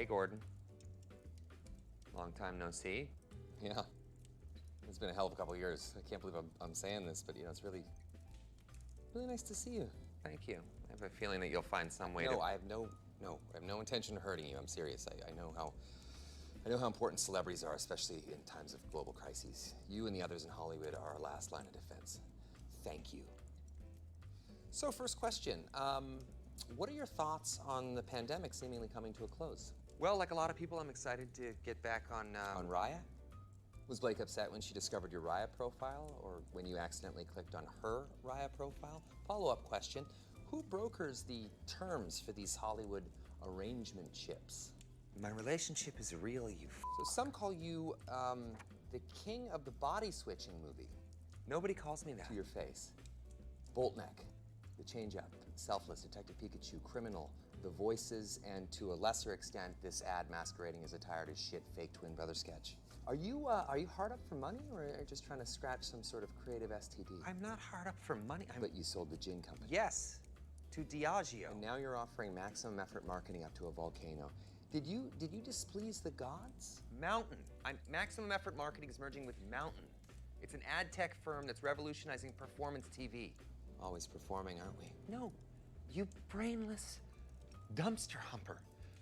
Hey, Gordon. Long time no see. Yeah. It's been a hell of a couple years. I can't believe I'm saying this, but it's really nice to see you. Thank you. I have a feeling that you'll find some way to... No, I have no intention of hurting you. I'm serious. I know how important celebrities are, especially in times of global crises. You and the others in Hollywood are our last line of defense. Thank you. So, first question. What are your thoughts on the pandemic seemingly coming to a close? Well, like a lot of people, I'm excited to get back on... On Raya? Was Blake upset when she discovered your Raya profile, or when you accidentally clicked on her Raya profile? Follow-up question. Who brokers the terms for these Hollywood arrangement chips? My relationship is real, you So some call you, the king of the body switching movie. Nobody calls me that. To your face. Boltneck, The Change-Up, Selfless, Detective Pikachu, Criminal, The Voices, and to a lesser extent, this ad masquerading as a tired-as-shit fake twin brother sketch. Are you hard up for money, or are you just trying to scratch some sort of creative STD? I'm not hard up for money. But you sold the gin company. Yes, to Diageo. And now you're offering maximum effort marketing up to a volcano. Did you displease the gods? Mountain. Maximum Effort Marketing is merging with Mountain. It's an ad tech firm that's revolutionizing performance TV. Always performing, aren't we? No, you brainless dumpster humper.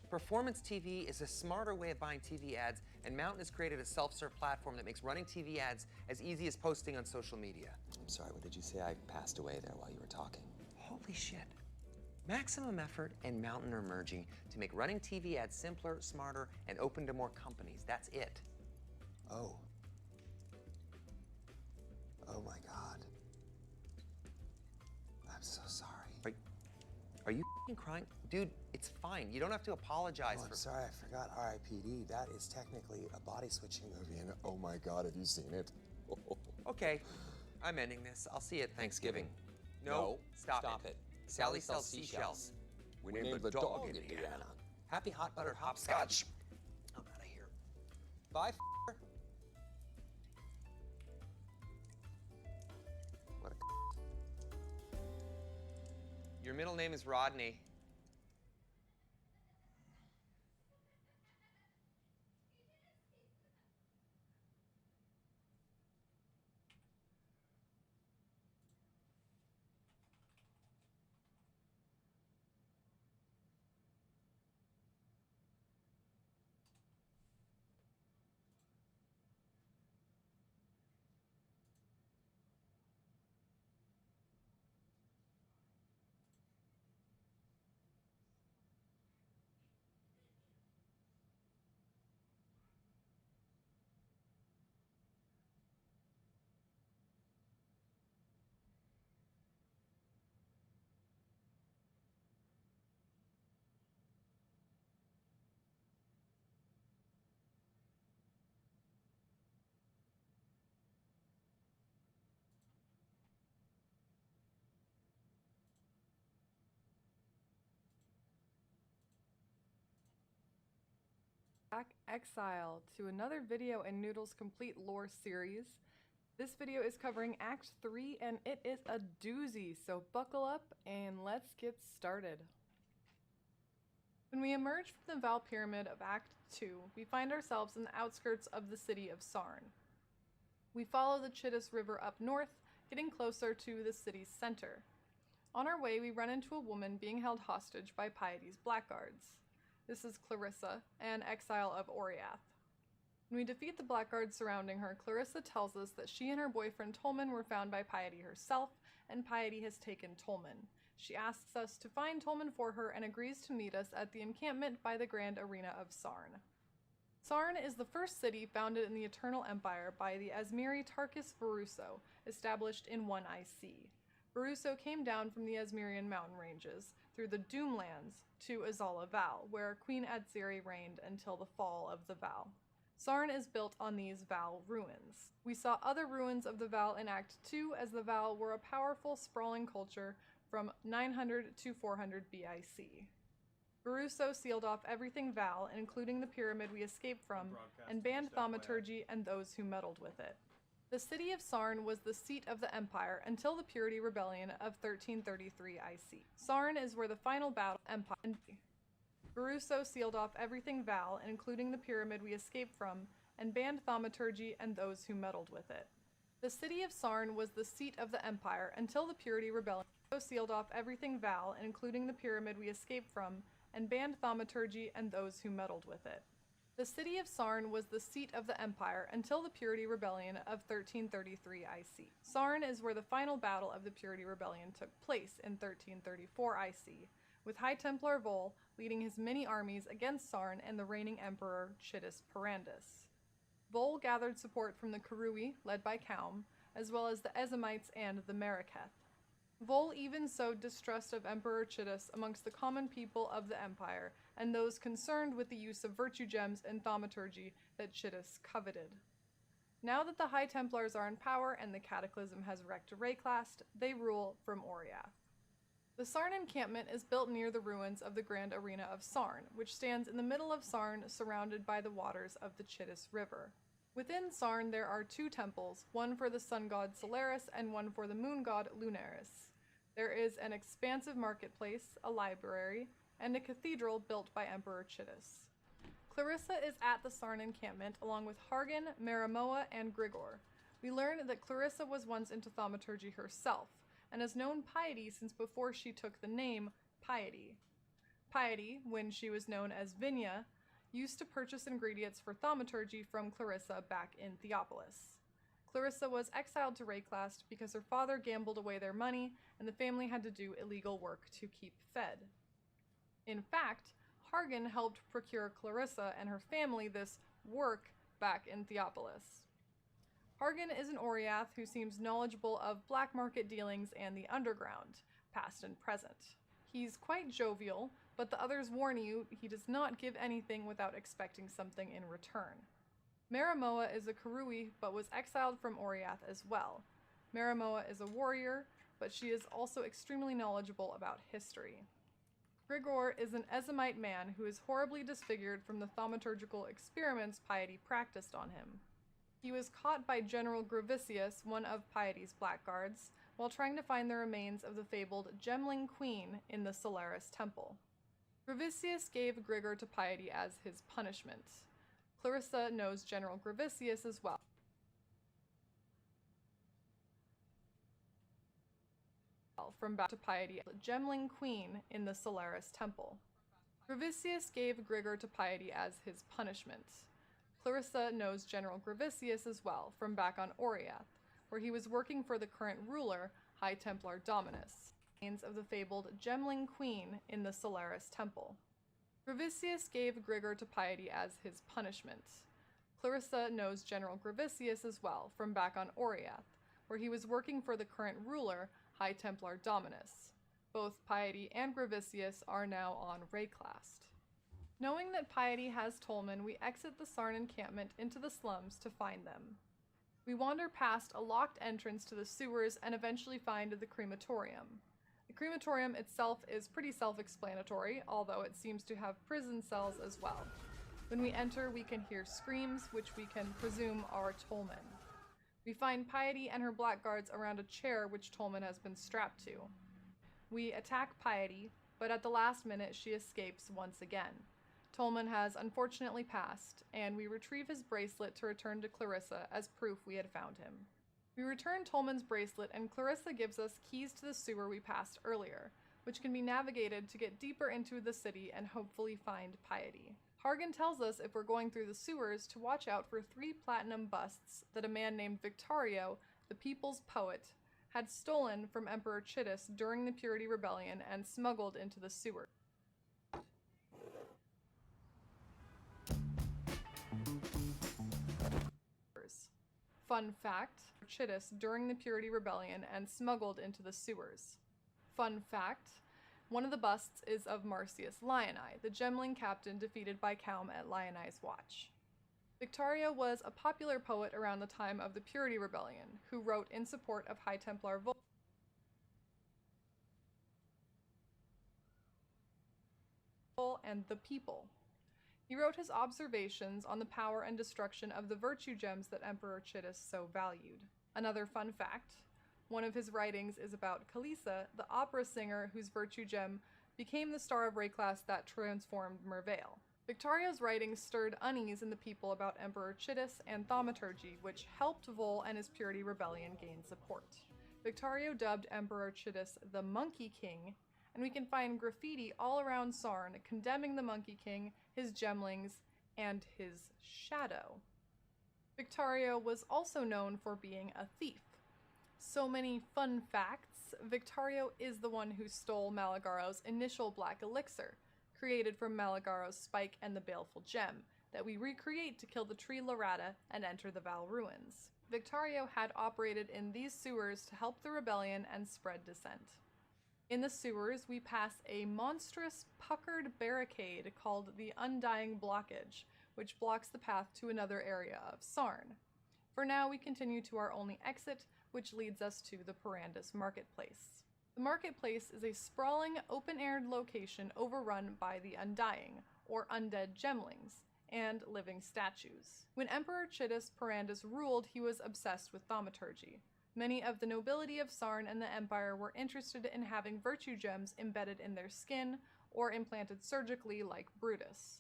Performance TV is a smarter way of buying TV ads, and Mountain has created a self-serve platform that makes running TV ads as easy as posting on social media. I'm sorry, what did you say? I passed away there while you were talking. Holy shit. Maximum Effort and Mountain are merging to make running TV ads simpler, smarter, and open to more companies. That's it. Oh. Oh my God. I'm so sorry. Are you f***ing crying? Dude, it's fine. You don't have to apologize I'm sorry, I forgot R.I.P.D. That is technically a body switching movie, and oh my God, have you seen it? Okay, I'm ending this. I'll see you at Thanksgiving. No, Stop it. Sally sells seashells. We named the dog Indiana. Happy hot butter hopscotch. I'm out of here. Bye, f***er. What a Your middle name is Rodney. Back Exile to another video in Noodle's complete lore series. This video is covering Act 3 and it is a doozy, so buckle up and let's get started. When we emerge from the Val Pyramid of Act 2, we find ourselves in the outskirts of the city of Sarn. We follow the Chittis River up north, getting closer to the city's center. On our way, we run into a woman being held hostage by Piety's blackguards. This is Clarissa, an exile of Oriath. When we defeat the blackguards surrounding her, Clarissa tells us that she and her boyfriend Tolman were found by Piety herself, and Piety has taken Tolman. She asks us to find Tolman for her and agrees to meet us at the encampment by the Grand Arena of Sarn. Sarn is the first city founded in the Eternal Empire by the Asmiri Tarkus Varuso, established in 1 IC. Varuso came down from the Asmirian mountain ranges through the Doomlands to Azala Val, where Queen Atziri reigned until the fall of the Val. Sarn is built on these Val ruins. We saw other ruins of the Val in Act 2, as the Val were a powerful, sprawling culture from 900 to 400 BIC. Varuso sealed off everything Val, including the pyramid we escaped from, and banned thaumaturgy and those who meddled with it. The city of Sarn was the seat of the Empire until the Purity Rebellion of 1333 IC. Sarn is where the final battle Empire ended. Caruso sealed off everything Val, including the pyramid we escaped from, and banned thaumaturgy and those who meddled with it. The city of Sarn was the seat of the Empire until the Purity Rebellion. Caruso sealed off everything Val, including the pyramid we escaped from, and banned thaumaturgy and those who meddled with it. The city of Sarn was the seat of the Empire until the Purity Rebellion of 1333 IC. Sarn is where the final battle of the Purity Rebellion took place in 1334 IC, with High Templar Vol leading his many armies against Sarn and the reigning emperor Chittus Perandus. Vol gathered support from the Karui, led by Kaum, as well as the Ezamites and the Maraketh. Vol even sowed distrust of Emperor Chittus amongst the common people of the Empire and those concerned with the use of virtue gems and thaumaturgy that Chittus coveted. Now that the High Templars are in power and the Cataclysm has wrecked Rayclast, they rule from Oriath. The Sarn encampment is built near the ruins of the Grand Arena of Sarn, which stands in the middle of Sarn, surrounded by the waters of the Chittus River. Within Sarn there are two temples, one for the sun god Solaris and one for the moon god Lunaris. There is an expansive marketplace, a library, and a cathedral built by Emperor Chittus. Clarissa is at the Sarn encampment along with Hargan, Maramoa, and Grigor. We learn that Clarissa was once into thaumaturgy herself, and has known Piety since before she took the name Piety. Piety, when she was known as Vinya, used to purchase ingredients for thaumaturgy from Clarissa back in Theopolis. Clarissa was exiled to Rayclast because her father gambled away their money and the family had to do illegal work to keep fed. In fact, Hargan helped procure Clarissa and her family this work back in Theopolis. Hargan is an Oriath who seems knowledgeable of black market dealings and the underground, past and present. He's quite jovial, but the others warn you he does not give anything without expecting something in return. Maramoa is a Karui, but was exiled from Oriath as well. Maramoa is a warrior, but she is also extremely knowledgeable about history. Grigor is an Ezamite man who is horribly disfigured from the thaumaturgical experiments Piety practiced on him. He was caught by General Gravicius, one of Piety's blackguards, while trying to find the remains of the fabled Gemling Queen in the Solaris Temple. Gravicius gave Grigor to Piety as his punishment. Clarissa knows General Gravicius as well. From back to Piety, Gemling Queen in the Solaris Temple. Gravicius gave Grigor to Piety as his punishment. Clarissa knows General Gravicius as well, from back on Oriath, where he was working for the current ruler, High Templar Dominus. Of the fabled Gemling Queen in the Solaris Temple. Gravicius gave Grigor to Piety as his punishment. Clarissa knows General Gravicius as well, from back on Oriath, where he was working for the current ruler, High Templar Dominus. Both Piety and Gravicius are now on Rayclast. Knowing that Piety has Tolman, we exit the Sarn encampment into the slums to find them. We wander past a locked entrance to the sewers and eventually find the crematorium. The crematorium itself is pretty self-explanatory, although it seems to have prison cells as well. When we enter, we can hear screams, which we can presume are Tolman. We find Piety and her blackguards around a chair which Tolman has been strapped to. We attack Piety, but at the last minute she escapes once again. Tolman has unfortunately passed, and we retrieve his bracelet to return to Clarissa as proof we had found him. We return Tolman's bracelet, and Clarissa gives us keys to the sewer we passed earlier, which can be navigated to get deeper into the city and hopefully find Piety. Hargan tells us if we're going through the sewers to watch out for 3 platinum busts that a man named Victario, the people's poet, had stolen from Emperor Chittus during the Purity Rebellion and smuggled into the sewer. Fun fact, Chittus during the Purity Rebellion and smuggled into the sewers. Fun fact, one of the busts is of Marcius Lioni, the Gemling captain defeated by Kaum at Lioni's Watch. Victario was a popular poet around the time of the Purity Rebellion, who wrote in support of High Templar Vol and the people. He wrote his observations on the power and destruction of the virtue gems that Emperor Chittus so valued. Another fun fact, one of his writings is about Kalisa, the opera singer whose virtue gem became the Star of Ray class that transformed Mervale. Victario's writings stirred unease in the people about Emperor Chittis and thaumaturgy, which helped Vol and his Purity Rebellion gain support. Victario dubbed Emperor Chittis the Monkey King, and we can find graffiti all around Sarn condemning the Monkey King, his gemlings, and his shadow. Victario was also known for being a thief. So many fun facts. Victario is the one who stole Malagaro's initial black elixir, created from Malagaro's spike and the baleful gem, that we recreate to kill the tree Larata and enter the Val ruins. Victario had operated in these sewers to help the rebellion and spread dissent. In the sewers, we pass a monstrous puckered barricade called the Undying Blockage, which blocks the path to another area of Sarn. For now, we continue to our only exit, which leads us to the Perandus Marketplace. The Marketplace is a sprawling, open-aired location overrun by the Undying, or undead gemlings, and living statues. When Emperor Chittis Perandus ruled, he was obsessed with thaumaturgy. Many of the nobility of Sarn and the Empire were interested in having virtue gems embedded in their skin or implanted surgically like Brutus.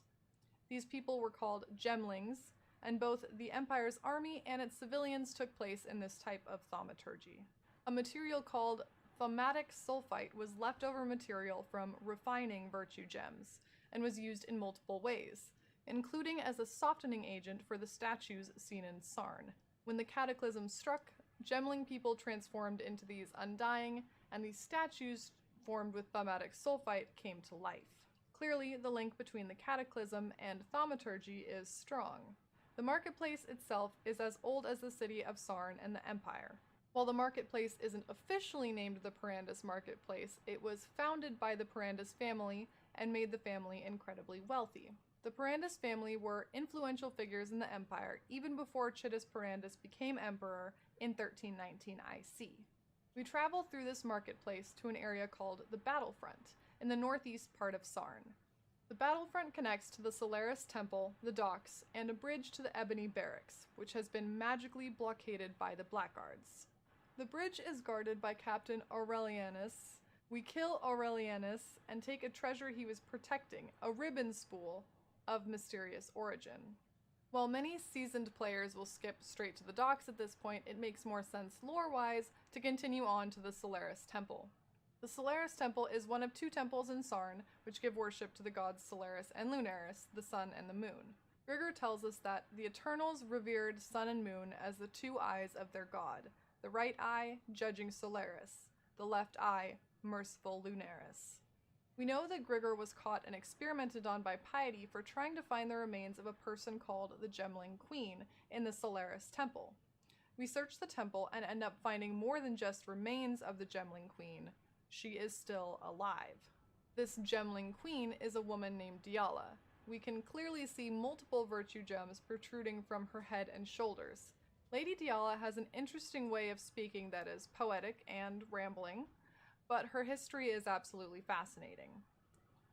These people were called gemlings, and both the Empire's army and its civilians took place in this type of thaumaturgy. A material called thaumatic sulfite was leftover material from refining virtue gems, and was used in multiple ways, including as a softening agent for the statues seen in Sarn. When the cataclysm struck, gemling people transformed into these undying, and these statues formed with thaumatic sulfite came to life. Clearly, the link between the cataclysm and thaumaturgy is strong. The marketplace itself is as old as the city of Sarn and the Empire. While the marketplace isn't officially named the Perandus Marketplace, it was founded by the Perandus family and made the family incredibly wealthy. The Perandus family were influential figures in the Empire even before Chittis Perandus became emperor in 1319 IC. We travel through this marketplace to an area called the Battlefront, in the northeast part of Sarn. The Battlefront connects to the Solaris Temple, the docks, and a bridge to the Ebony Barracks, which has been magically blockaded by the Blackguards. The bridge is guarded by Captain Aurelianus. We kill Aurelianus and take a treasure he was protecting, a ribbon spool of mysterious origin. While many seasoned players will skip straight to the docks at this point, it makes more sense lore-wise to continue on to the Solaris Temple. The Solaris Temple is one of two temples in Sarn, which give worship to the gods Solaris and Lunaris, the sun and the moon. Grigor tells us that the Eternals revered sun and moon as the two eyes of their god, the right eye judging Solaris, the left eye merciful Lunaris. We know that Grigor was caught and experimented on by Piety for trying to find the remains of a person called the Gemling Queen in the Solaris Temple. We search the temple and end up finding more than just remains of the Gemling Queen. She is still alive. This Gemling Queen is a woman named Diala. We can clearly see multiple virtue gems protruding from her head and shoulders. Lady Diala has an interesting way of speaking that is poetic and rambling, but her history is absolutely fascinating.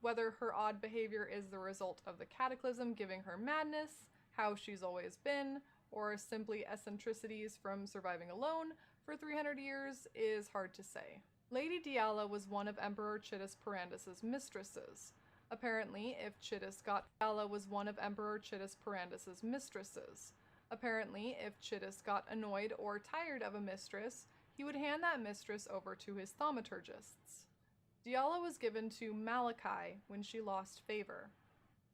Whether her odd behavior is the result of the cataclysm giving her madness, how she's always been, or simply eccentricities from surviving alone for 300 years is hard to say. Lady Diala was one of Emperor Chittis Perandus's mistresses. Apparently, if Chittis got Diala was one of Emperor Chittis Perandus's mistresses. Apparently, if Chittis got annoyed or tired of a mistress, he would hand that mistress over to his thaumaturgists. Diala was given to Malachi when she lost favor.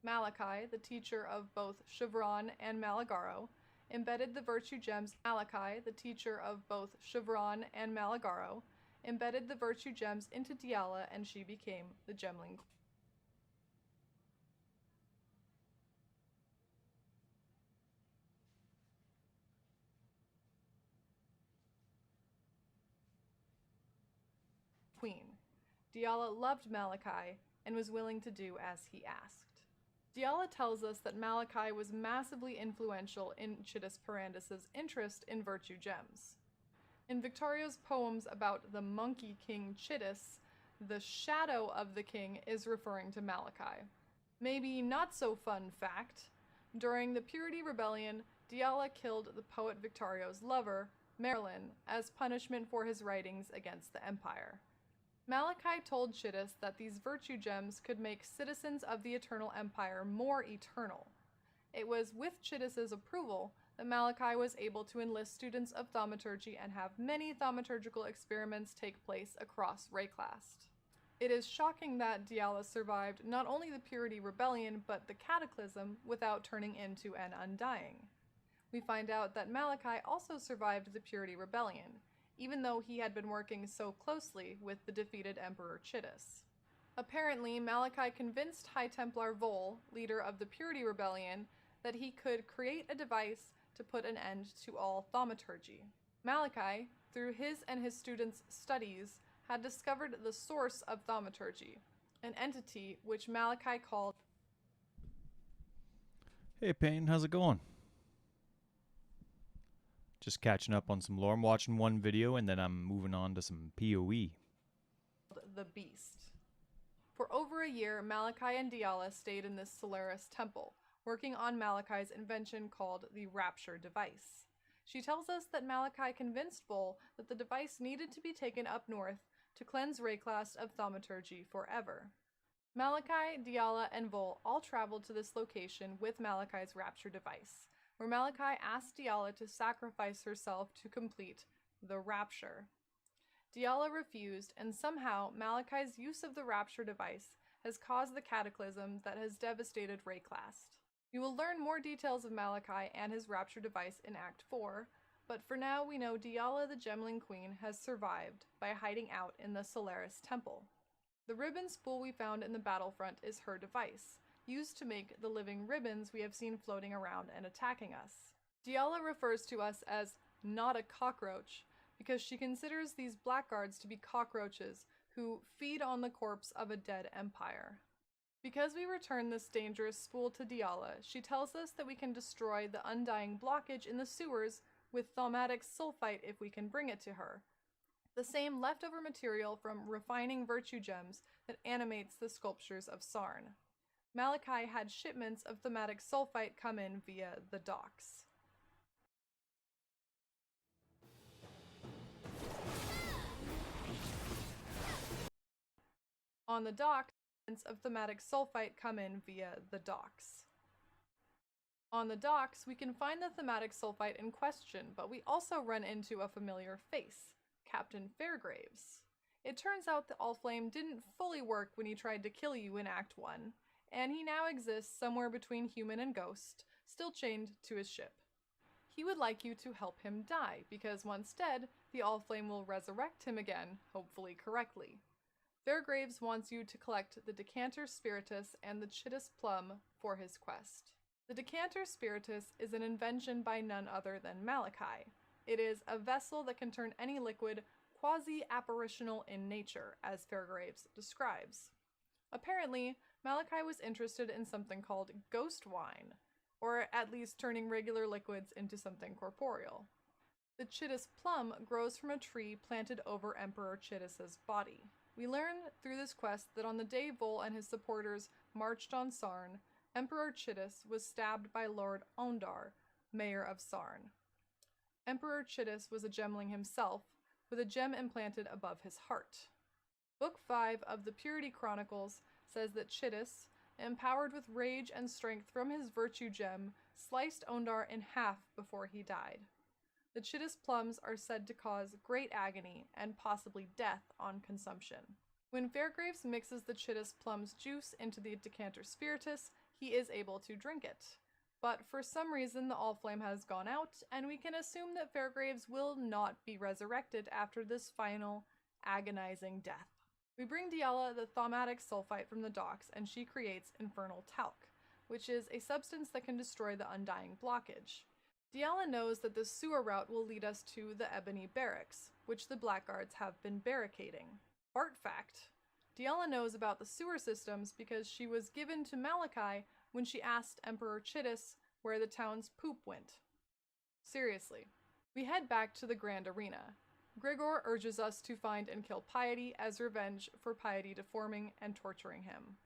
Malachi, the teacher of both Chevron and Malagaro, embedded the virtue gems. Malachi, the teacher of both Chevron and Malagaro, embedded the virtue gems into Diala, and she became the Gemling Queen. Diala loved Malachi and was willing to do as he asked. Diala tells us that Malachi was massively influential in Chittis Perandus's interest in virtue gems. In Victario's poems about the Monkey King Chittis, the shadow of the king is referring to Malachi. Maybe not so fun fact, during the Purity Rebellion, Diala killed the poet Victario's lover, Merlin, as punishment for his writings against the Empire. Malachi told Chittis that these virtue gems could make citizens of the Eternal Empire more eternal. It was with Chittis's approval that Malachi was able to enlist students of thaumaturgy and have many thaumaturgical experiments take place across Rayclast. It is shocking that Diala survived not only the Purity Rebellion, but the Cataclysm without turning into an Undying. We find out that Malachi also survived the Purity Rebellion, even though he had been working so closely with the defeated Emperor Chittis. Apparently, Malachi convinced High Templar Vol, leader of the Purity Rebellion, that he could create a device to put an end to all thaumaturgy. Malachi, through his and his students' studies, had discovered the source of thaumaturgy, an entity which Malachi called... Hey Payne, how's it going? Just catching up on some lore. I'm watching one video and then I'm moving on to some PoE. the Beast. For over a year, Malachi and Diala stayed in this Solaris temple, working on Malachi's invention called the Rapture device. She tells us that Malachi convinced Vol that the device needed to be taken up north to cleanse Rayclast of thaumaturgy forever. Malachi, Diala, and Vol all traveled to this location with Malachi's Rapture device, where Malachi asked Diala to sacrifice herself to complete the Rapture. Diala refused, and somehow Malachi's use of the Rapture device has caused the cataclysm that has devastated Rayclast. We will learn more details of Malachi and his Rapture device in Act 4, but for now we know Diala the Gemling Queen has survived by hiding out in the Solaris Temple. The ribbon spool we found in the battlefront is her device, used to make the living ribbons we have seen floating around and attacking us. Diala refers to us as not a cockroach because she considers these blackguards to be cockroaches who feed on the corpse of a dead empire. Because we return this dangerous spool to Diala, she tells us that we can destroy the undying blockage in the sewers with thaumatic sulfite if we can bring it to her, the same leftover material from refining virtue gems that animates the sculptures of Sarn. Malachi had shipments of thaumatic sulfite come in via the docks. On the docks, of thaumatic sulfite come in via the docks. On the docks, we can find the thaumatic sulfite in question, but we also run into a familiar face, Captain Fairgraves. It turns out the Allflame didn't fully work when he tried to kill you in Act 1, and he now exists somewhere between human and ghost, still chained to his ship. He would like you to help him die, because once dead, the Allflame will resurrect him again, hopefully correctly. Fairgraves wants you to collect the Decanter Spiritus and the Chittis Plum for his quest. The Decanter Spiritus is an invention by none other than Malachi. It is a vessel that can turn any liquid quasi-apparitional in nature, as Fairgraves describes. Apparently, Malachi was interested in something called ghost wine, or at least turning regular liquids into something corporeal. The Chittis Plum grows from a tree planted over Emperor Chittis's body. We learn through this quest that on the day Vol and his supporters marched on Sarn, Emperor Chittis was stabbed by Lord Ondar, mayor of Sarn. Emperor Chittis was a gemling himself, with a gem implanted above his heart. Book 5 of the Purity Chronicles says that Chittis, empowered with rage and strength from his virtue gem, sliced Ondar in half before he died. The Chittis plums are said to cause great agony and possibly death on consumption. When Fairgraves mixes the Chittis plum's juice into the Decanter Spiritus, he is able to drink it. But for some reason the Allflame has gone out, and we can assume that Fairgraves will not be resurrected after this final, agonizing death. We bring Diala the thaumatic sulfite from the docks, and she creates infernal talc, which is a substance that can destroy the undying blockage. Diala knows that the sewer route will lead us to the Ebony Barracks, which the Blackguards have been barricading. Art fact: Diala knows about the sewer systems because she was given to Malachi when she asked Emperor Chittis where the town's poop went. Seriously. We head back to the Grand Arena. Grigor urges us to find and kill Piety as revenge for Piety deforming and torturing him.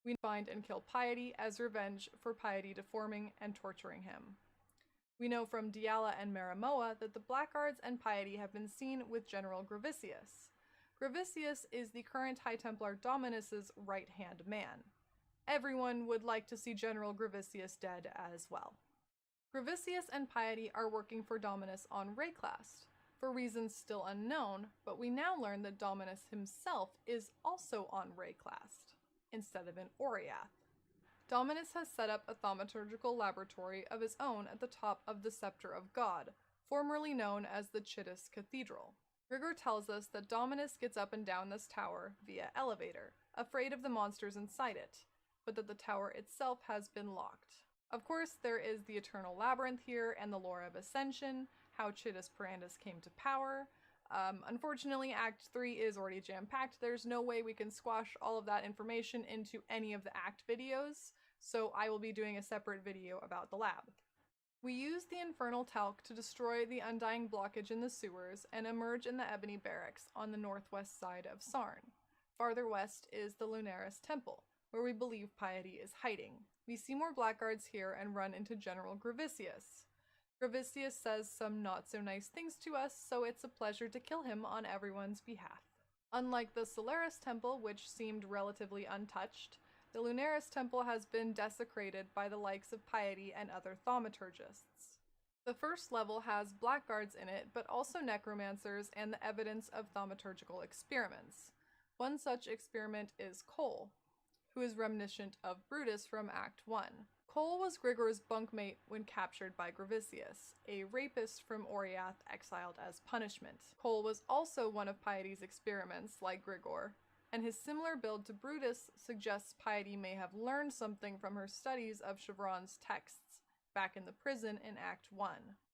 We find and kill Piety as revenge for Piety deforming and torturing him. We know from Diala and Maramoa that the Blackguards and Piety have been seen with General Gravisius. Gravicius is the current High Templar Dominus's right-hand man. Everyone would like to see General Gravicius dead as well. Gravicius and Piety are working for Dominus on Rayclast, for reasons still unknown, but we now learn that Dominus himself is also on Rayclast, instead of in Oriath. Dominus has set up a thaumaturgical laboratory of his own at the top of the Scepter of God, formerly known as the Chittis Cathedral. Grigor tells us that Dominus gets up and down this tower via elevator, afraid of the monsters inside it, but that the tower itself has been locked. Of course, there is the Eternal Labyrinth here and the lore of Ascension, how Chittis Parandus came to power. Unfortunately, Act 3 is already jam-packed. There's no way we can squash all of that information into any of the Act videos, so I will be doing a separate video about the lab. We use the Infernal Talc to destroy the Undying blockage in the sewers and emerge in the Ebony Barracks on the northwest side of Sarn. Farther west is the Lunaris Temple, where we believe Piety is hiding. We see more blackguards here and run into General Gravicius. Gravicius says some not-so-nice things to us, so it's a pleasure to kill him on everyone's behalf. Unlike the Solaris Temple, which seemed relatively untouched, the Lunaris Temple has been desecrated by the likes of Piety and other thaumaturgists. The first level has blackguards in it, but also necromancers and the evidence of thaumaturgical experiments. One such experiment is Cole, who is reminiscent of Brutus from Act 1. Cole was Grigor's bunkmate when captured by Gravicius, a rapist from Oriath exiled as punishment. Cole was also one of Piety's experiments, like Grigor, and his similar build to Brutus suggests Piety may have learned something from her studies of Chevron's texts back in the prison in Act 1.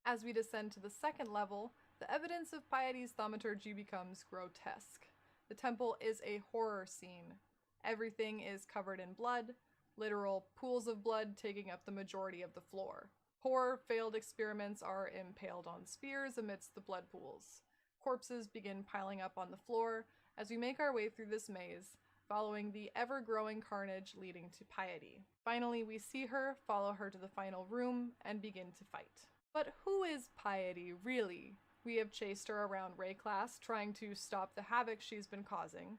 As we descend to the second level, the evidence of Piety's thaumaturgy becomes grotesque. The temple is a horror scene. Everything is covered in blood, literal pools of blood taking up the majority of the floor. Poor, failed experiments are impaled on spears amidst the blood pools. Corpses begin piling up on the floor as we make our way through this maze, following the ever-growing carnage leading to Piety. Finally, we see her, follow her to the final room, and begin to fight. But who is Piety, really? We have chased her around Rayclast, trying to stop the havoc she's been causing.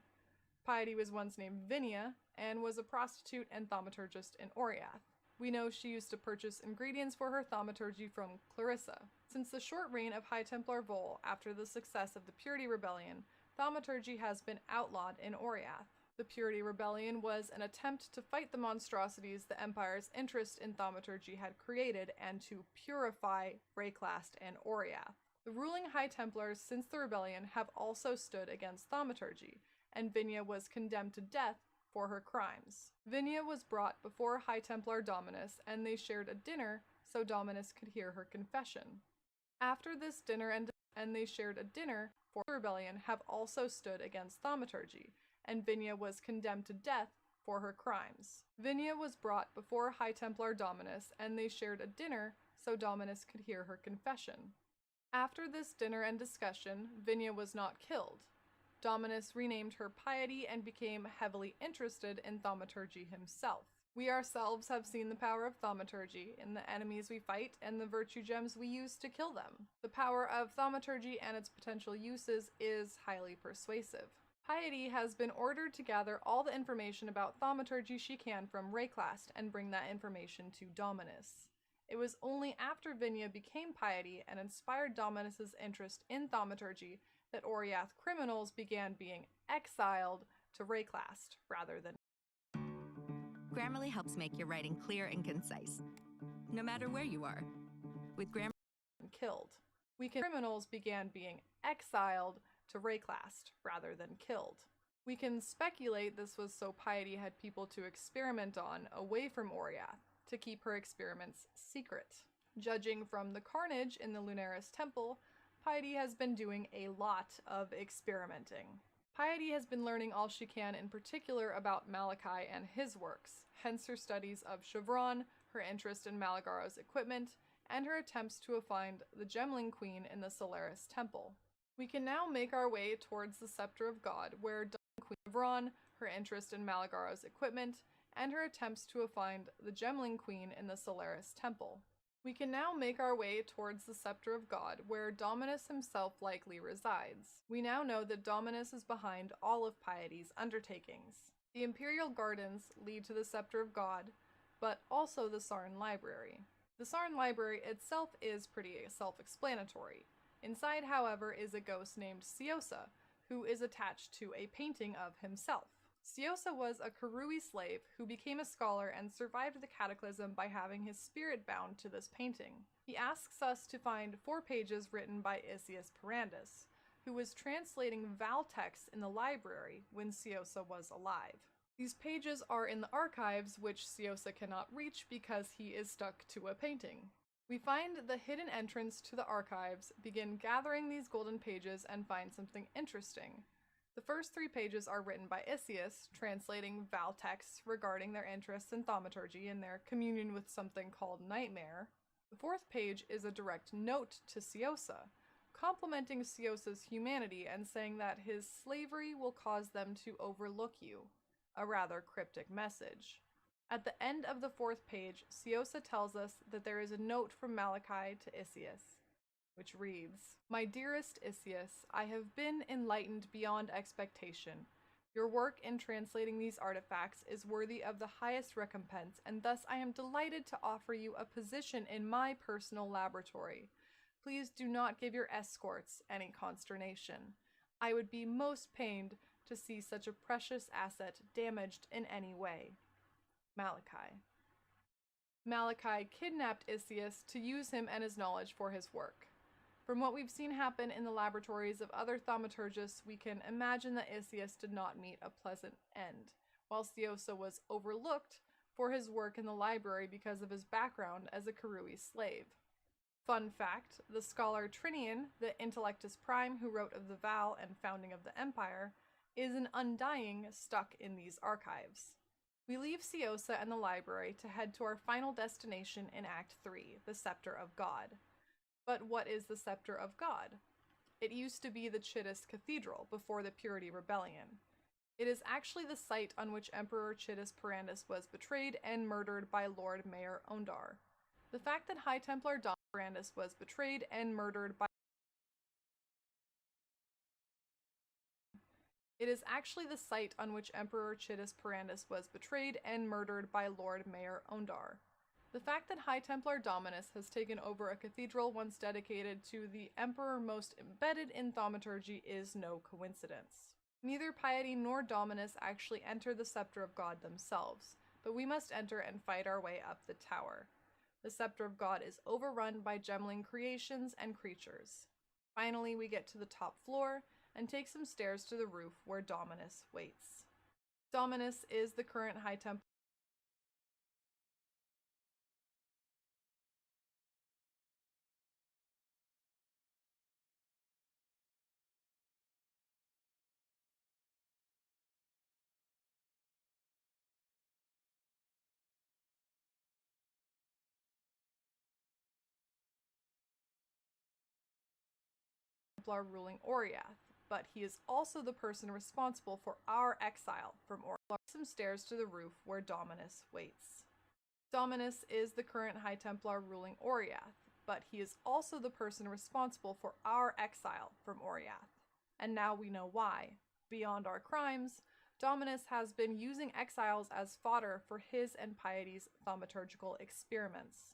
Piety was once named Vinia, and was a prostitute and thaumaturgist in Oriath. We know she used to purchase ingredients for her thaumaturgy from Clarissa. Since the short reign of High Templar Vol after the success of the Purity Rebellion, thaumaturgy has been outlawed in Oriath. The Purity Rebellion was an attempt to fight the monstrosities the Empire's interest in thaumaturgy had created and to purify Rayclast and Oriath. The ruling High Templars since the rebellion have also stood against thaumaturgy, and Vinia was condemned to death for her crimes. Vinia was brought before High Templar Dominus, and they shared a dinner so Dominus could hear her confession. After this dinner and they shared a dinner for the rebellion have also stood against thaumaturgy, and Vinia was condemned to death for her crimes. Vinia was brought before High Templar Dominus, and they shared a dinner so Dominus could hear her confession. After this dinner and discussion, Vinia was not killed. Dominus renamed her Piety and became heavily interested in thaumaturgy himself. We ourselves have seen the power of thaumaturgy in the enemies we fight and the virtue gems we use to kill them. The power of thaumaturgy and its potential uses is highly persuasive. Piety has been ordered to gather all the information about thaumaturgy she can from Rayclast and bring that information to Dominus. It was only after Vinia became Piety and inspired Dominus's interest in thaumaturgy that Oriath criminals began being exiled to Rayclast rather than Grammarly helps make your writing clear and concise, no matter where you are. With Grammarly killed. Criminals began being exiled to Rayclast rather than killed. We can speculate this was so Piety had people to experiment on away from Oriath to keep her experiments secret. Judging from the carnage in the Lunaris Temple, Piety has been doing a lot of experimenting. Piety has been learning all she can in particular about Malachi and his works, hence her studies of Chevron, her interest in Malagaro's equipment, and her attempts to find the Gemling Queen in the Solaris Temple. We can now make our way towards the Scepter of God, where Queen Chevron, her interest in Malagaro's equipment, and her attempts to find the Gemling Queen in the Solaris Temple. We can now make our way towards the Scepter of God, where Dominus himself likely resides. We now know that Dominus is behind all of Piety's undertakings. The Imperial Gardens lead to the Scepter of God, but also the Sarn Library. The Sarn Library itself is pretty self-explanatory. Inside, however, is a ghost named Siosa, who is attached to a painting of himself. Siosa was a Karui slave who became a scholar and survived the cataclysm by having his spirit bound to this painting. He asks us to find 4 pages written by Isius Perandus, who was translating Val texts in the library when Siosa was alive. These pages are in the archives, which Siosa cannot reach because he is stuck to a painting. We find the hidden entrance to the archives, begin gathering these golden pages, and find something interesting. The first 3 pages are written by Isius, translating Val texts regarding their interests in thaumaturgy and their communion with something called Nightmare. The 4th page is a direct note to Siosa, complimenting Siosa's humanity and saying that his slavery will cause them to overlook you, a rather cryptic message. At the end of the 4th page, Siosa tells us that there is a note from Malachi to Isius, which reads, "My dearest Isius, I have been enlightened beyond expectation. Your work in translating these artifacts is worthy of the highest recompense, and thus I am delighted to offer you a position in my personal laboratory. Please do not give your escorts any consternation. I would be most pained to see such a precious asset damaged in any way. Malachi." Malachi kidnapped Isius to use him and his knowledge for his work. From what we've seen happen in the laboratories of other thaumaturgists, we can imagine that Isius did not meet a pleasant end, while Siosa was overlooked for his work in the library because of his background as a Karui slave. Fun fact, the scholar Trinian, the Intellectus Prime who wrote of the Val and founding of the Empire, is an undying stuck in these archives. We leave Siosa and the library to head to our final destination in Act 3, the Scepter of God. But what is the Scepter of God? It used to be the Chittis Cathedral before the Purity Rebellion. It is actually the site on which Emperor Chittis Perandus was betrayed and murdered by Lord Mayor Ondar. The fact that High Templar Dom Perandus was betrayed and murdered by It is actually the site on which Emperor Chittis Perandus was betrayed and murdered by Lord Mayor Ondar. The fact that High Templar Dominus has taken over a cathedral once dedicated to the Emperor most embedded in thaumaturgy is no coincidence. Neither Piety nor Dominus actually enter the Scepter of God themselves, but we must enter and fight our way up the tower. The Scepter of God is overrun by gemling creations and creatures. Finally, we get to the top floor and take some stairs to the roof where Dominus waits. Dominus is the current High Templar ruling Oriath, but he is also the person responsible for our exile from Oriath. Some stairs to the roof where Dominus waits. Dominus is the current High Templar ruling Oriath, but he is also the person responsible for our exile from Oriath. And now we know why. Beyond our crimes, Dominus has been using exiles as fodder for his and Piety's thaumaturgical experiments.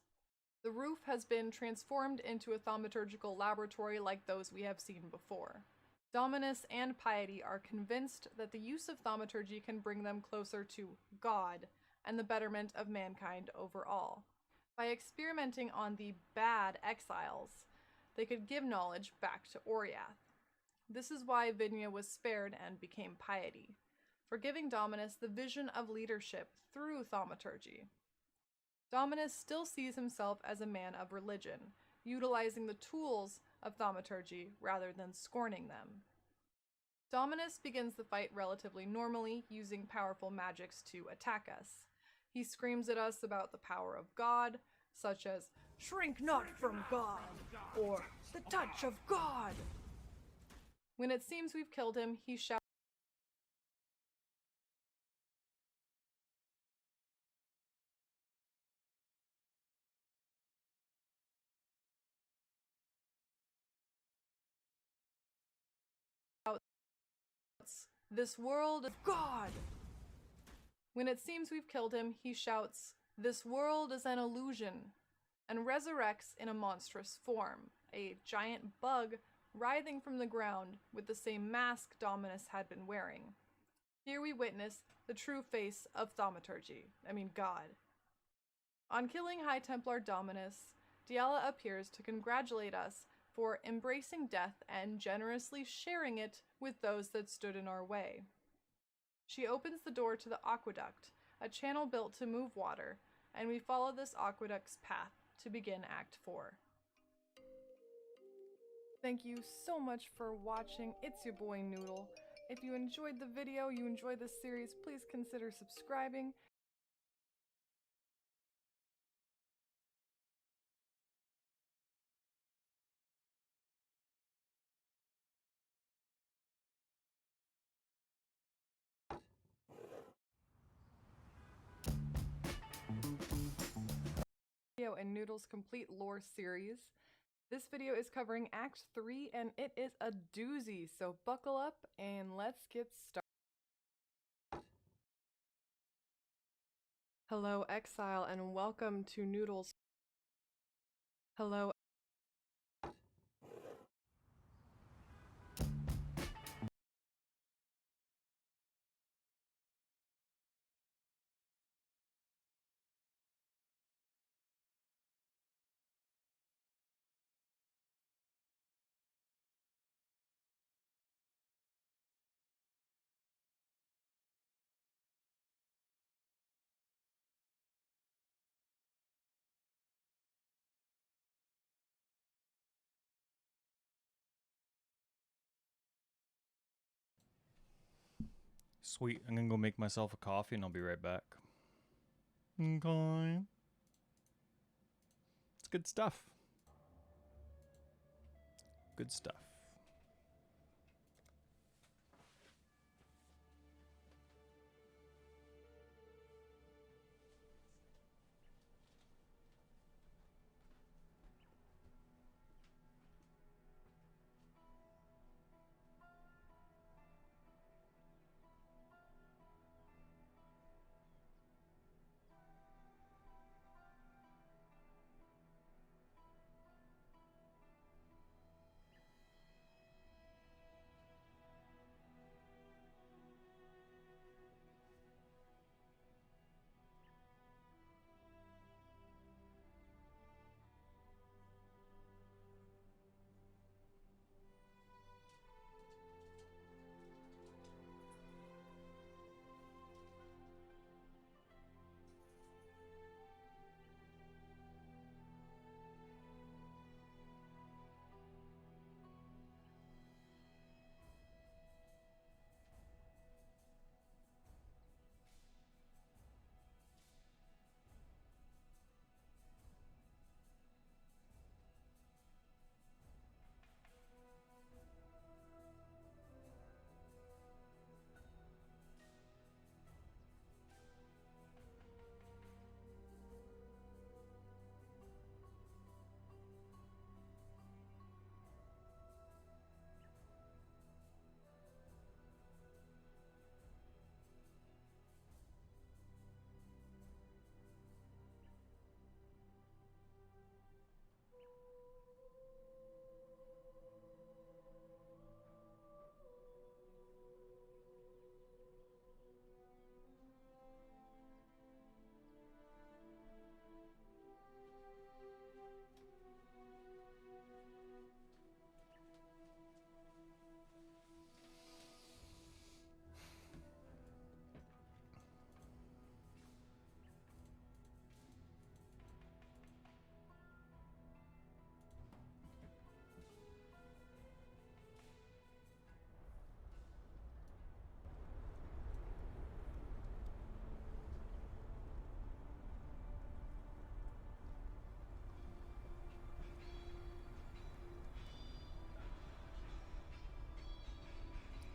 The roof has been transformed into a thaumaturgical laboratory like those we have seen before. Dominus and Piety are convinced that the use of thaumaturgy can bring them closer to God and the betterment of mankind overall. By experimenting on the bad exiles, they could give knowledge back to Oriath. This is why Vinya was spared and became Piety, for giving Dominus the vision of leadership through thaumaturgy. Dominus still sees himself as a man of religion, utilizing the tools of thaumaturgy rather than scorning them. Dominus begins the fight relatively normally, using powerful magics to attack us. He screams at us about the power of God, such as, "Shrink not from God," or "the touch of God." When it seems we've killed him, he shouts "This world is God!" When it seems we've killed him, he shouts, "This world is an illusion," and resurrects in a monstrous form, a giant bug writhing from the ground with the same mask Dominus had been wearing. Here we witness the true face of God. On killing High Templar Dominus, Diala appears to congratulate us for embracing death and generously sharing it with those that stood in our way. She opens the door to the aqueduct, a channel built to move water, and we follow this aqueduct's path to begin Act 4. Thank you so much for watching. It's your boy Noodle. If you enjoyed the video, you enjoyed this series, please consider subscribing. And Noodle's complete lore series. This video is covering Act 3 and it is a doozy, so buckle up and let's get started. Hello Exile and welcome to Noodle's. Hello. Sweet. I'm gonna go make myself a coffee and I'll be right back. Okay. It's good stuff. Good stuff.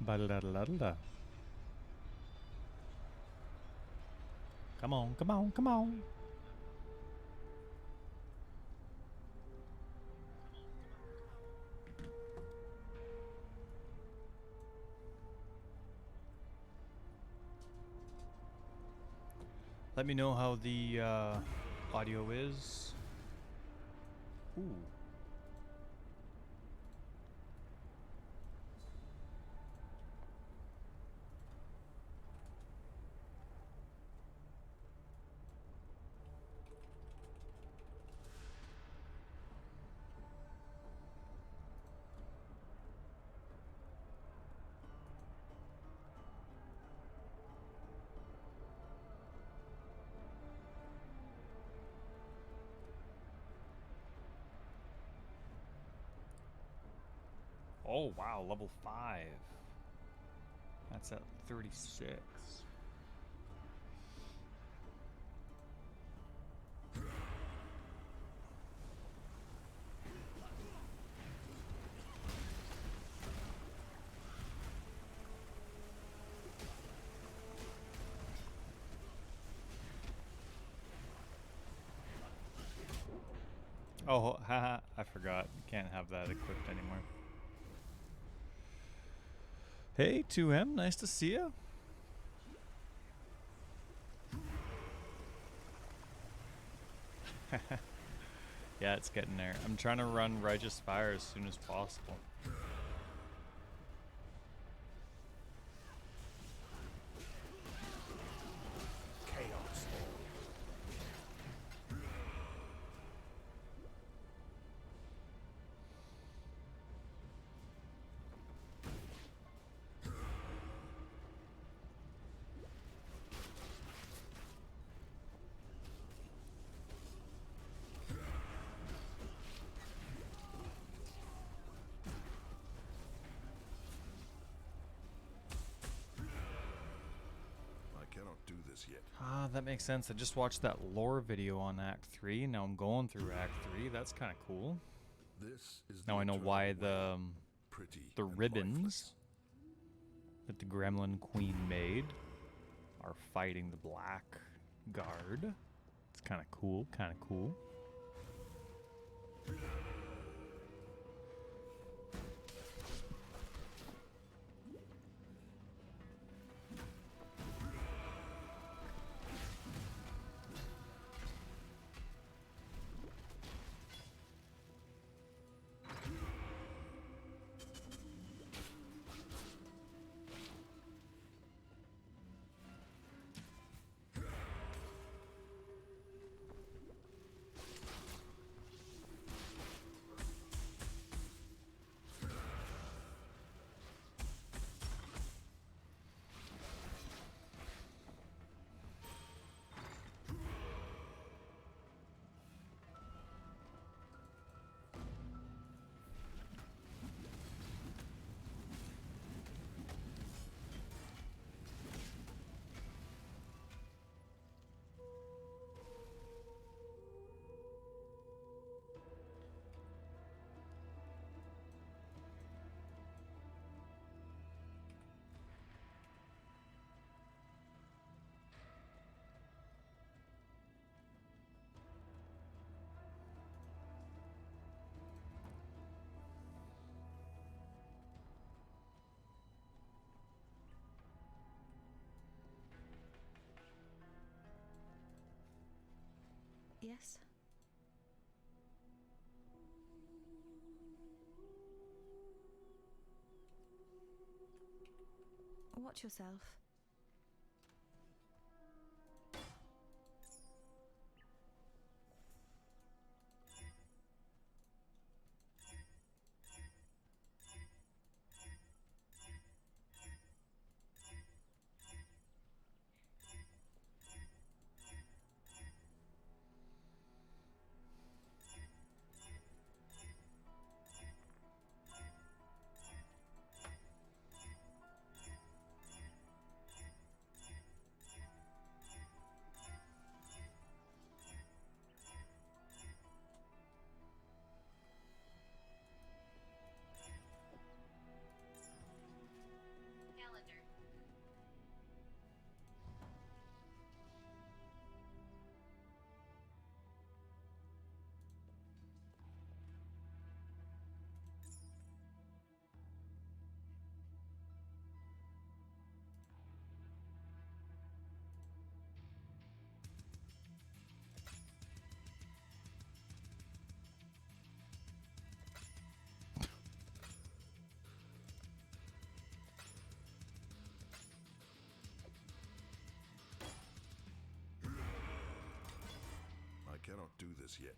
Ba-da-da-da-da-da. Come on, come on, come on. Let me know how the audio is. Ooh. Oh wow, level 5. That's at 36. Oh, haha, I forgot. Can't have that equipped anymore. Hey, 2M, nice to see you. Yeah, it's getting there. I'm trying to run Righteous Fire as soon as possible. Chaos. I cannot do this yet. Ah, that makes sense. I just watched that lore video on Act 3. Now I'm going through Act 3. That's kind of cool. This is Now I know eternal why way, the pretty and ribbons lifeless. that the Gremlin Queen made are fighting the Black Guard. It's kind of cool, kind of cool. Yes? Watch yourself. cannot do this yet.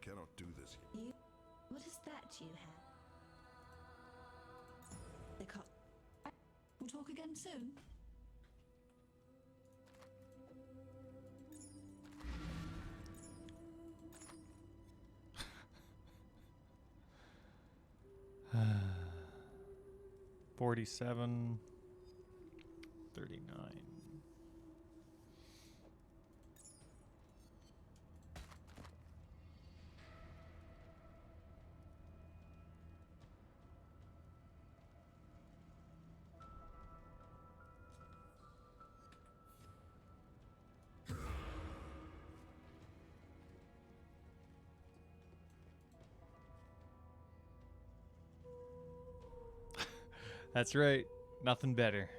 Cannot do this yet. What is that you have? They can't. We'll talk again soon. $47, $39. That's right. Nothing better.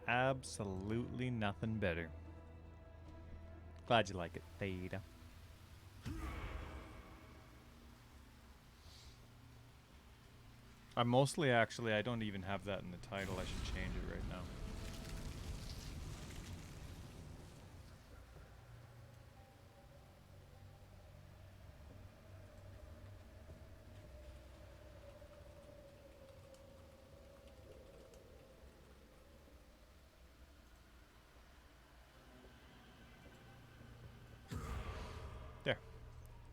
Absolutely nothing better. Glad you like it, Theta. I mostly actually, I don't even have that in the title. I should change it right now. There.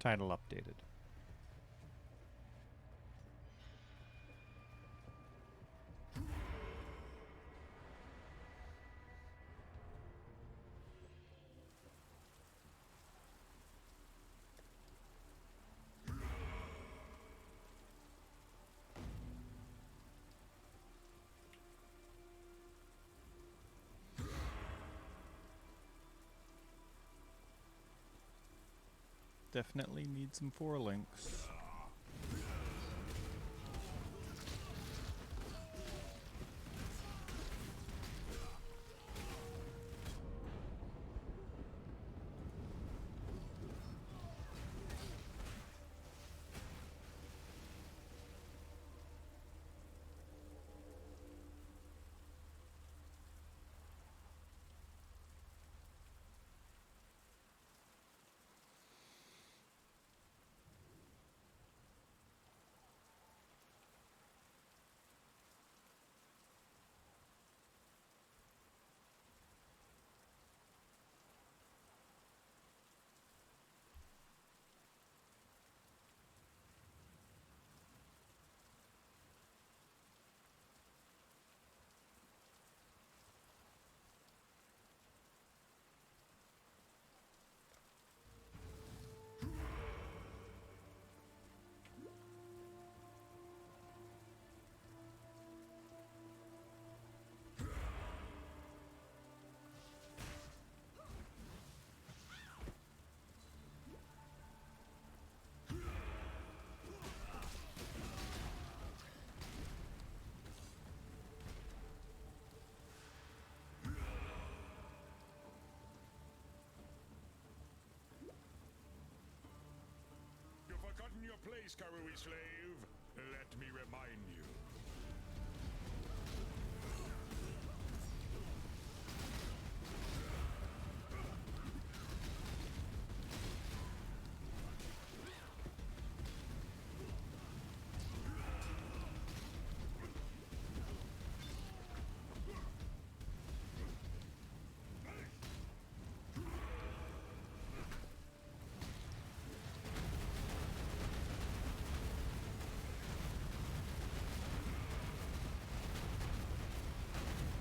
Title updated. Definitely need some 4 links. You've forgotten your place, Karui slave. Let me remind you.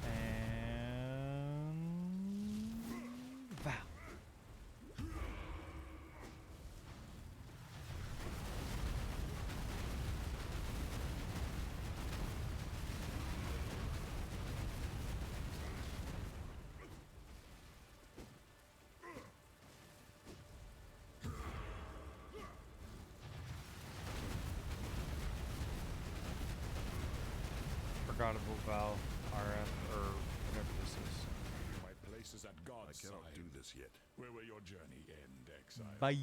And Val. Forgot about Val RF or whatever this is. My place is at God's side. I cannot do this yet. Where will your journey end, exile? Bye.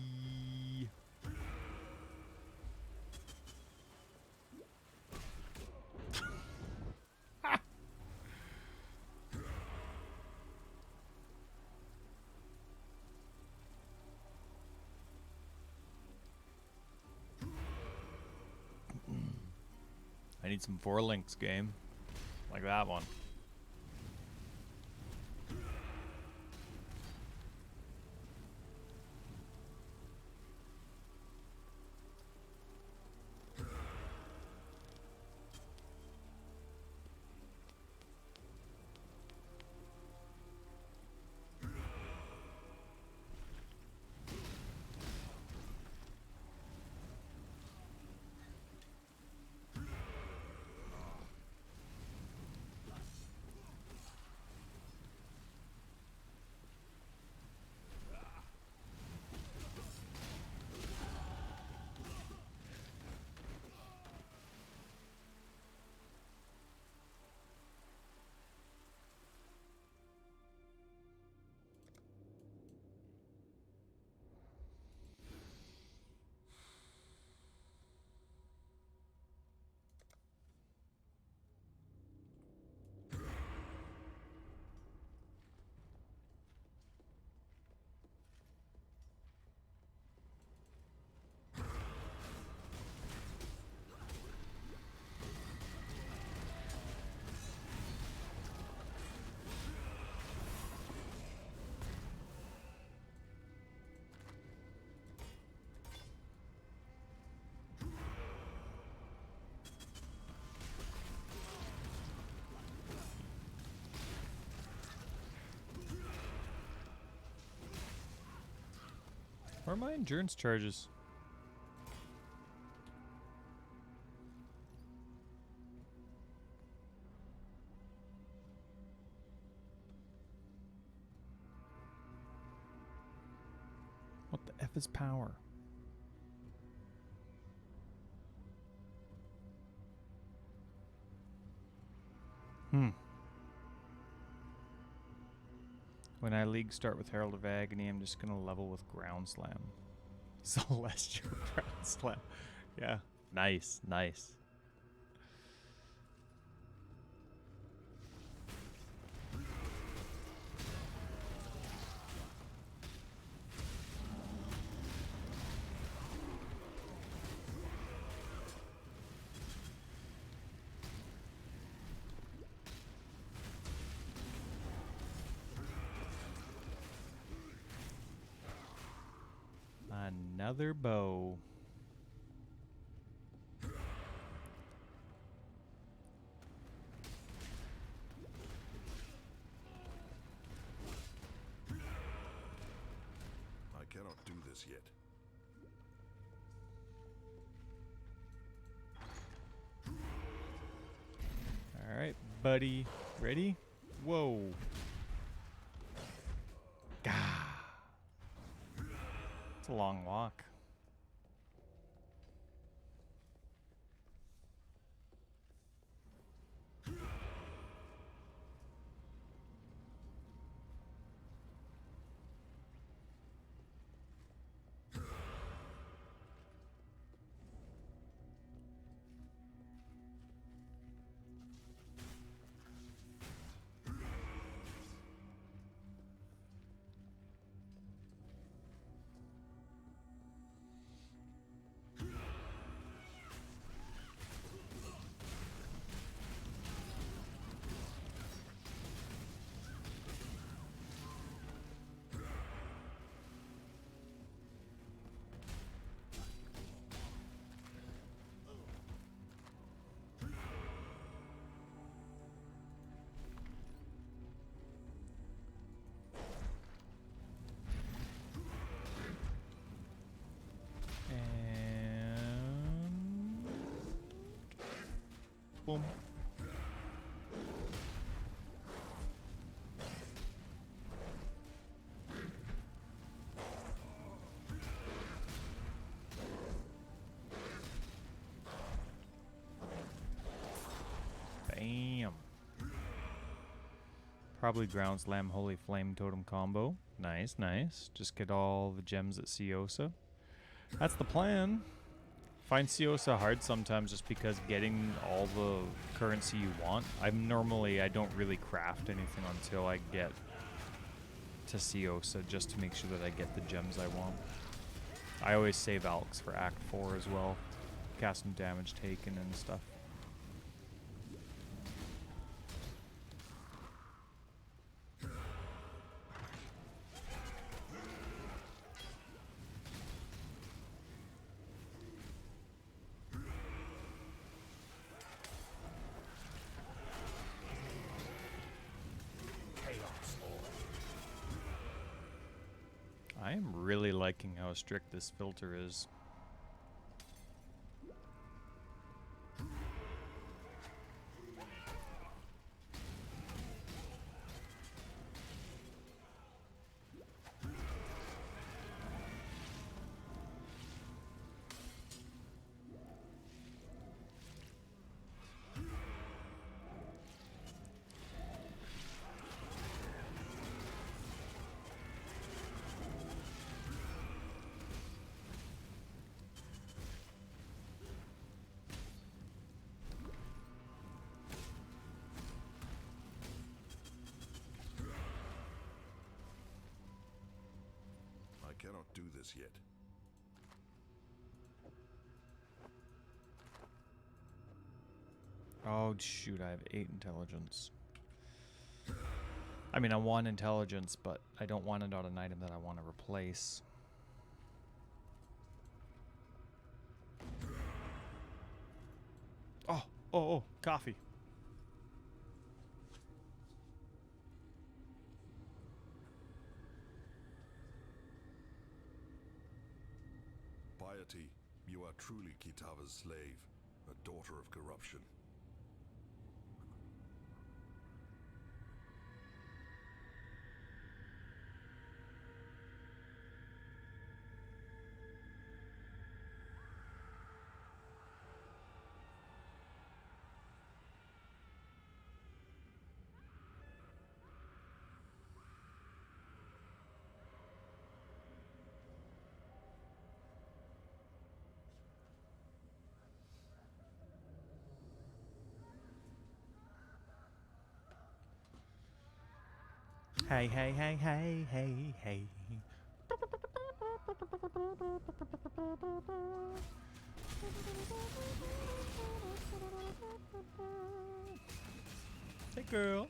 I need some 4 links game. Like that one. Where are my endurance charges? What the F is power? When I league start with Herald of Agony, I'm just gonna level with Ground Slam. Celestial Ground Slam. Yeah. Nice, nice. Another bow. I cannot do this yet. All right, buddy. Ready? Whoa. Gah. It's a long walk. And boom. Bam. Probably Ground Slam Holy Flame Totem combo. Nice, nice. Just get all the gems at Siosa. That's the plan. Find Siosa hard sometimes just because getting all the currency you want. I don't really craft anything until I get to Siosa just to make sure that I get the gems I want. I always save Alks for Act 4 as well. Cast some damage taken and stuff. I am really liking how strict this filter is. I cannot do this yet. Oh shoot, I have 8 intelligence. I mean, I want intelligence, but I don't want it on an item that I want to replace. Oh, coffee. Piety, you are truly Kitava's slave, a daughter of corruption. Hey, hey, hey, hey, hey, hey. Hey, girl.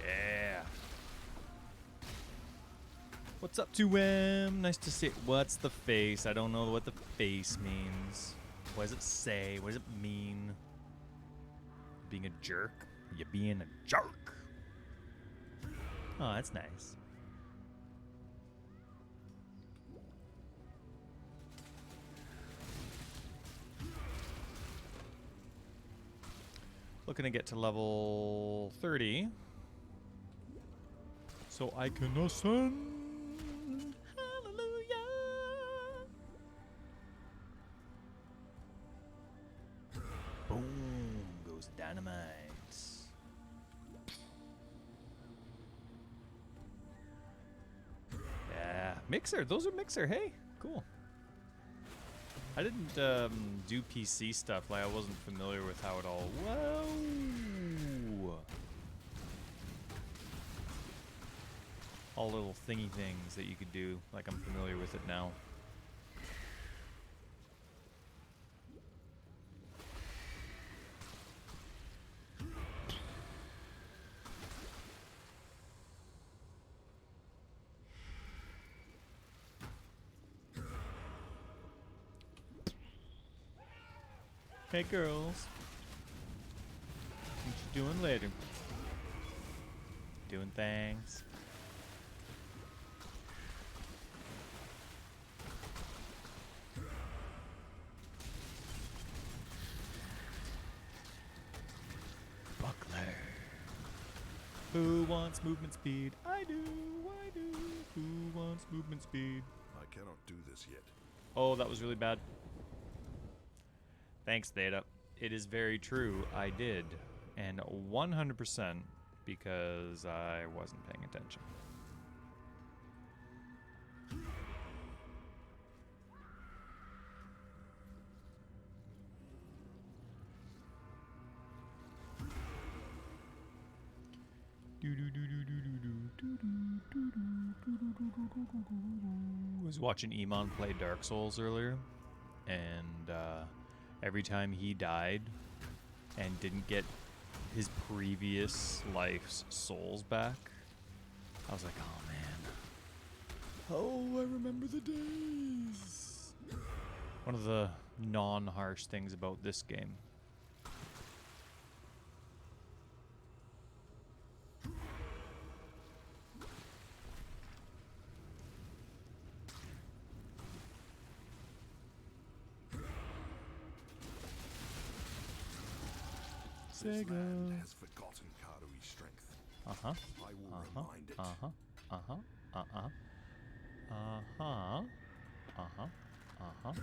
Yeah. What's up to him? Nice to see it. What's the face? I don't know what the face means. What does it say? What does it mean? Being a jerk? You being a jerk? Oh, that's nice. Looking to get to level 30. So I can ascend. Hallelujah. Boom goes dynamite. Yeah, Mixer. Those are Mixer. Hey, cool. I didn't do PC stuff. Like I wasn't familiar with how it all. Whoa! All little thingy things that you could do. Like I'm familiar with it now. Hey girls. What you doing later? Doing things. Buckler. Who wants movement speed? I do, I do. Who wants movement speed? I cannot do this yet. Oh, that was really bad. Thanks, Theta. It is very true. I did. And 100% because I wasn't paying attention. I was watching Iman play Dark Souls earlier, and every time he died and didn't get his previous life's souls back, I was like, oh man. Oh, I remember the days. One of the non-harsh things about this game. This land has forgotten Karui's strength. Uh-huh. I will remind it. Uh-huh. Uh-huh. Uh-huh. Uh-huh. Uh-huh. Uh-huh.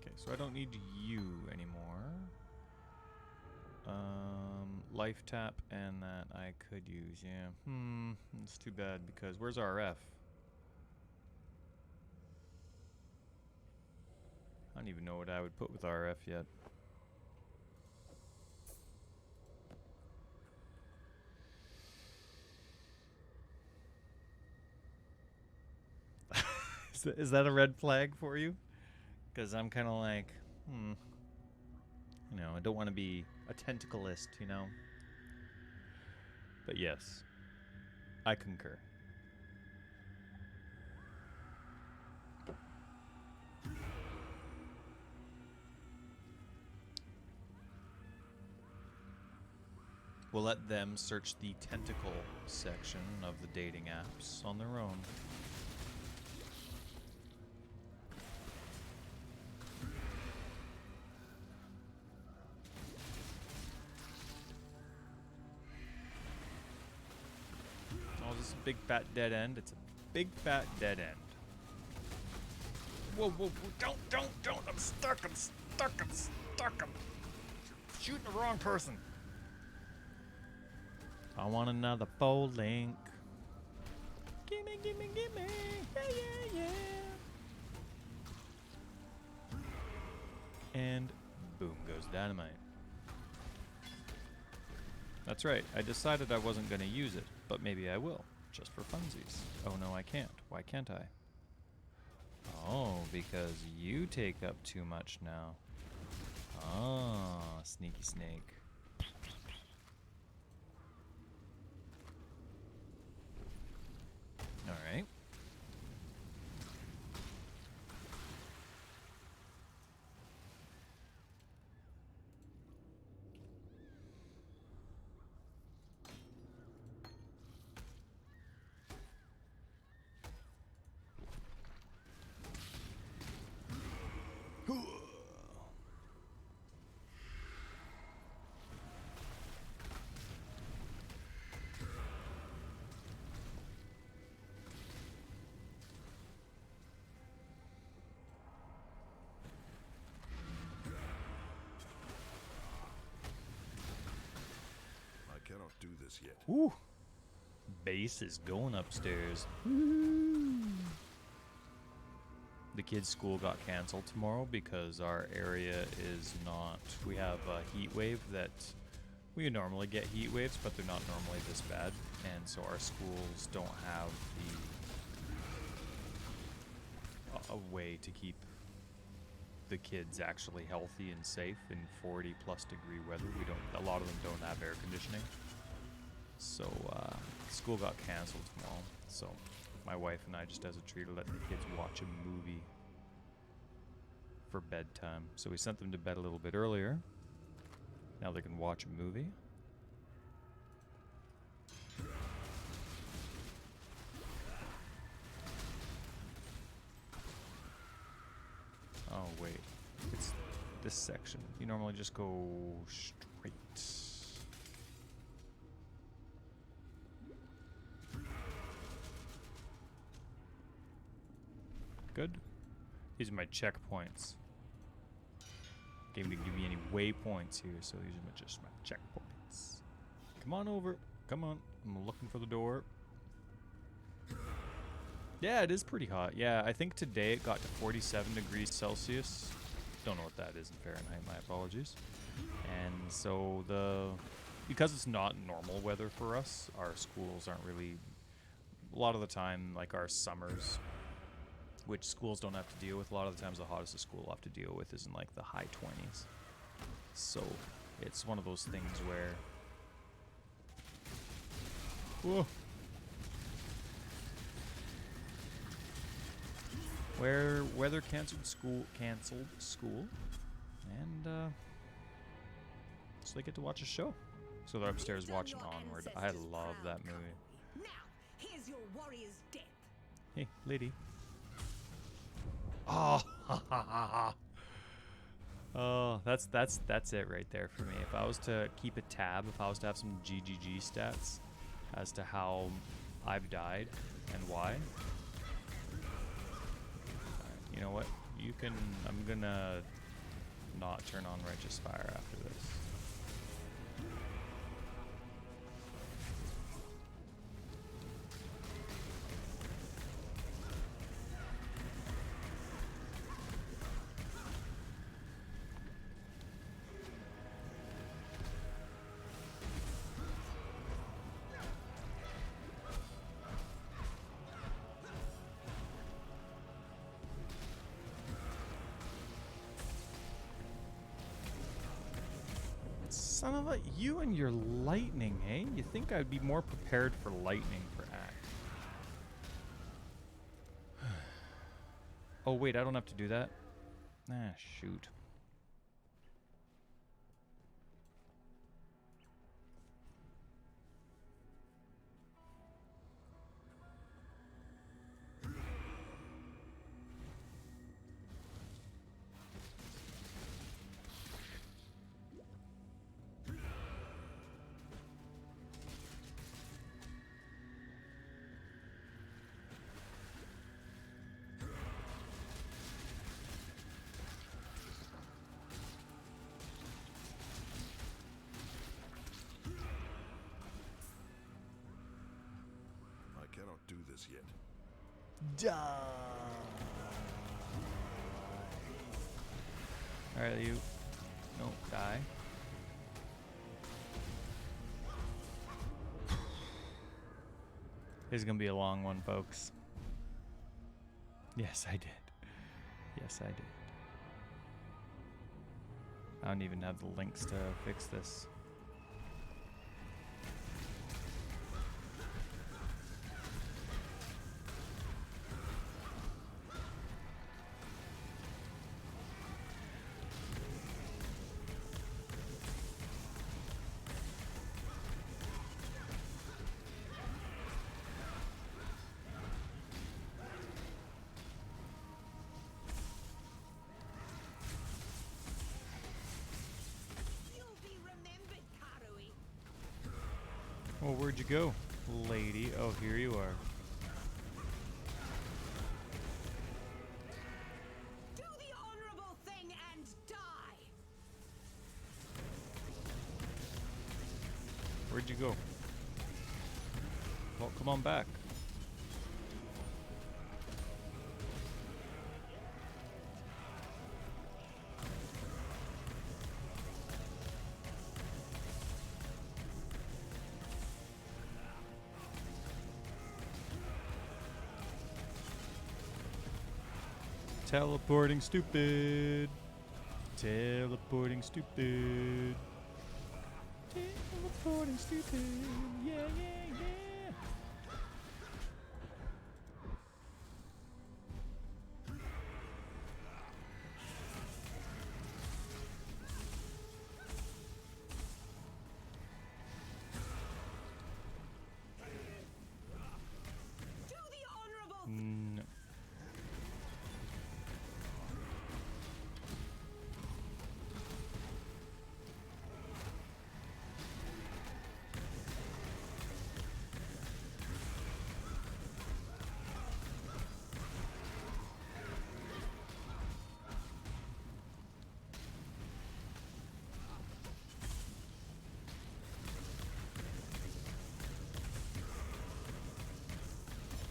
Okay, so I don't need you anymore. Life tap and that I could use, yeah. It's too bad because where's RF? I don't even know what I would put with RF yet. Is that a red flag for you? Because I'm kind of like, you know, I don't want to be a tentacleist, you know? But yes, I concur. We'll let them search the tentacle section of the dating apps on their own. Oh, this is a big fat dead end. It's a big fat dead end. Whoa, whoa, whoa, don't. I'm stuck. I'm shooting the wrong person. I want another fold link. Gimme. Yeah. And boom goes dynamite. That's right, I decided I wasn't going to use it, but maybe I will, just for funsies. Oh no, I can't. Why can't I? Oh, because you take up too much now. Ah, sneaky snake. Alright. I cannot do this yet. Woo! Base is going upstairs. The kids' school got canceled tomorrow because our area is not. We have a heat wave that we normally get heat waves, but they're not normally this bad, and so our schools don't have a way to keep the kids actually healthy and safe in 40+ degree weather. A lot of them don't have air conditioning. So school got canceled tomorrow. So my wife and I, just as a treat, let the kids watch a movie for bedtime. So we sent them to bed a little bit earlier. Now they can watch a movie. Oh wait, it's this section. You normally just go straight. Good. These are my checkpoints. Game didn't give me any waypoints here, so these are just my checkpoints. Come on over. Come on. I'm looking for the door. Yeah, it is pretty hot. Yeah, I think today it got to 47 degrees Celsius. Don't know what that is in Fahrenheit, my apologies. And so because it's not normal weather for us, our schools aren't really, a lot of the time, like our summers, which schools don't have to deal with. A lot of the times the hottest a school will have to deal with is in like the high 20s. So it's one of those things where... Whoa. Where weather canceled school, and so they get to watch a show. So they're upstairs watching Onward. I love that movie. Now, here's your warrior's death. Hey, lady. Oh, oh, that's it right there for me. If I was to keep a tab, if I was to have some GGG stats as to how I've died and why. You know what? You can. I'm gonna not turn on Righteous Fire after this. Son of a, you and your lightning, eh? You think I'd be more prepared for lightning for Act? Oh wait, I don't have to do that? Ah, shoot. I cannot do this yet. Die. Alright, you. Nope, die. This is gonna be a long one, folks. Yes, I did. Yes, I did. I don't even have the links to fix this. You'll be remembered, Karui. Oh, where'd you go, lady? Oh, here you are. Do the honorable thing and die. Where'd you go? Well, come on back. Teleporting stupid. Teleporting stupid. Teleporting stupid. Yeah, yeah, yeah. Do the honorable No.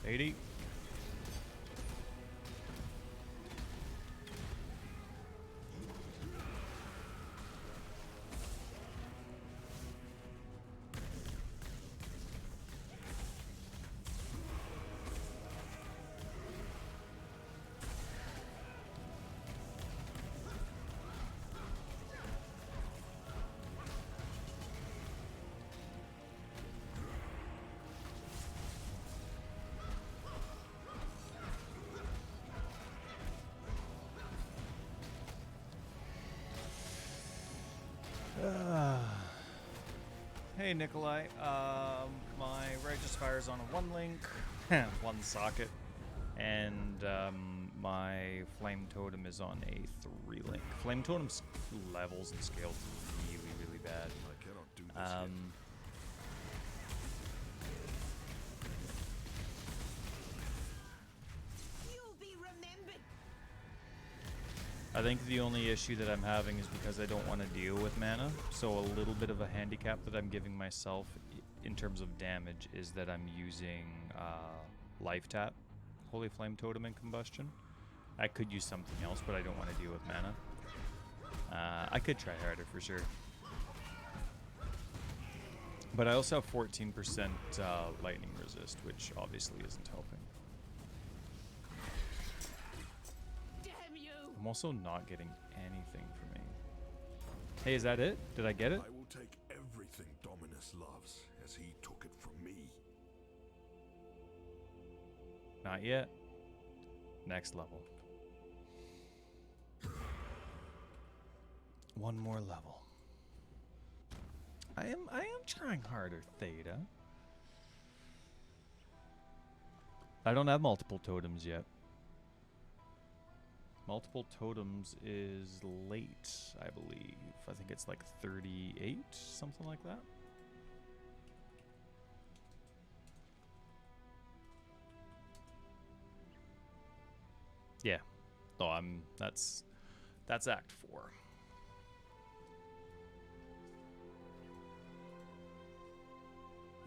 Lady. Hey Nikolai, my Righteous Fire's on a 1 link, 1 socket, and my Flame Totem is on a 3 link. Flame Totem's levels and scales really, really bad. I cannot do this you'll be remembered. I think the only issue that I'm having is because I don't want to deal with mana, so a little bit of a handicap that I'm giving myself in terms of damage is that I'm using Life Tap, Holy Flame Totem and Combustion. I could use something else, but I don't want to deal with mana. I could try harder for sure. But I also have 14% lightning resist, which obviously isn't helping. Damn you! I'm also not getting anything for me. Hey, is that it? Did I get it? I will take everything Dominus loves, as he took it from me. Not yet. Next level. One more level. I am trying harder, Theta. I don't have multiple totems yet. Multiple totems is late, I believe. I think it's like 38, something like that. Yeah. Oh, that's Act 4.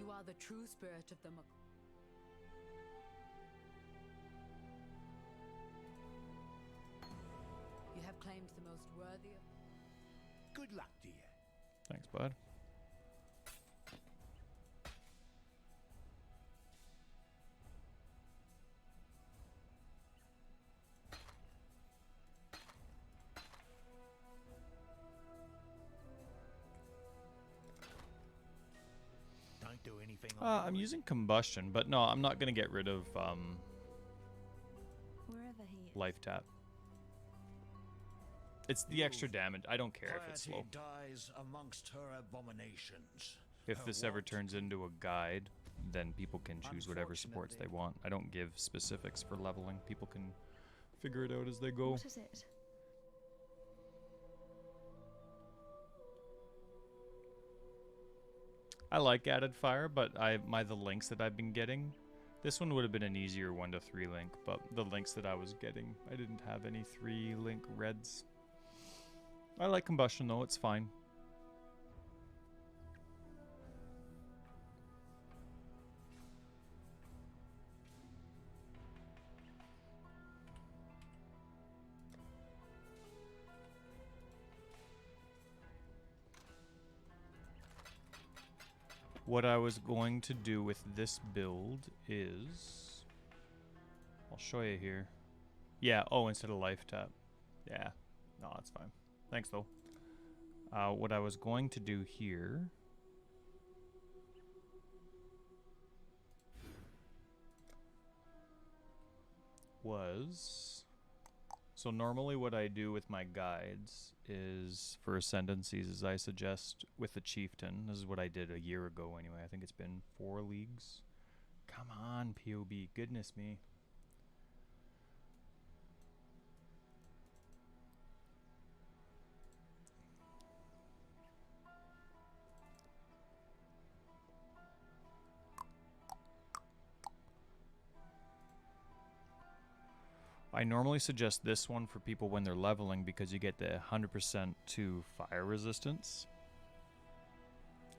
You are the true spirit of the You have claimed the most worthy of... Good luck, dear. Thanks, bud. Don't do anything I'm using combustion, but no, I'm not gonna get rid of Wherever he is. life tap. It's the extra damage. I don't care if it's slow. dies amongst her abominations. If Her this ever want- turns into a guide, then people can choose whatever supports they want. I don't give specifics for leveling. People can figure it out as they go. What is it? I like added fire, but the links that I've been getting, this one would have been an easier 1 to 3 link, but the links that I was getting, I didn't have any 3 link reds. I like combustion though, it's fine. What I was going to do with this build is... I'll show you here. Yeah, oh, instead of life tap. Yeah, no, that's fine. Thanks, though. What I was going to do here... was... So normally what I do with my guides is, for ascendancies, is I suggest with the chieftain, this is what I did a year ago anyway, I think it's been 4 leagues. Come on, PoB, goodness me. I normally suggest this one for people when they're leveling because you get the 100% to fire resistance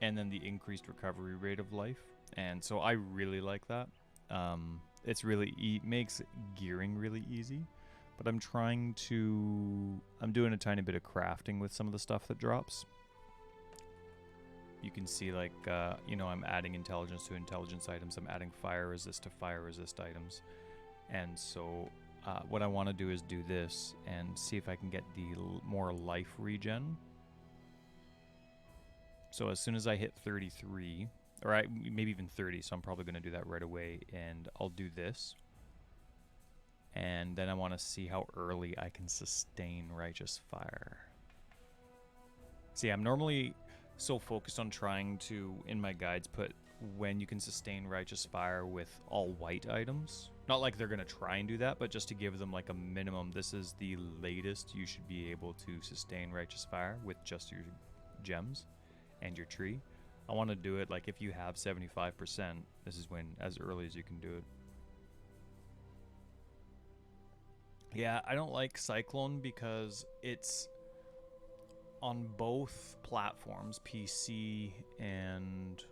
and then the increased recovery rate of life, and so I really like that. It's really makes gearing really easy, but I'm doing a tiny bit of crafting with some of the stuff that drops. You can see, like, I'm adding intelligence to intelligence items, I'm adding fire resist to fire resist items, and so what I want to do is do this and see if I can get the more life regen. So as soon as I hit 33, or maybe even 30, so I'm probably going to do that right away, and I'll do this. And then I want to see how early I can sustain Righteous Fire. See, I'm normally so focused on trying to, in my guides, put when you can sustain Righteous Fire with all white items. Not like they're going to try and do that, but just to give them like a minimum. This is the latest you should be able to sustain Righteous Fire with just your gems and your tree. I want to do it like if you have 75%, this is when as early as you can do it. Yeah, I don't like Cyclone because it's on both platforms, PC and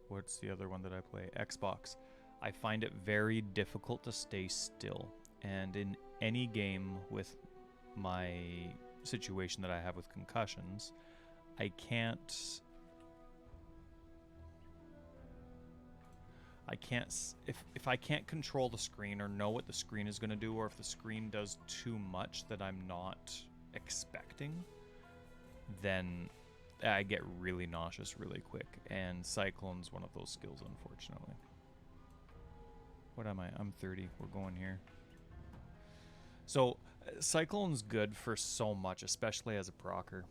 what's the other one that I play? Xbox. I find it very difficult to stay still. And in any game with my situation that I have with concussions, I can't if I can't control the screen or know what the screen is going to do, or if the screen does too much that I'm not expecting, then I get really nauseous really quick, and Cyclone's one of those skills, unfortunately. What am I? I'm 30. We're going here. So Cyclone's good for so much, especially as a procer.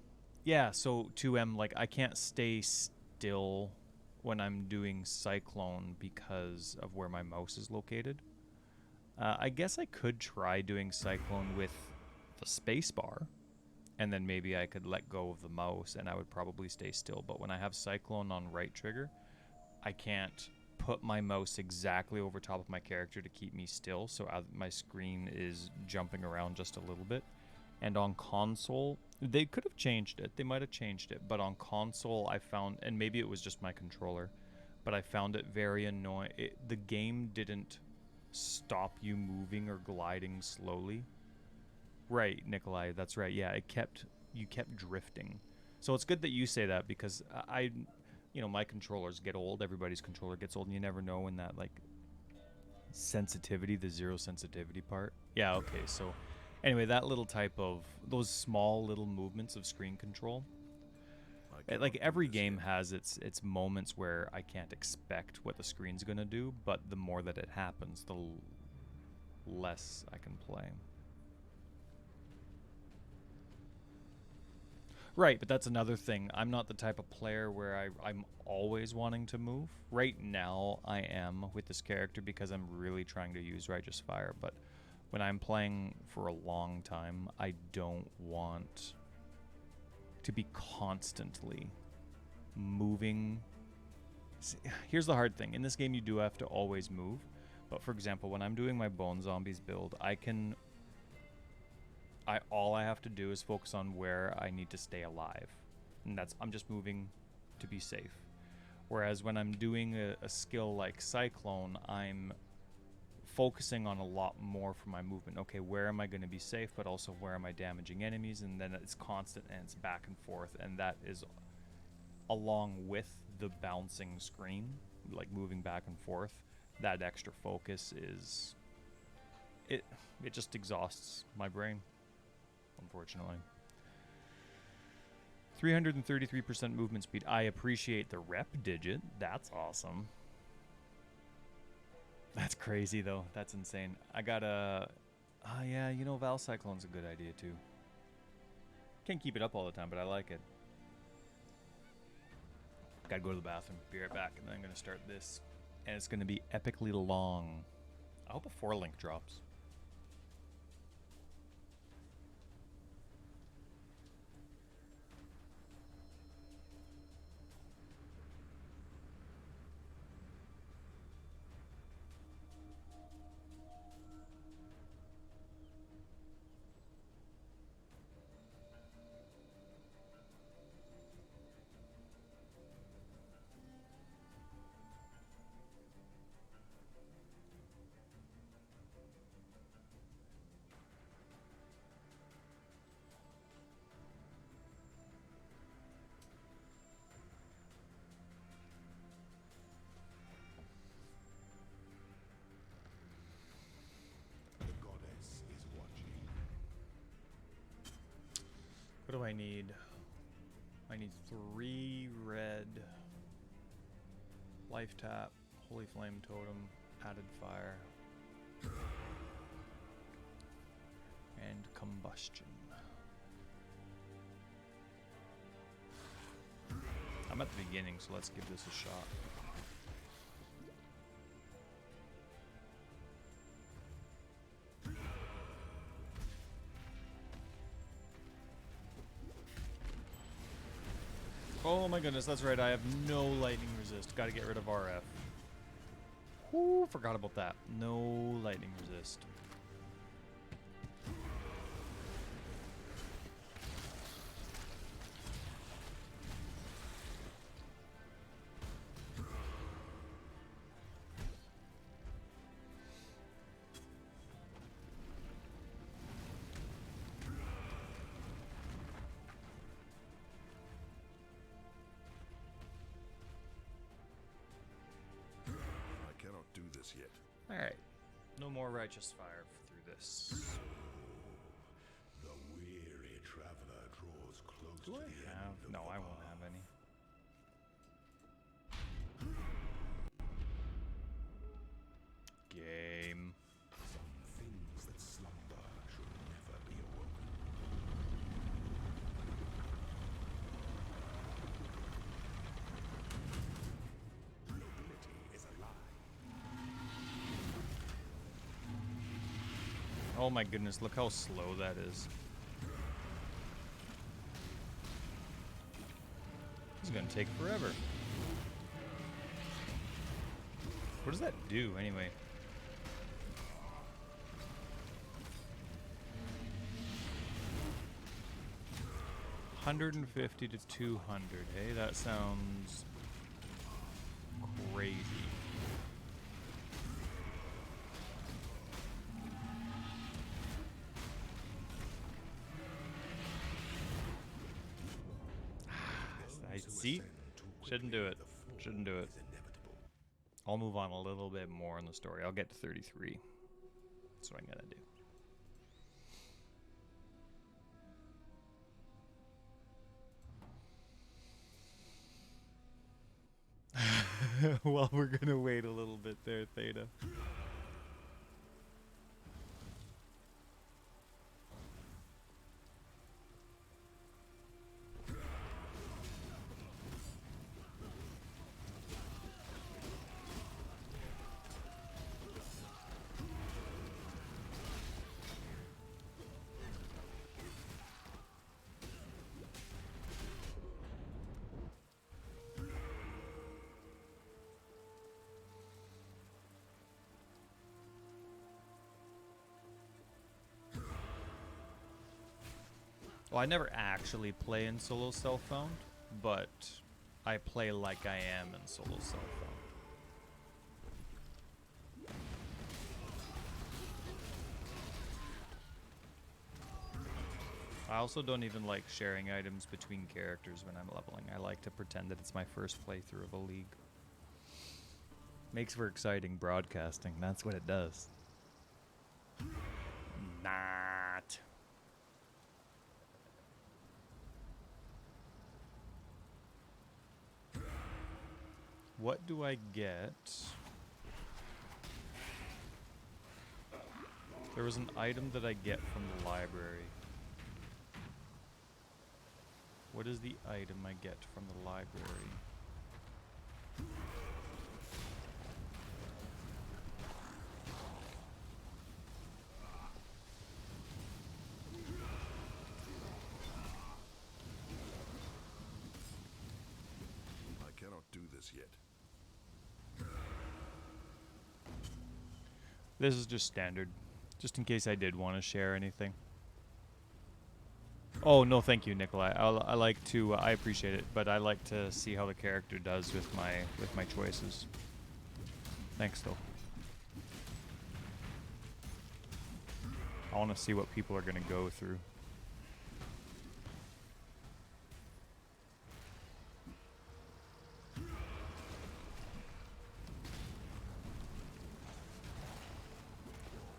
Yeah, so 2M, like, I can't stay still when I'm doing Cyclone because of where my mouse is located. I guess I could try doing Cyclone with the spacebar, and then maybe I could let go of the mouse and I would probably stay still. But when I have Cyclone on right trigger, I can't put my mouse exactly over top of my character to keep me still, so my screen is jumping around just a little bit. And on console, they could have changed it. They might have changed it. But on console, I found, and maybe it was just my controller, but I found it very annoying. The game didn't stop you moving or gliding slowly. Right, Nikolai, that's right. Yeah, you kept drifting. So it's good that you say that, because my controllers get old. Everybody's controller gets old, and you never know when that like sensitivity, the zero sensitivity part. Yeah, okay. So anyway, that little type of those small little movements of screen control. Like every game has its moments where I can't expect what the screen's gonna do, but the more that it happens, the less I can play. Right, but that's another thing. I'm not the type of player where I'm always wanting to move. Right now, I am with this character because I'm really trying to use Righteous Fire, but when I'm playing for a long time, I don't want to be constantly moving. See, here's the hard thing. In this game, you do have to always move, but for example, when I'm doing my Bone Zombies build, all I have to do is focus on where I need to stay alive. And I'm just moving to be safe. Whereas when I'm doing a skill like Cyclone, I'm focusing on a lot more for my movement. Okay, where am I going to be safe, but also where am I damaging enemies? And then it's constant and it's back and forth. And that is along with the bouncing screen, like moving back and forth. That extra focus is... It just exhausts my brain. Unfortunately. 333% movement speed. I appreciate the rep digit. That's awesome. That's crazy, though. That's insane. I got a... yeah, Val Cyclone's a good idea, too. Can't keep it up all the time, but I like it. Gotta go to the bathroom. Be right back, and then I'm going to start this. And it's going to be epically long. I hope a 4-link drops. What do I need? I need 3 red, life tap, holy flame totem, added fire, and combustion. I'm at the beginning, so let's give this a shot. Oh my goodness, that's right, I have no lightning resist. Gotta get rid of RF. Ooh, forgot about that. No lightning resist. Yet. Alright. No more righteous fire through this. The weary traveler draws close Do to I the have? end of No, the I won't path. have any. Game. Some things that slumber should never be awoken. Nobility is a lie. Oh my goodness, look how slow that is. This is gonna take forever. What does that do anyway? $150 to 200. Hey, that sounds crazy. See? Shouldn't do it. Shouldn't do it. I'll move on a little bit more in the story. I'll get to 33. That's what I'm gonna do. Well, we're gonna wait a little bit there, Theta. Well, I never actually play in solo self-found, but I play like I am in solo self-found. I also don't even like sharing items between characters when I'm leveling. I like to pretend that it's my first playthrough of a league. Makes for exciting broadcasting. That's what it does. Not. What do I get? There was an item that I get from the library. What is the item I get from the library? I cannot do this yet. This is just standard, just in case I did want to share anything. Oh no, thank you, Nikolai. I like to. I appreciate it, but I like to see how the character does with my choices. Thanks, though. I want to see what people are gonna go through.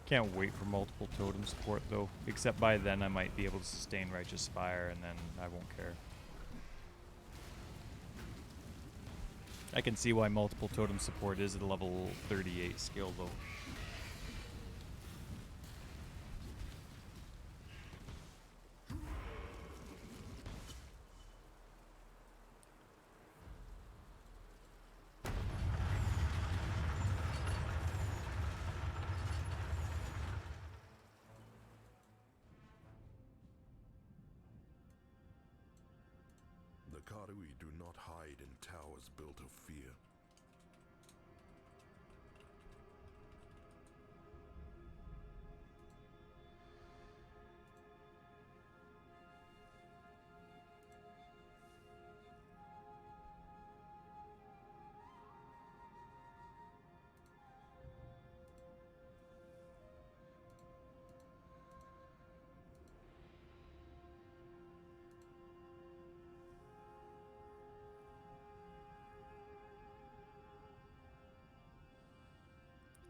Can't wait for multiple totem support though, except by then I might be able to sustain Righteous Spire and then I won't care. I can see why multiple totem support is a level 38 skill though. The Karui do not hide in towers built of fear.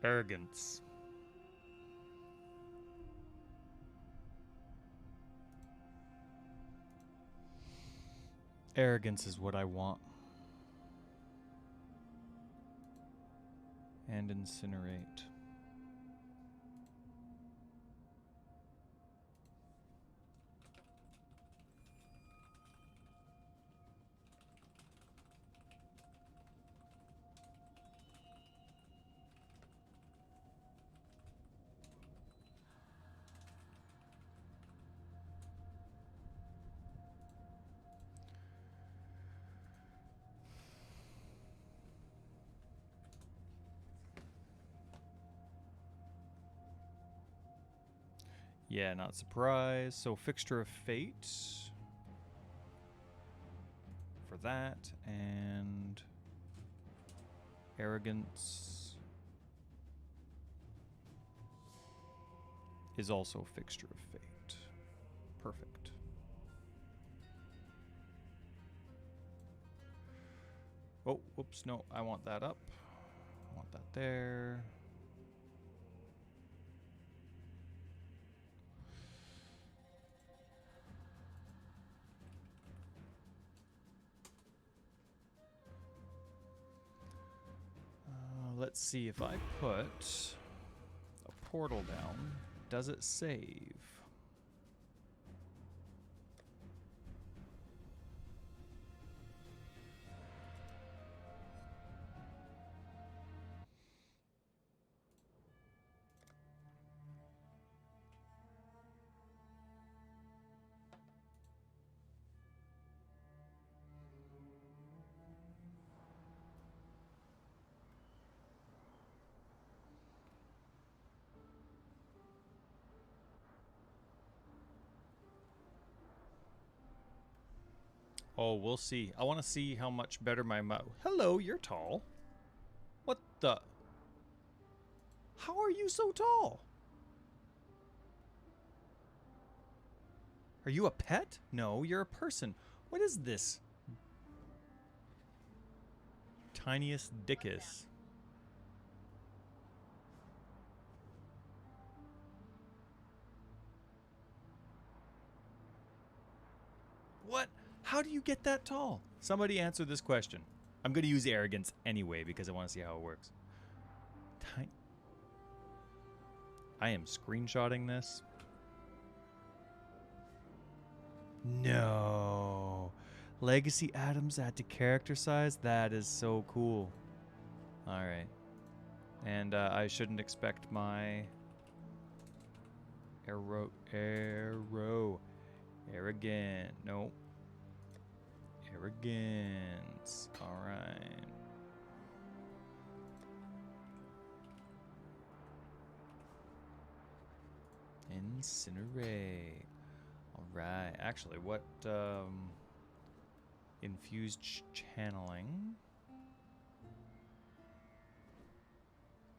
Arrogance. Arrogance is what I want. And incinerate. Yeah, not surprised. So Fixture of Fate for that, and Arrogance is also Fixture of Fate. Perfect. Oh, whoops, no, I want that up. I want that there. Let's see, if I put a portal down, does it save? Oh, we'll see. I want to see how much better my Hello, you're tall. What the? How are you so tall? Are you a pet? No, you're a person. What is this? Tiniest dickus. What? How do you get that tall? Somebody answer this question. I'm going to use arrogance anyway because I want to see how it works. I am screenshotting this. No. Legacy atoms add to character size? That is so cool. Alright. And I shouldn't expect my arrogant. Nope. Arrogance. Alright. Incinerate. Alright. Actually, what infused channeling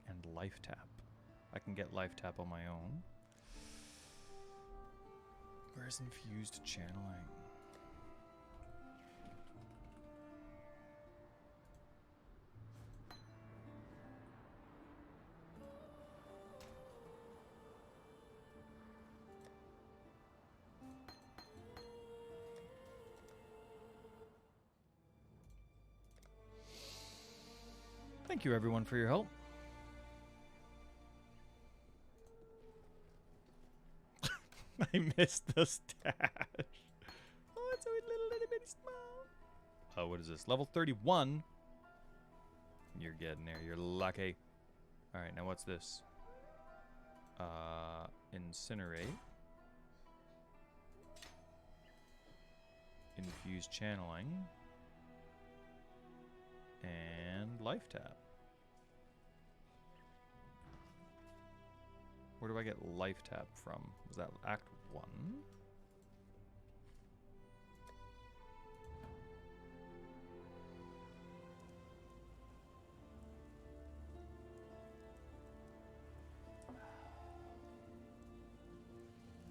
and life tap. I can get life tap on my own. Where's infused channeling? Thank you, everyone, for your help. I missed the stash. Oh, it's a little bitty small. Oh, what is this? Level 31? You're getting there. You're lucky. All right, now what's this? Incinerate. Infused channeling. And life tap. Where do I get life tap from? Was that Act 1?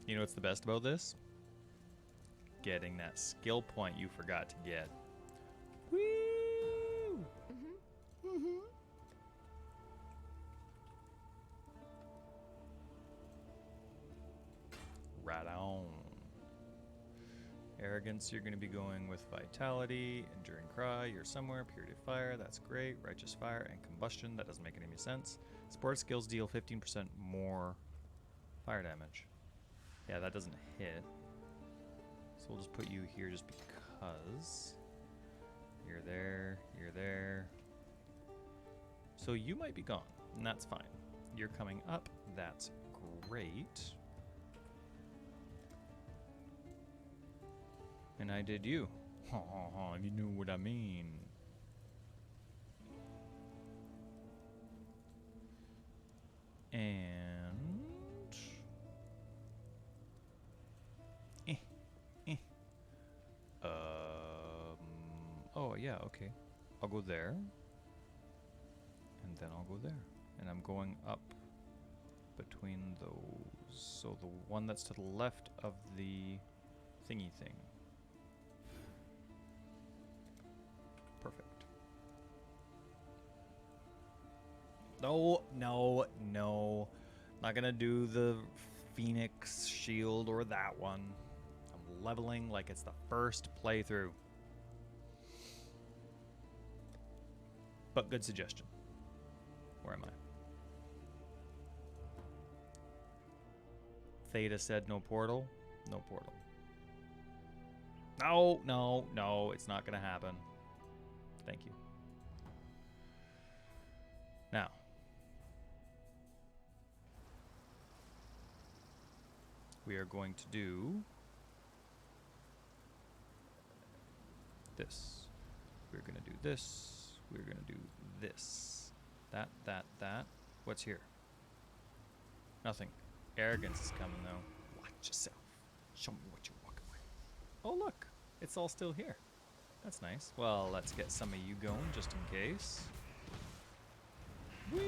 You know what's the best about this? Getting that skill point you forgot to get. Woo! Right on. Arrogance, you're going to be going with vitality. Enduring cry, you're somewhere. Purity of fire, that's great. Righteous fire and combustion, that doesn't make any sense. Sport skills deal 15% more fire damage. Yeah, that doesn't hit. So we'll just put you here just because. You're there, you're there. So you might be gone, and that's fine. You're coming up, that's great. And I did you. Ha ha ha, you know what I mean. And... Oh, yeah, okay. I'll go there. And then I'll go there. And I'm going up between those. So the one that's to the left of the thingy thing. Perfect. No, no, no. Not gonna do the Phoenix Shield or that one. I'm leveling like it's the first playthrough. But good suggestion. Where am I? Theta said no portal. No portal. No, no, no. It's not gonna happen. Thank you. Now. We are going to do this. We're going to do this. We're going to do this. That. What's here? Nothing. Arrogance is coming, though. Watch yourself. Show me what you're walking with. Oh, look. It's all still here. That's nice. Well, let's get some of you going, just in case. Whee!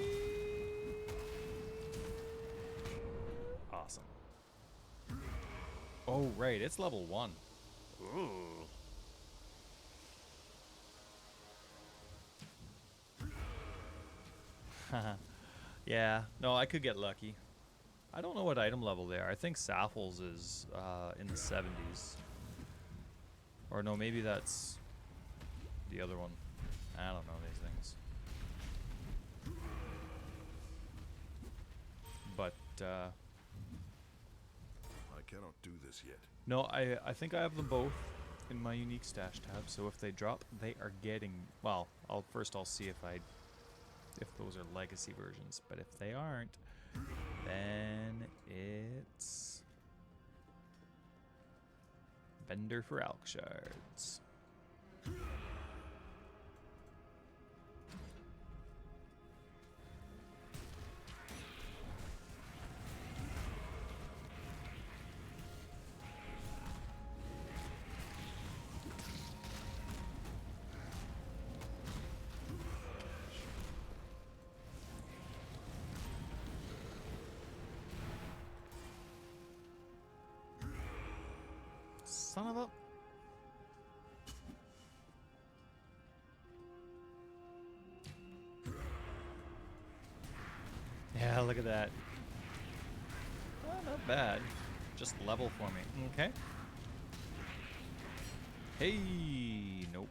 Awesome. Oh, right. It's level 1. Ooh. Yeah. No, I could get lucky. I don't know what item level they are. I think Saffles is in the 70s. Or no, maybe that's the other one. I don't know these things. But, I cannot do this yet. no, I think I have them both in my unique stash tab, so if they drop, they are getting, well, I'll see if those are legacy versions, but if they aren't, then it's vendor for Alk Shards. Son of a... Yeah, look at that. Oh, not bad. Just level for me. Okay. Hey, nope.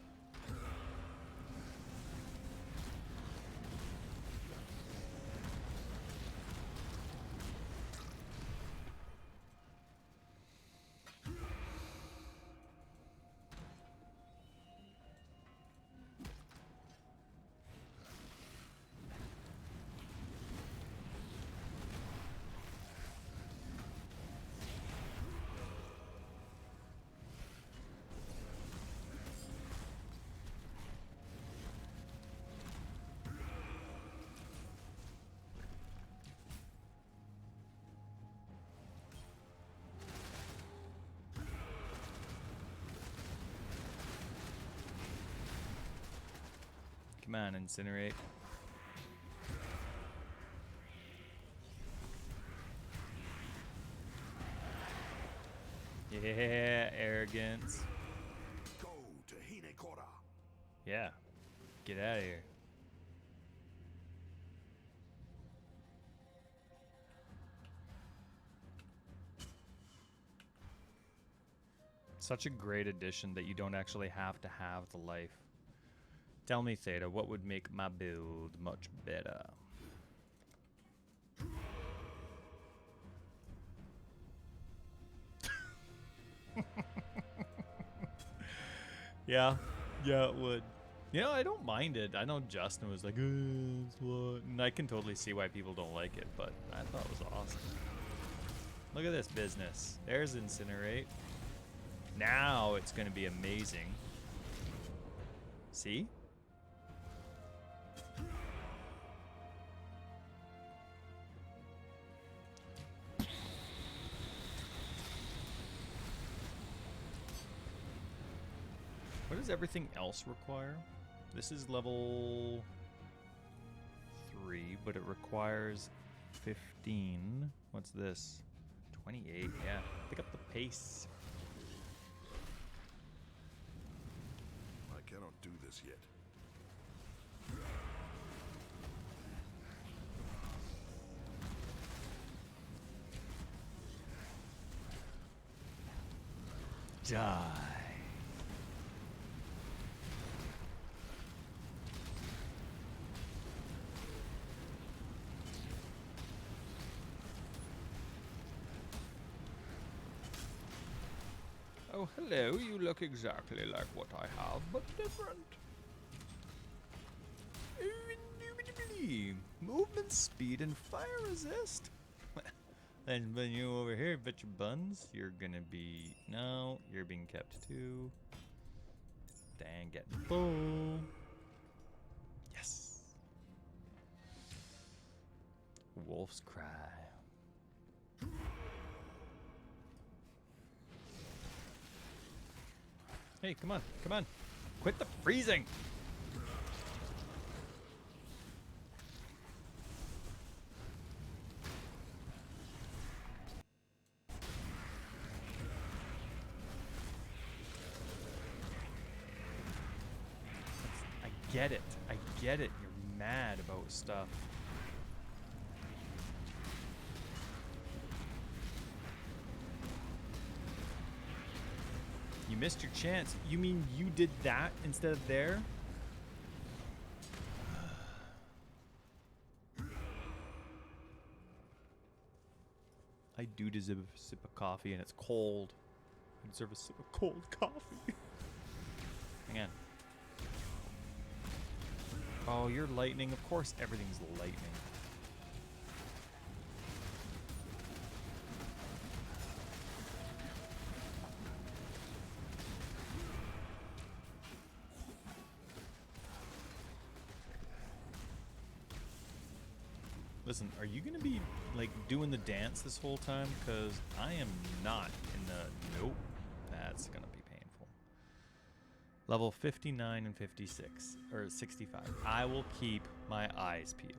Come on, incinerate. Yeah, arrogance. Go to Hinekora. Yeah, get out of here. Such a great addition that you don't actually have to have the life. Tell me, Theta, what would make my build much better? Yeah, it would. You know, I don't mind it. I know Justin was like, it's what? And I can totally see why people don't like it, but I thought it was awesome. Look at this business. There's Incinerate. Now it's going to be amazing. See? What does everything else require? This is level 3, but it requires 15. What's this? 28, yeah. Pick up the pace. I cannot do this yet. Die. Oh, hello. You look exactly like what I have, but different. Movement speed and fire resist. And when you over here, bet your buns, you're gonna be... No, you're being kept too. Dang, get full. Yes. Wolf's cry. Hey, come on, come on. Quit the freezing. I get it. I get it. You're mad about stuff. You missed your chance. You mean you did that instead of there? I do deserve a sip of coffee and it's cold. I deserve a sip of cold coffee. Hang on. Oh, you're lightning. Of course everything's lightning. Listen, are you gonna be like doing the dance this whole time? Cause I am not in the, nope, that's gonna be painful. Level 59 and 56, or 65. I will keep my eyes peeled.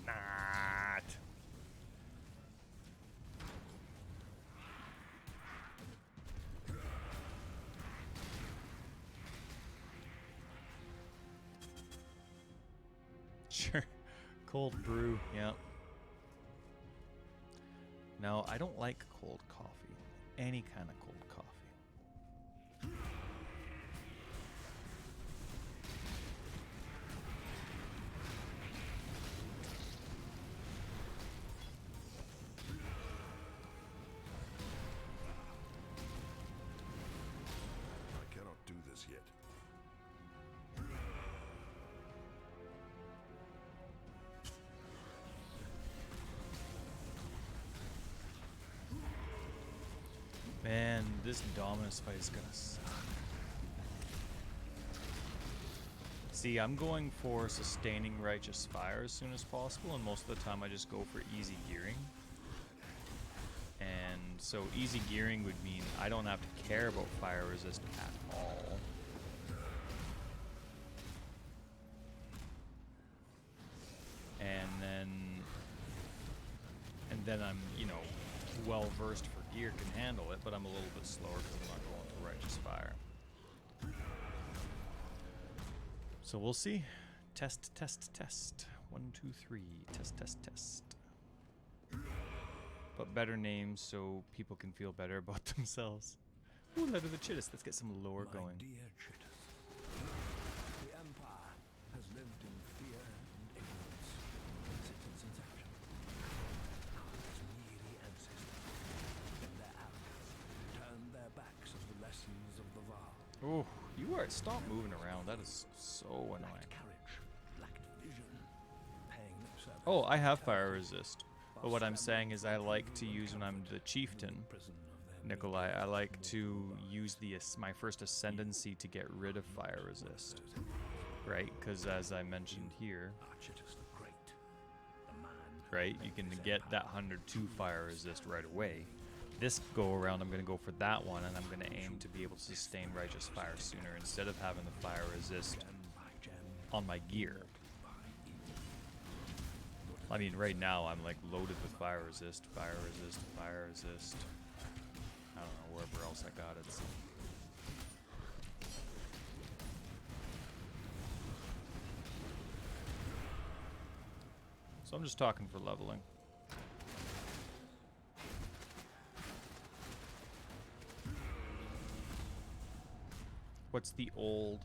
Not. Sure. Cold brew, yeah. No, I don't like cold coffee. Any kind of cold coffee. I cannot do this yet. Man, this Dominus fight is gonna suck. See, I'm going for sustaining Righteous Fire as soon as possible, and most of the time I just go for easy gearing. And so easy gearing would mean I don't have to care about fire resist at all. And then I'm, you know, well versed for gear, can handle it, but I'm a little bit slower because I'm not going for Righteous Fire. So we'll see. Test, test, test. 1, 2, 3. Test, test, test. But better names so people can feel better about themselves. Ooh, Letter of the Chittis. Let's get some lore going. Dear Chittis, the Empire has lived in fear and ignorance since its inception. Its needy ancestors, in their arrogance, turned their backs on the lessons of the Var. Oh, you are. Stop moving around. That is so annoying. Lacked courage, lacked vision, paying lip service Oh, I have to fire resist. But what I'm saying is I like to use when I'm the chieftain, Nikolai, I like to use the my first ascendancy to get rid of fire resist. Right? Because as I mentioned here, right, you can get that 102 fire resist right away. This go around I'm going to go for that one, and I'm going to aim to be able to sustain Righteous Fire sooner instead of having the fire resist on my gear. I mean, right now I'm like loaded with fire resist, fire resist, fire resist. I don't know, wherever else I got it. So. So I'm just talking for leveling. What's the old?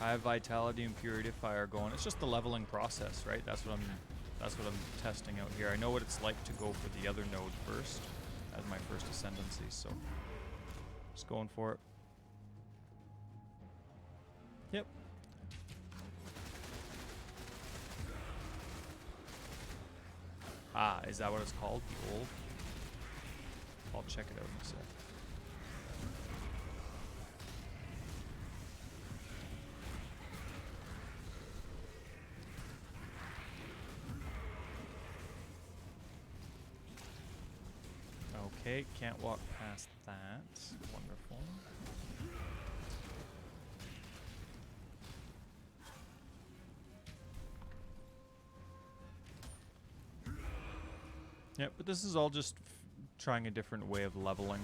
I have vitality and purity of fire going. It's just the leveling process, right? That's what I'm testing out here. I know what it's like to go for the other node first as my first ascendancy, so just going for it. Yep. Ah, is that what it's called? The old? I'll check it out in a sec. Okay, can't walk past that. Wonderful. Yeah, but this is all just trying a different way of leveling.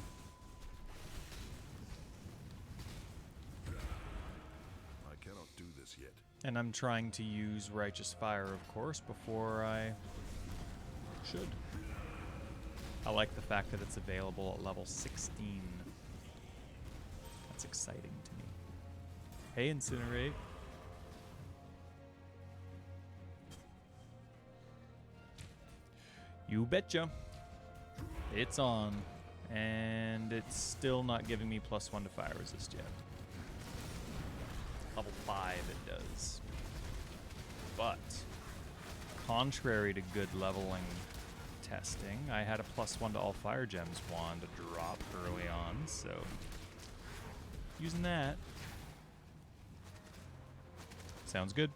I cannot do this yet. And I'm trying to use Righteous Fire, of course, before I should. I like the fact that it's available at level 16. That's exciting to me. Hey, Incinerate. You betcha. It's on. And it's still not giving me +1 to fire resist yet. Level 5 it does. But, contrary to good leveling testing, I had a +1 to all fire gems wand drop early on, so using that sounds good.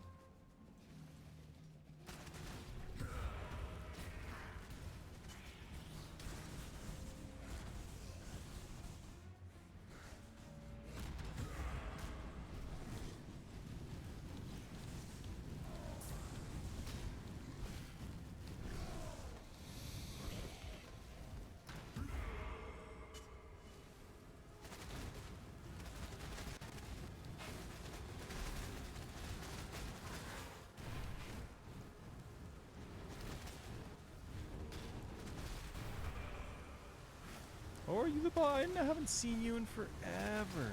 Oh, are you the Biden? I haven't seen you in forever.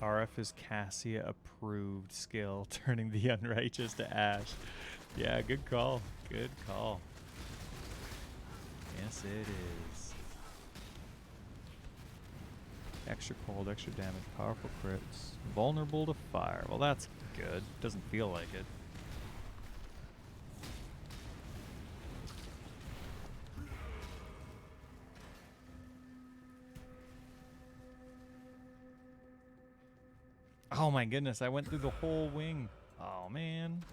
RF is Cassia approved skill, turning the unrighteous to ash. Yeah, good call. Good call. Yes, it is. Extra cold, extra damage, powerful crits, vulnerable to fire. Well, that's good. Doesn't feel like it. Oh my goodness, I went through the whole wing. Oh man.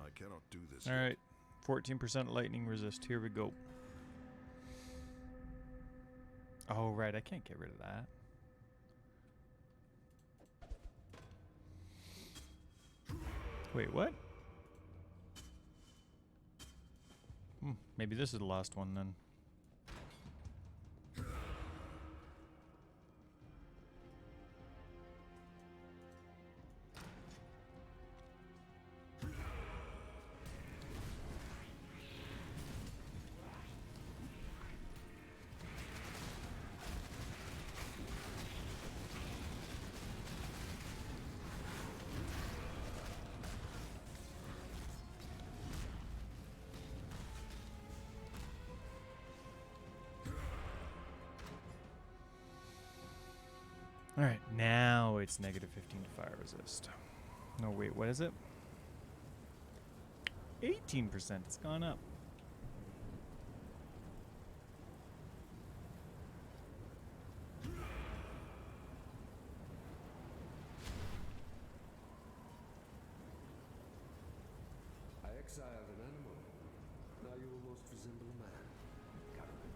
I cannot do this All yet. right, 14% lightning resist. Here we go. Oh right, I can't get rid of that. Wait, what? Maybe this is the last one then. Alright, now it's negative 15 to fire resist. No, wait, what is it? 18%. It's gone up. I exiled an animal. Now you almost resemble a man. Caroline.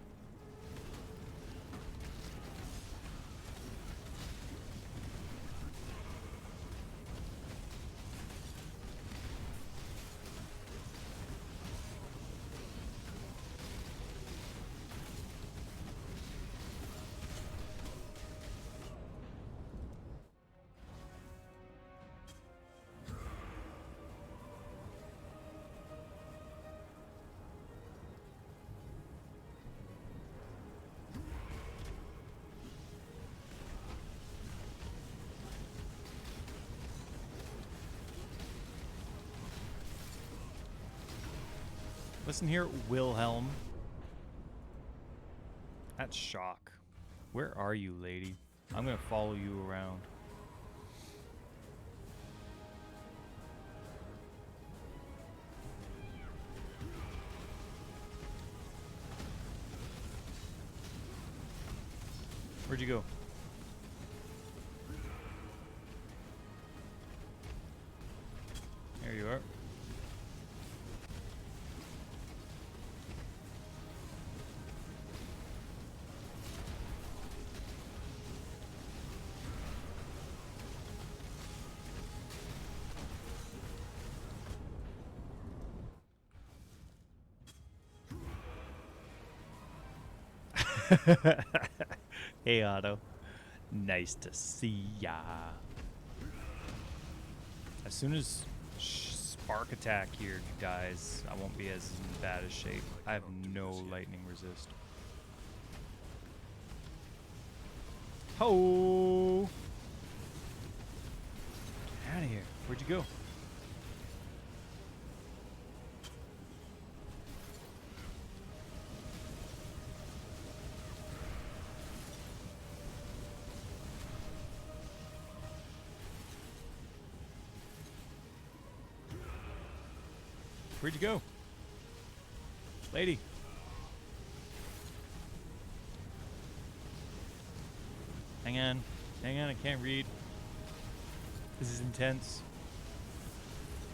Listen here, Wilhelm. That's shock. Where are you, lady? I'm gonna follow you around. Where'd you go? There you are. Hey, Otto. Nice to see ya. As soon as Spark Attack here dies, I won't be as in bad as shape. I have no lightning resist. Ho! Get out of here. Where'd you go? Where'd you go? Lady. Hang on. Hang on, I can't read. This is intense.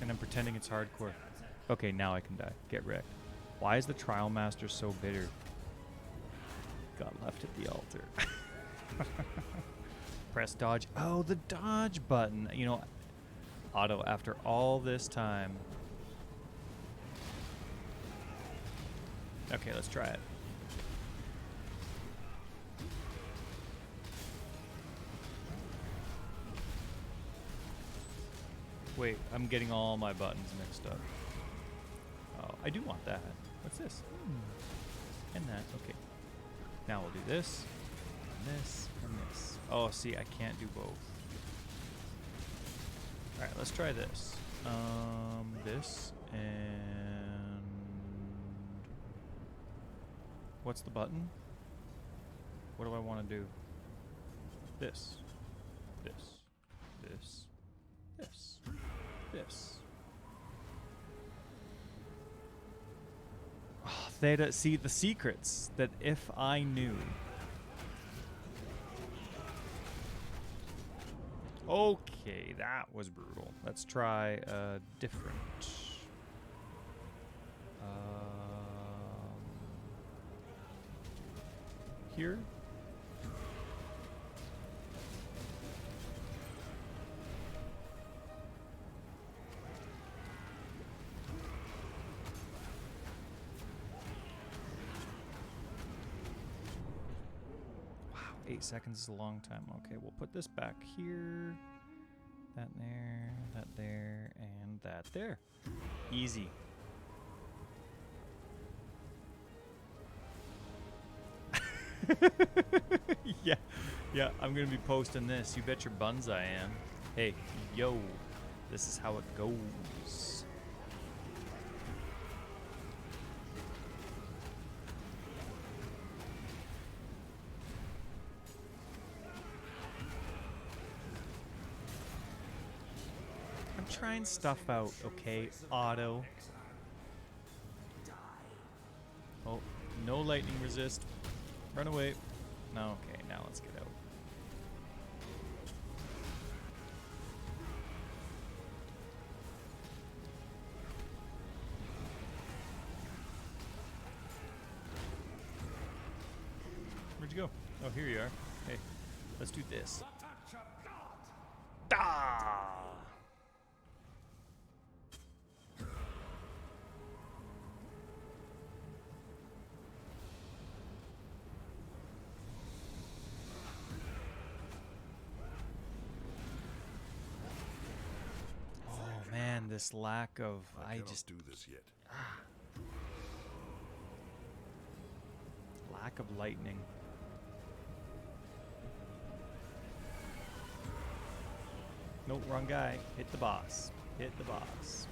And I'm pretending it's hardcore. Okay, now I can die. Get wrecked. Why is the Trial Master so bitter? Got left at the altar. Press dodge. Oh, the dodge button. You know, Otto, after all this time... Okay, let's try it. Wait, I'm getting all my buttons mixed up. Oh, I do want that. What's this? And that. Okay. Now we'll do this, and this, and this. Oh, see, I can't do both. Alright, let's try this. This, and... What's the button? What do I want to do? This. This. This. This. This. Oh, Theta, see the secrets that if I knew. Okay, that was brutal. Let's try a different. Here. Wow, 8 seconds is a long time. Okay, we'll put this back here. That there, and that there. Easy. yeah, I'm gonna be posting this. You bet your buns I am. Hey, yo, this is how it goes. try and stuff out, okay? Auto. Oh, no lightning resist. Run away. No, okay, now let's get out. Where'd you go? Oh, here you are. Hey, let's do this. Ah! Oh man, this lack of I cannot do this yet. lack of lightning. Nope, wrong guy. Hit the boss. Hit the boss.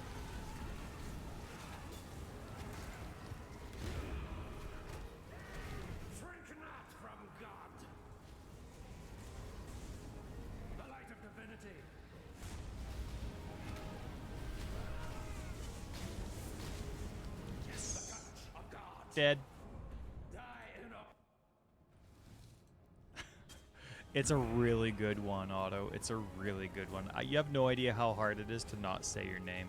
Shrink not from God. The light of divinity. Yes. Of God. Dead. Die in a It's a really good one, Otto. It's a really good one. You have no idea how hard it is to not say your name.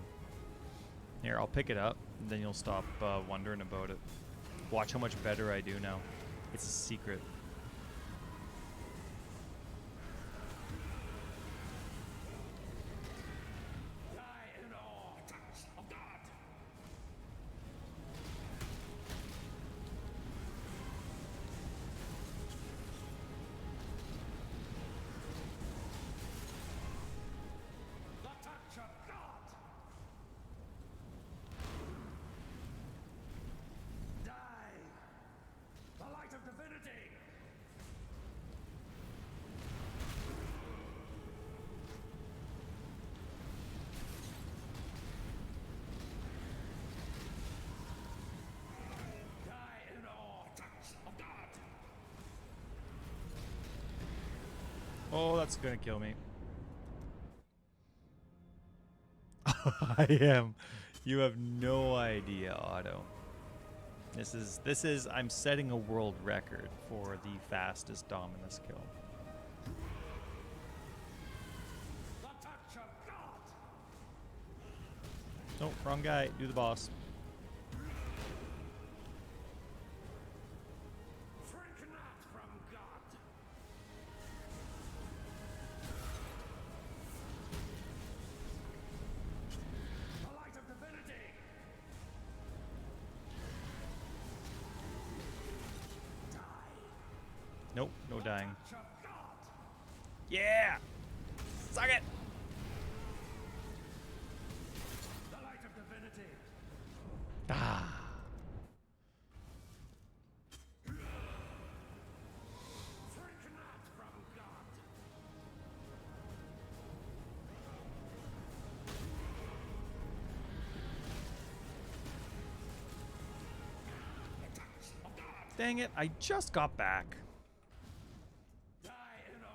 Here, I'll pick it up, and then you'll stop wondering about it. Watch how much better I do now. It's a secret. die in awe. Touch of God. The touch of God. Die. The light of divinity. Die in awe. Touch of God. Oh, that's gonna kill me. I am. You have no idea, Otto. This is I'm setting a world record for the fastest Dominus kill. The touch of God. Nope, wrong guy. Do the boss. Shrink not from God. The light of divinity. Die. Nope, no dying. Touch of God. Yeah! Suck it! The light of divinity. Ah. Shrink not from God. The touch of God. Dang it, I just got back. Die in awe.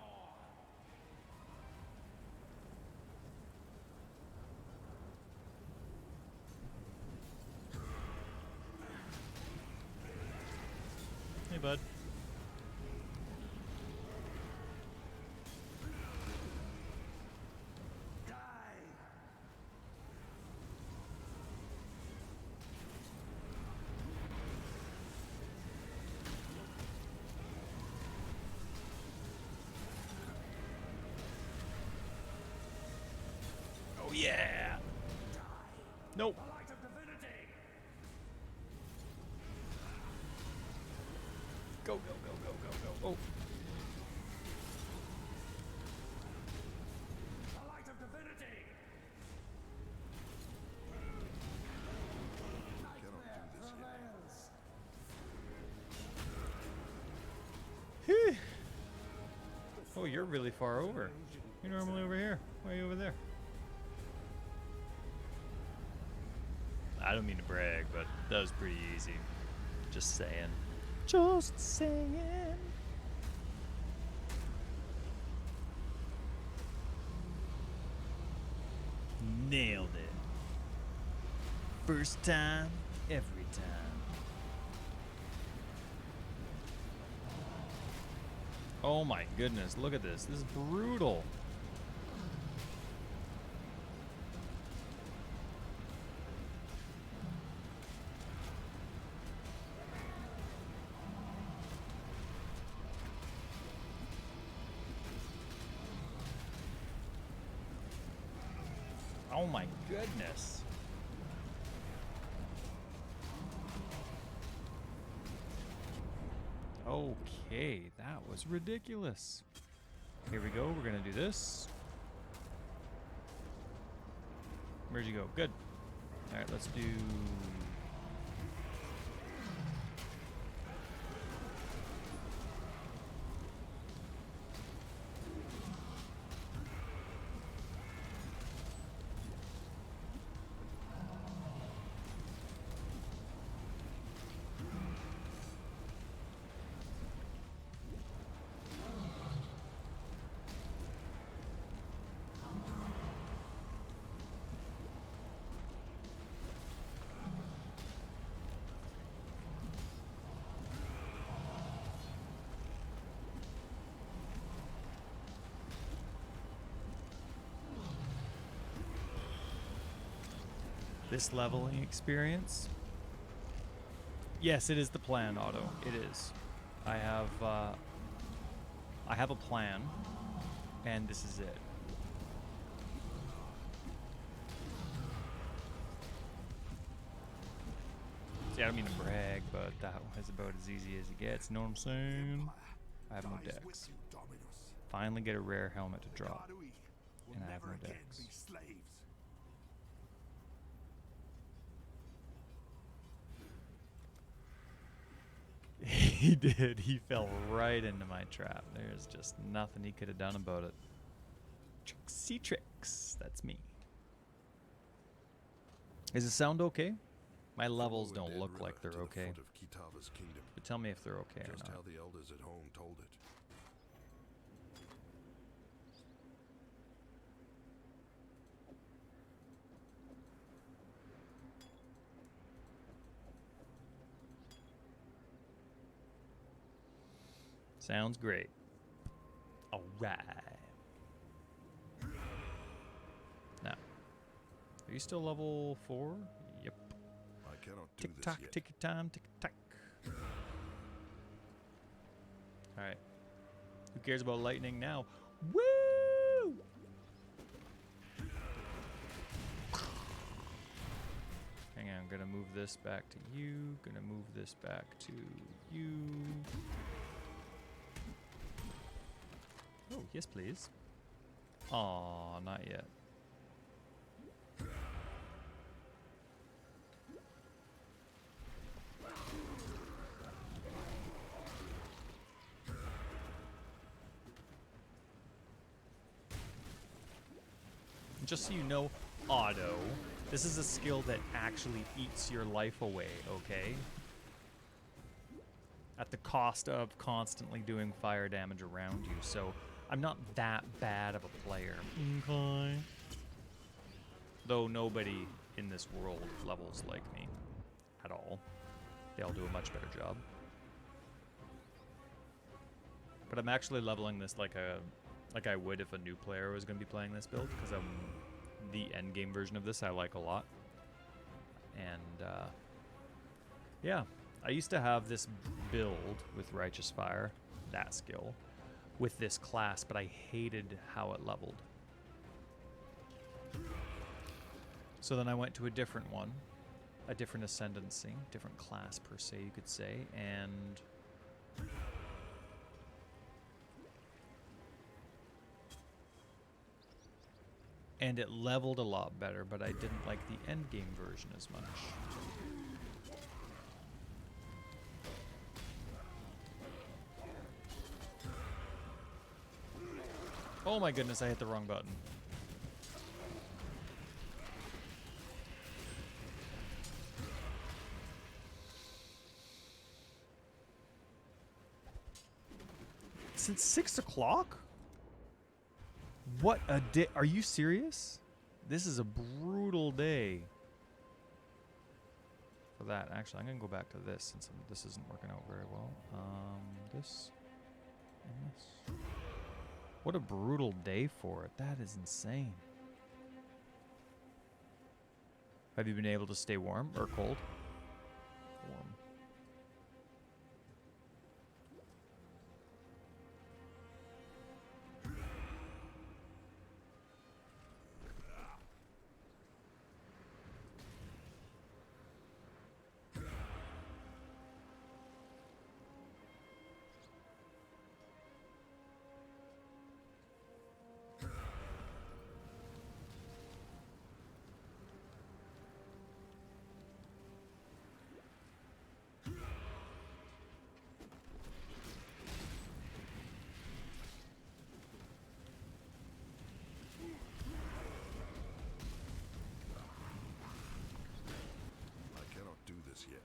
Hey, bud. Die. Oh, yeah! Nope. The light of divinity. Go, go, go, go, go, go. Oh. The light of divinity. Nightmare prevails. Phew. Oh, you're really far over. You're normally over here. Why are you over there? I don't mean to brag, but that was pretty easy. Just saying. Just saying. Nah. First time, every time. Oh my goodness, look at this. This is brutal. Oh my goodness. Okay, that was ridiculous. Here we go, we're gonna do this. Where'd you go? Good. Alright, let's do... this leveling experience. Yes, it is the plan, Otto. It is. I have a plan, and this is it. See, I don't mean to brag, but that was about as easy as it gets. You know what I'm saying? I have no decks. Finally get a rare helmet to drop, and I have no decks. He did. He fell right into my trap. There's just nothing he could have done about it. Tricksy tricks. That's me. Is the sound okay? My levels don't look like they're okay. But tell me if they're okay or not. Just how the elders at home told it. Sounds great. All right. Now, are you still level 4? Yep. I cannot do Tick this tock, yet. tick time, tick tock. All right. Who cares about lightning now? Woo! Hang on, I'm gonna move this back to you. Gonna move this back to you. Oh, yes, please. Aw, not yet. Just so you know, Auto, this is a skill that actually eats your life away, okay? At the cost of constantly doing fire damage around you, so I'm not that bad of a player. Okay. Though nobody in this world levels like me at all. They all do a much better job. But I'm actually leveling this like I would if a new player was going to be playing this build, because the end game version of this I like a lot. And yeah, I used to have this build with Righteous Fire, that skill, with this class, but I hated how it leveled. So then I went to a different one, a different ascendancy, different class per se, you could say, and it leveled a lot better, but I didn't like the end game version as much. Oh my goodness, I hit the wrong button. Since 6 o'clock? What a day. Are you serious? This is a brutal day. for that. Actually, I'm gonna go back to this since this isn't working out very well. This and this. What a brutal day for it. That is insane. Have you been able to stay warm or cold? Warm. I cannot do this yet.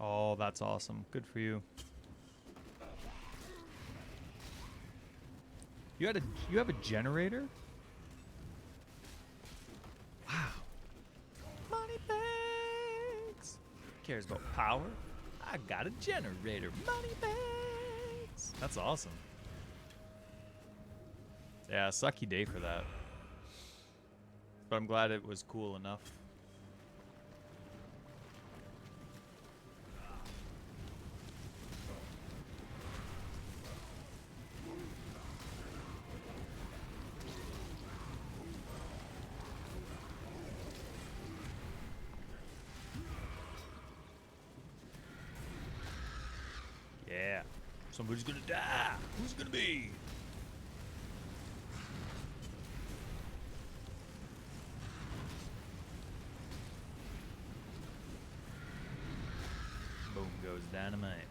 Oh, that's awesome. Good for you. You have a generator? Wow. Money bags. Cares about power? I got a generator. Money bags. That's awesome. Yeah, sucky day for that. But I'm glad it was cool enough. Yeah. Somebody's gonna die. Who's it gonna be? Boom goes dynamite.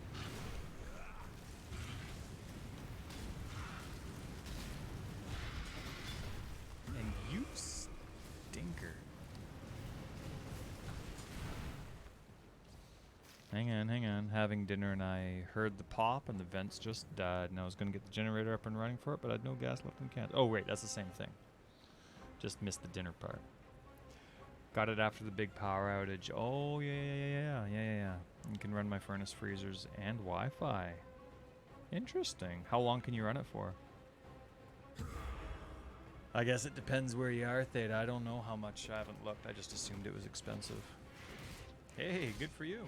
And you stinker. Hang on. Having dinner and I heard the pop and the vents just died. And I was going to get the generator up and running for it, but I had no gas left in the cans. Oh, wait, that's the same thing. Just missed the dinner part. Got it after the big power outage. Oh, yeah. You can run my furnace freezers and Wi-Fi. Interesting. How long can you run it for? I guess it depends where you are, Theta. I don't know how much. I haven't looked. I just assumed it was expensive. Hey, good for you.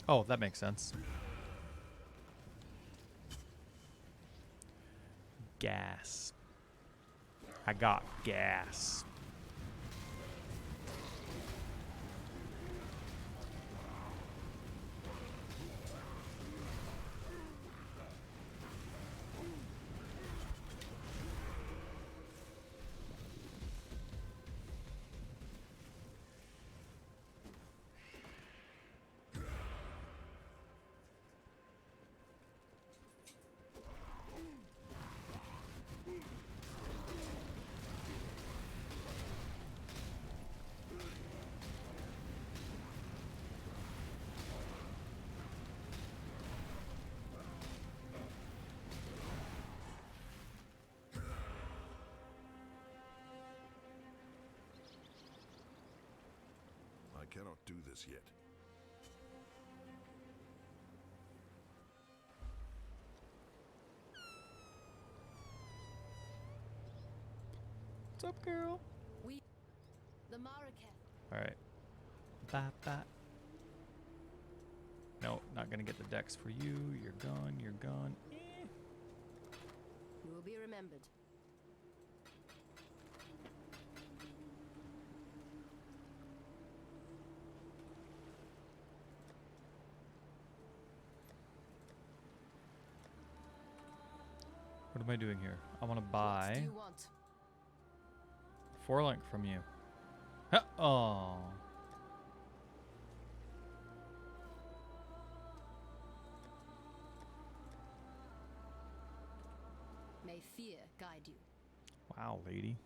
Oh, that makes sense. Gas. I got gas. I cannot do this yet. What's up, girl? The Maraketh. Alright. Bye. No, not gonna get the decks for you. You're gone. You will be remembered. What am I doing here? I want to What buy do you want? 4 link from you. Oh. May fear guide you. Wow, lady.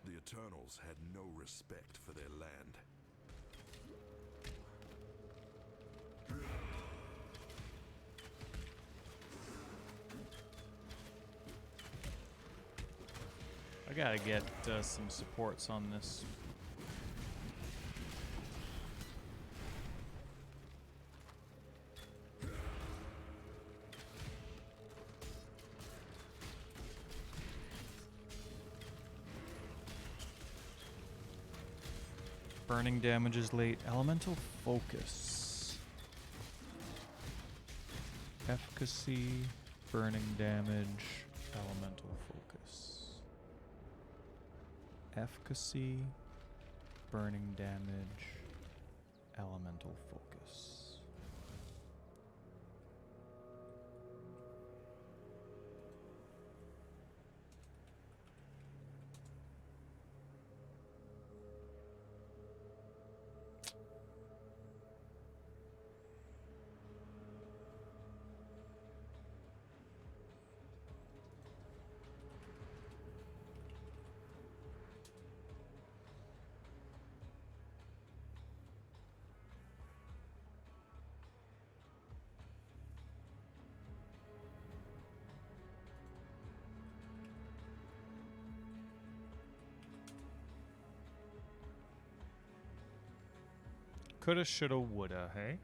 The Eternals had no respect for their land. I gotta get some supports on this. Burning damage is late. Elemental focus. Efficacy, burning damage, elemental focus. Efficacy, burning damage, elemental focus. Coulda, shoulda, woulda, hey?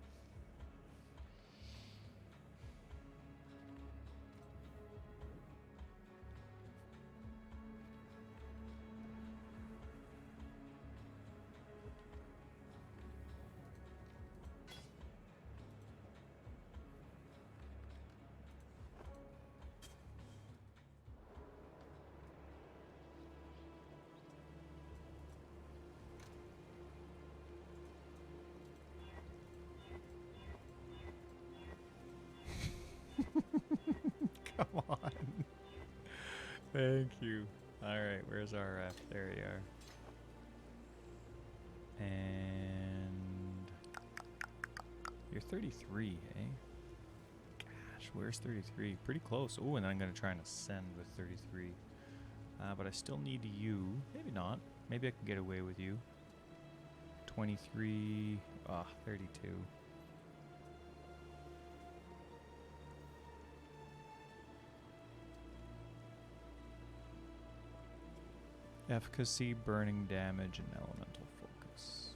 Come on. Thank you. Alright, where's our ref? There you are. And you're 33, eh? Gosh, where's 33? Pretty close. Oh, and I'm gonna try and ascend with 33. But I still need you. Maybe not. Maybe I can get away with you. 23. 32. Efficacy, burning damage, and elemental focus.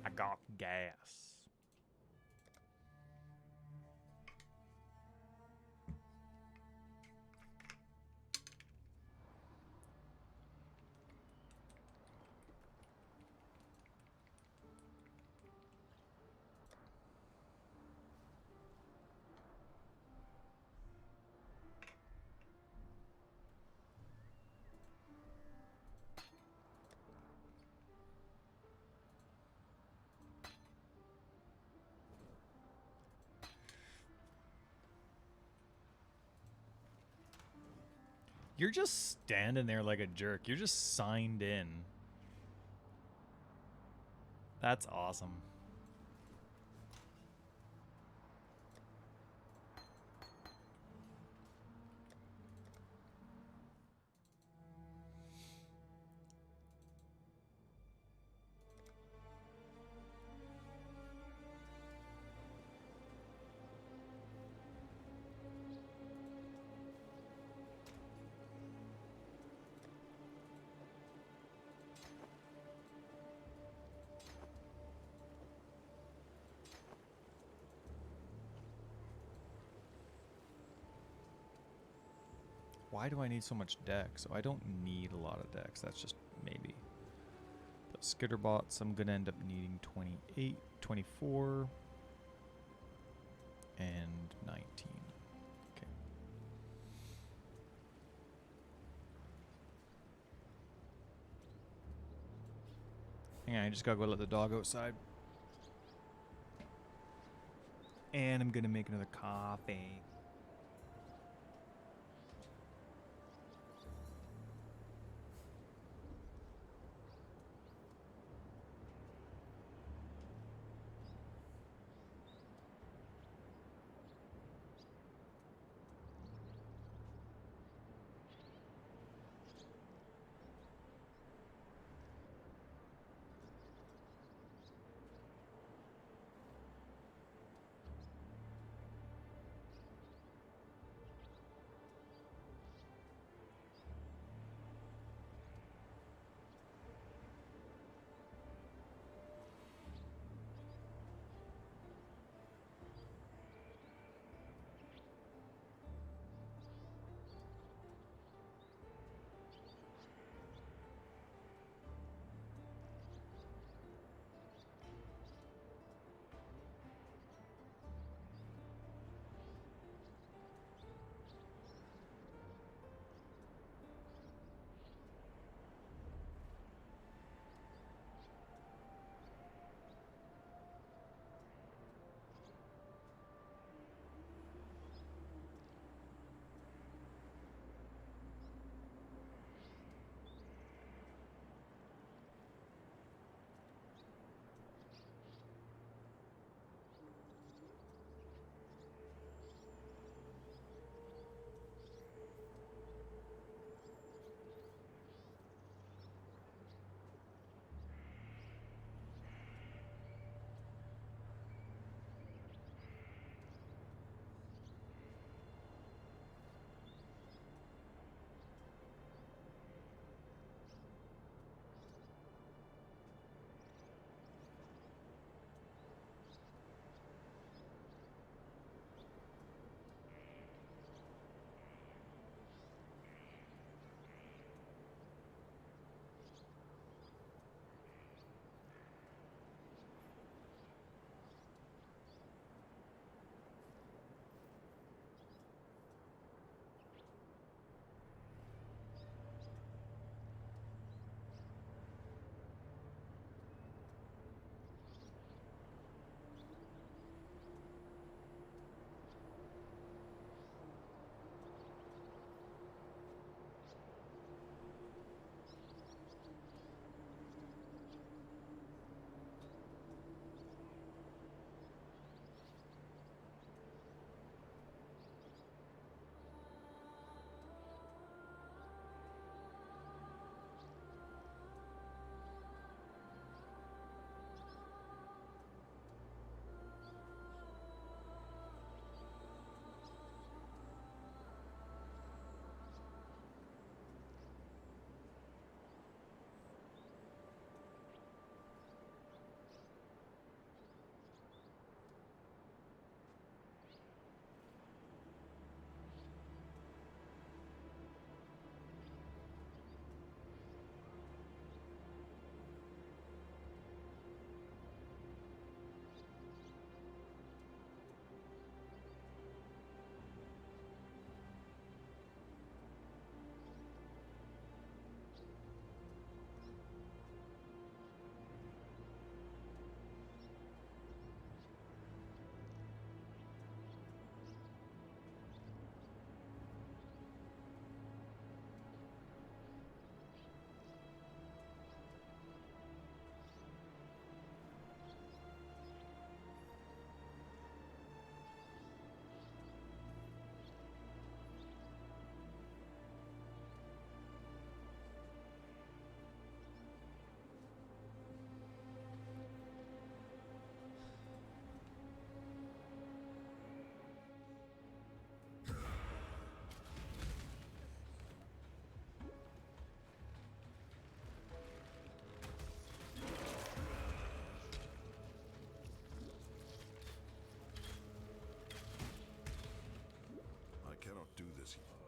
I got gas. You're just standing there like a jerk. You're just signed in. That's awesome. Why do I need so much dex? So I don't need a lot of dex. That's just maybe. But Skitterbots, I'm going to end up needing 28, 24, and 19. Okay. Hang on, I just got to go let the dog outside. And I'm gonna make another coffee.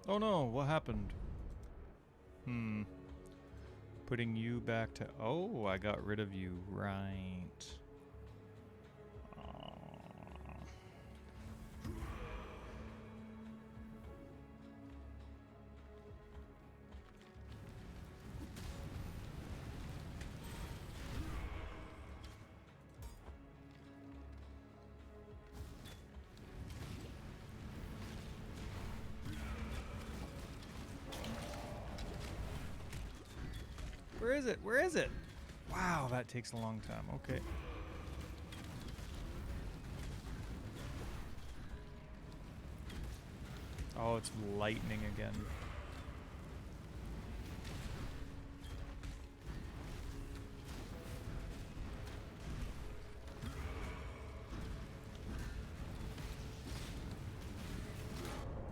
Oh no, what happened? Putting you back to... Oh, I got rid of you. Right. is it? Where is it? Wow, that takes a long time. Okay. Oh, it's lightning again.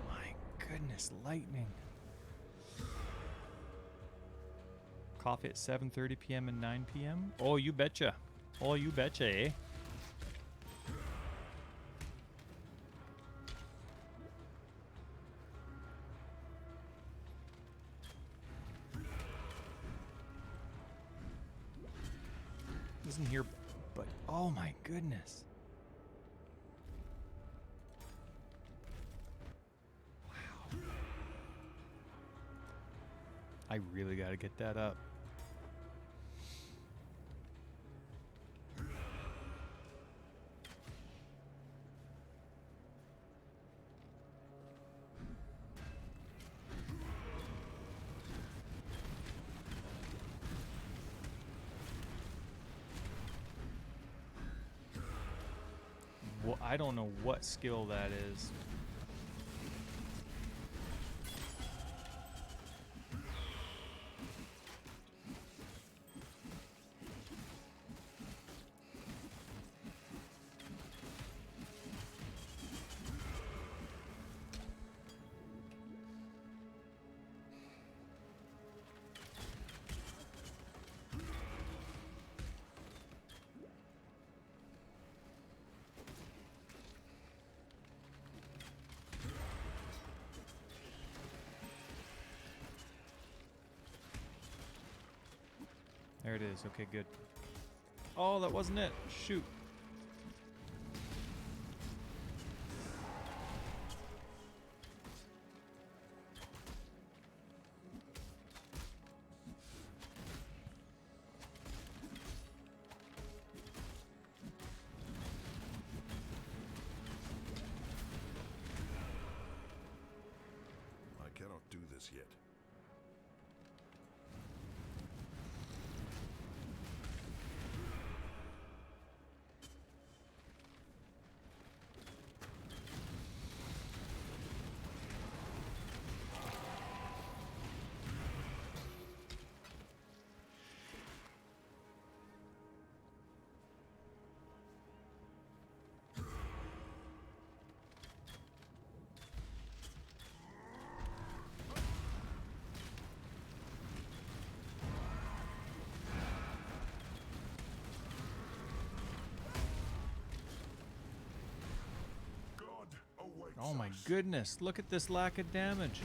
My goodness, lightning. Coffee at 7:30 p.m. and 9 p.m. Oh, you betcha. Oh, you betcha, eh? Isn't here, but oh my goodness. Wow. I really got to get that up. Well, I don't know what skill that is. There it is. Okay, good. Oh, that wasn't it. Shoot. I cannot do this yet. Oh my goodness. Look at this lack of damage.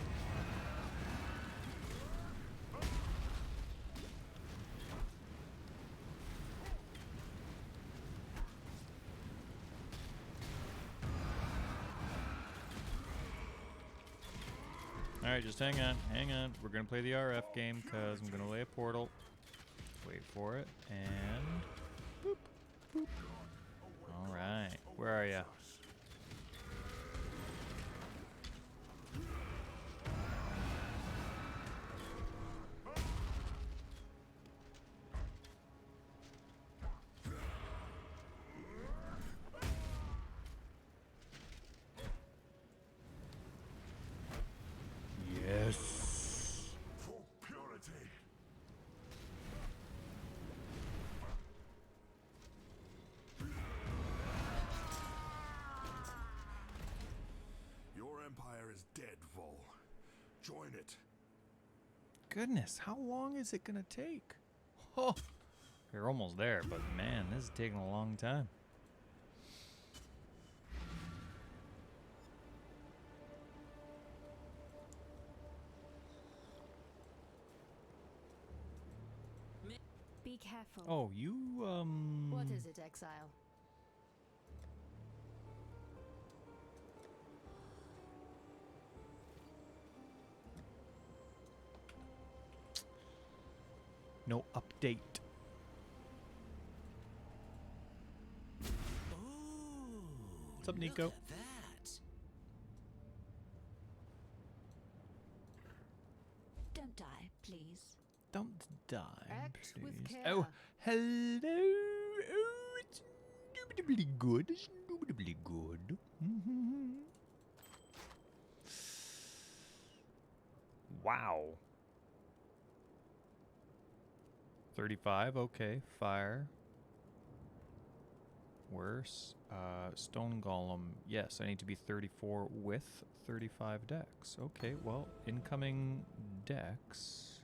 Alright, just hang on, hang on. We're gonna play the RF game because I'm gonna lay a portal. Wait for it, and boop, boop. Alright, where are ya? Yes. For purity. Your empire is dead, Vol. Join it. Goodness, how long is it gonna take? Oh, you're almost there, but man, this is taking a long time. Be careful. Oh, you, What is it, exile? no update. What's up, Nico? Look at that. Don't die, please. Don't die, Act with please. care. Oh, hello. Oh, it's indubitably good. It's indubitably good. Wow. 35, okay. Fire. Worse. Stone Golem. Yes, I need to be 34 with 35 dex. Okay, well, incoming dex.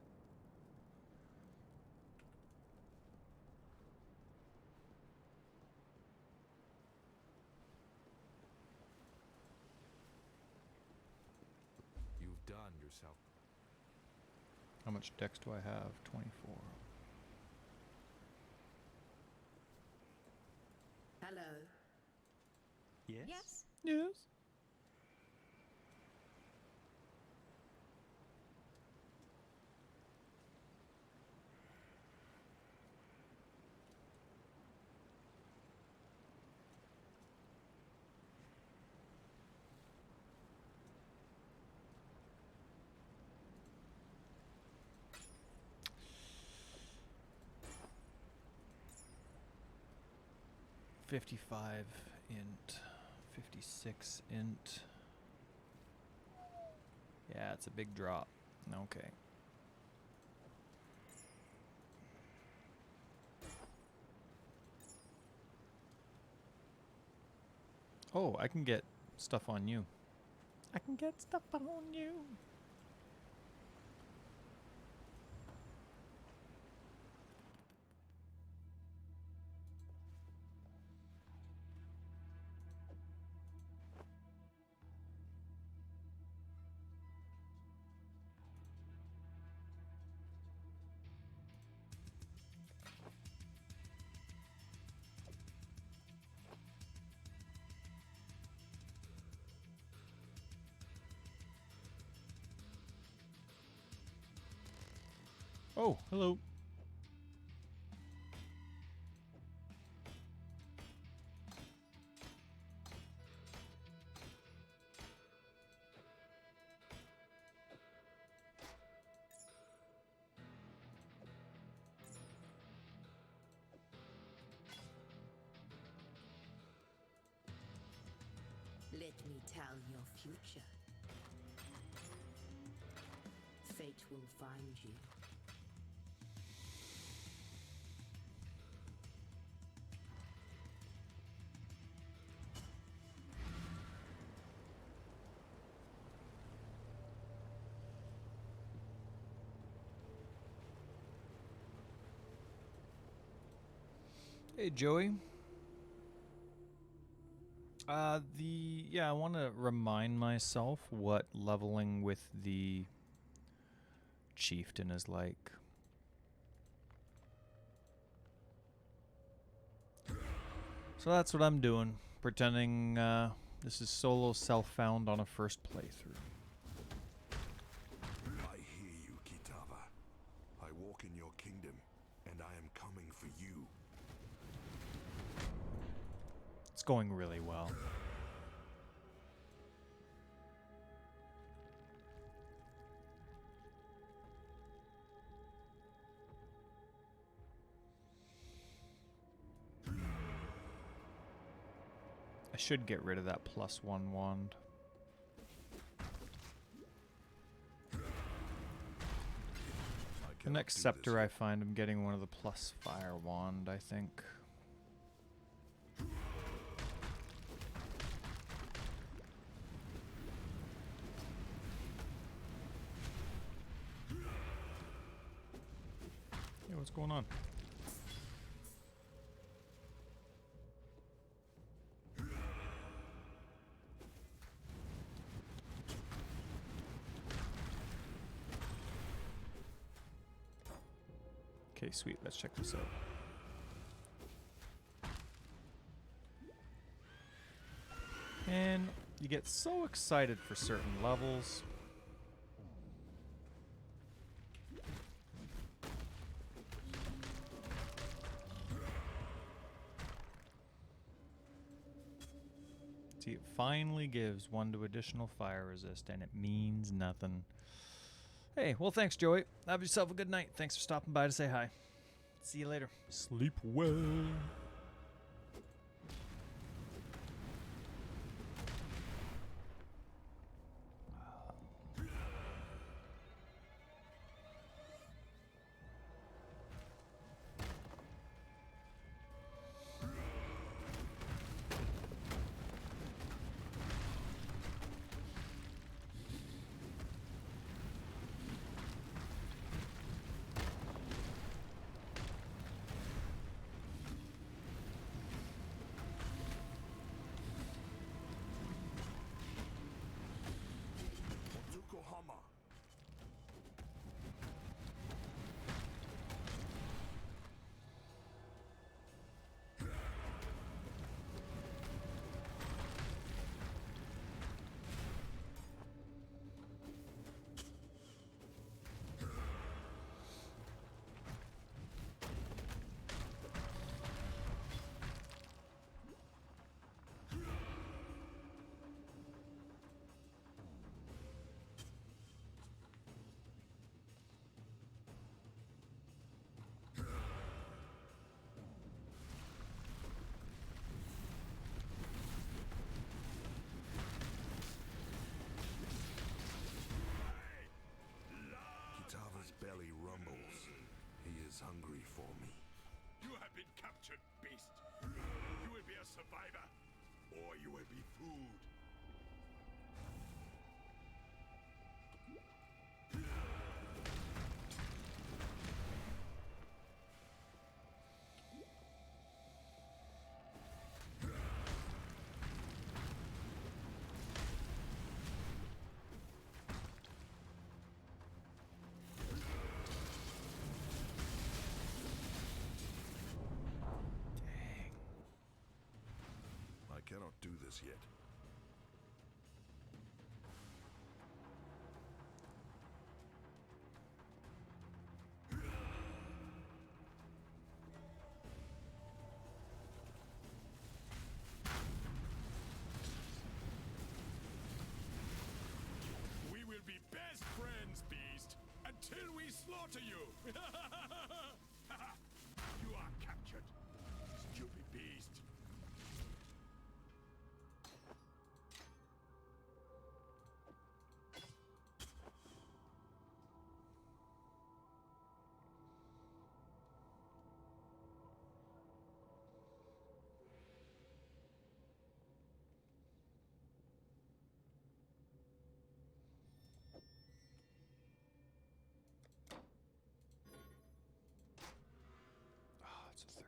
You've done yourself. How much dex do I have? 24. Hello. Yes? Yes. Yes. $55 int, 56 int. Yeah, it's a big drop. Okay. Oh, I can get stuff on you. I can get stuff on you. Oh, hello. Let me tell your future. Fate will find you. Hey, Joey. I want to remind myself what leveling with the chieftain is like. So that's what I'm doing, pretending this is solo self-found on a first playthrough. I hear you, Kitava. I walk in your kingdom, and I am coming for you. It's going really well. I should get rid of that +1 wand. The next scepter I find, I'm getting one of the plus fire wand, I think. Hey, what's going on? Okay, sweet. Let's check this out. And you get so excited for certain levels. See, it finally gives 1 to additional fire resist, and it means nothing. Hey, well, thanks, Joey. Have yourself a good night. Thanks for stopping by to say hi. See you later. Sleep well. Yokohama. Kitava's belly rumbles. He is hungry for me. You have been captured, beast. You will be a survivor, or you will be food. I cannot do this yet. We will be best friends, beast, until we slaughter you. You are captured, stupid beast. Oh, it's a 35.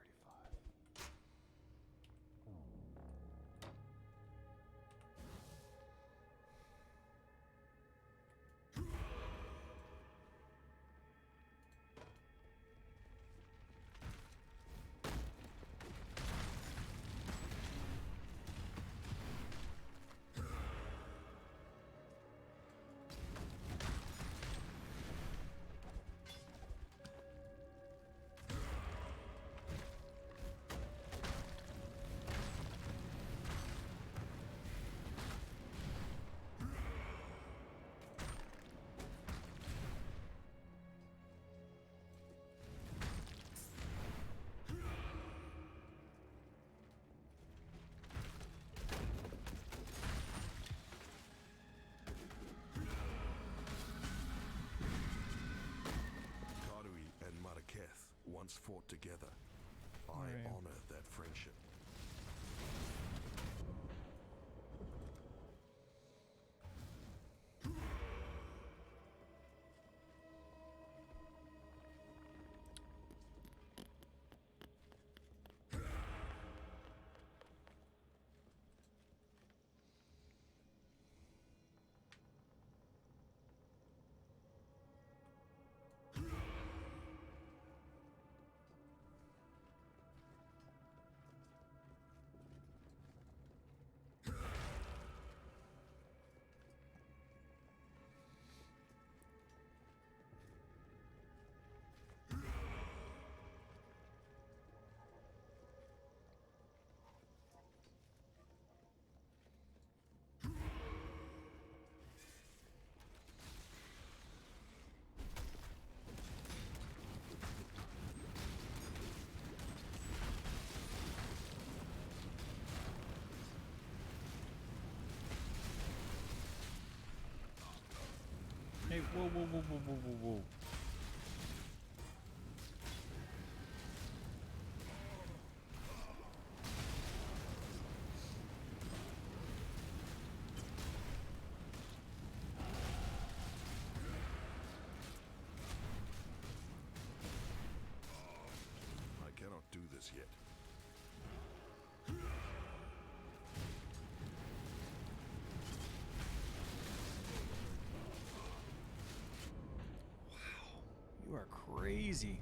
Karui and Maraketh once fought together. I Right. honor that friendship. Hey, whoa, whoa, whoa, whoa, whoa, whoa, whoa. I cannot do this yet. You are crazy.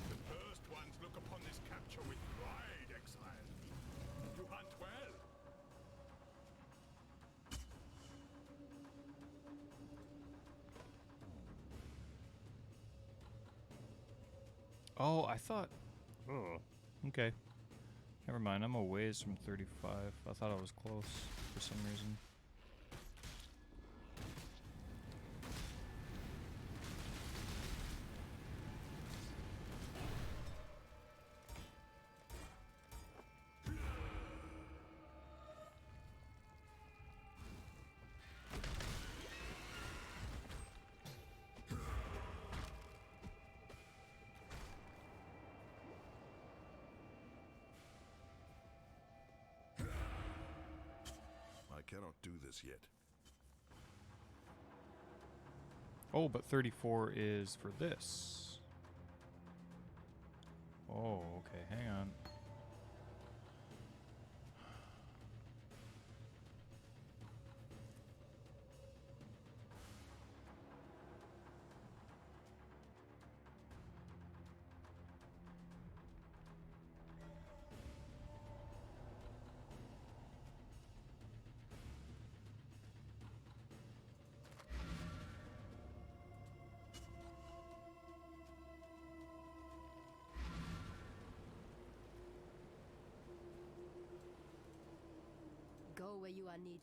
The first ones look upon this capture with pride, exile. You hunt well. Oh, I thought. Oh. Okay. Never mind. I'm a ways from 35. I thought I was close for some reason. I cannot do this yet. Oh, but 34 is for this. Oh, okay. Hang on. Go where you are needed.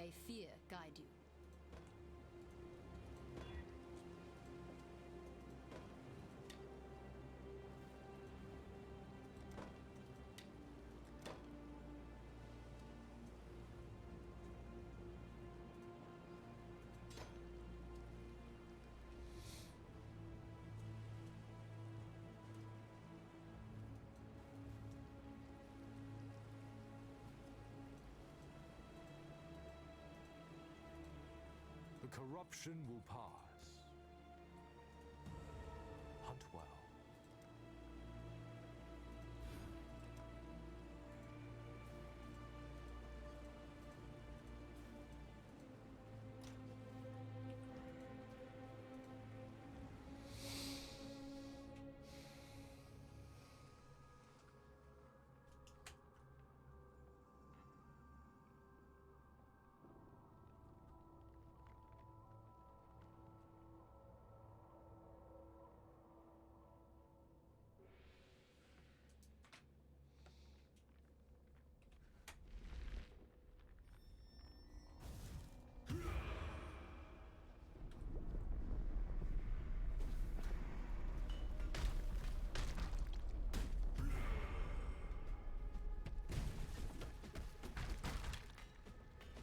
May fear guide you. The corruption will pass. Hunt well.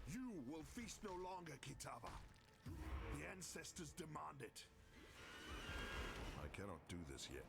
You will feast no longer, Kitava. The ancestors demand it. I cannot do this yet.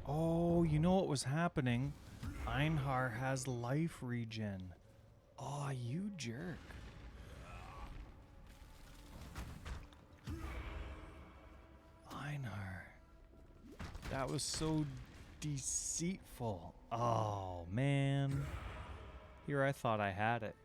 Oh, you know what was happening? Einhar has life regen. Oh, you jerk. Einhar. That was so deceitful. Oh, man. Here I thought I had it.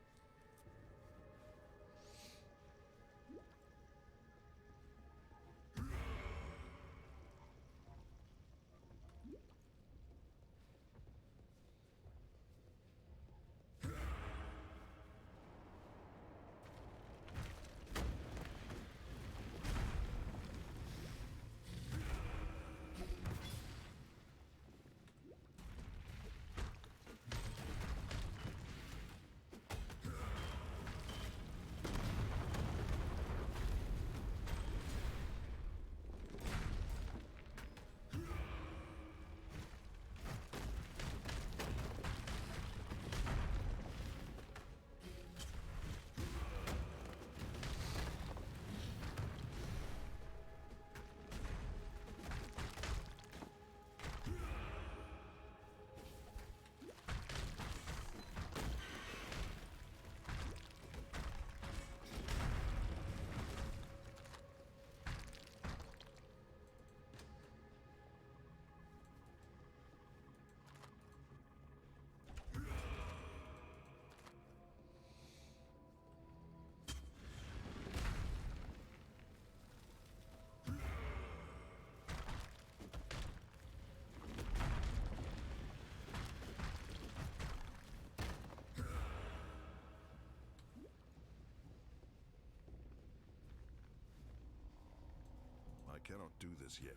I cannot do this yet.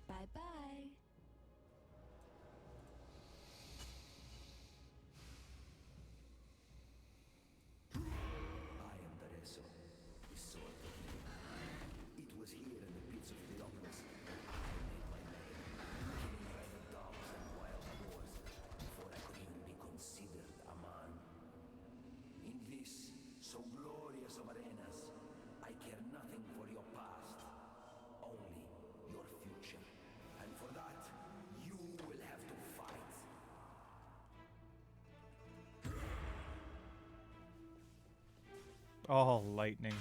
Bye-bye. I am Dareso, the sword of It was here in the pits of Theopolis that I made my name, killing private dogs and wild boars before I could even be considered Oh, lightning.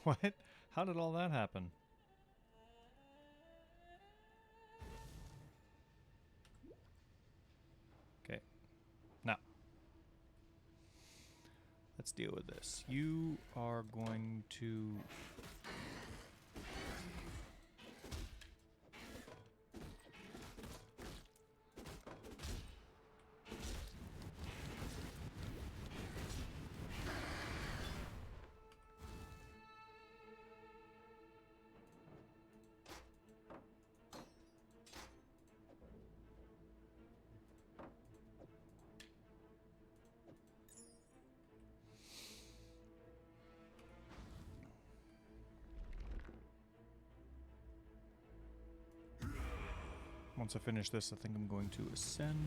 What? How did all that happen? Okay. Now, let's deal with this. You are going to... Once I finish this, I think I'm going to ascend.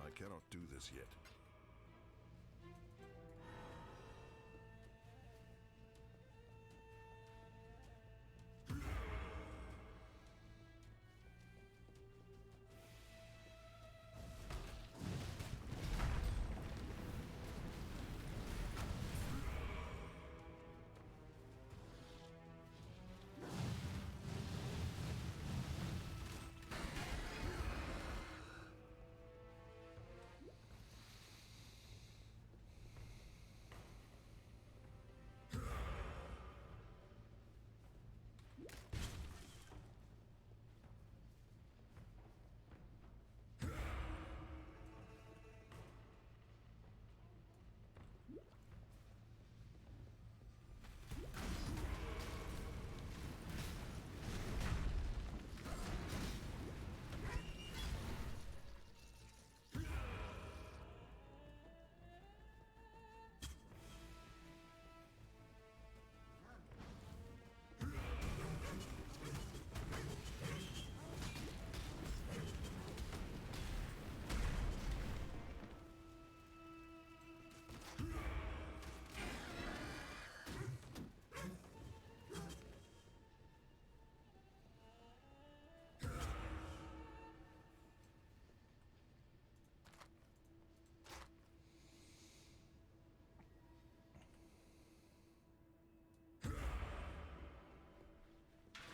I cannot do this yet.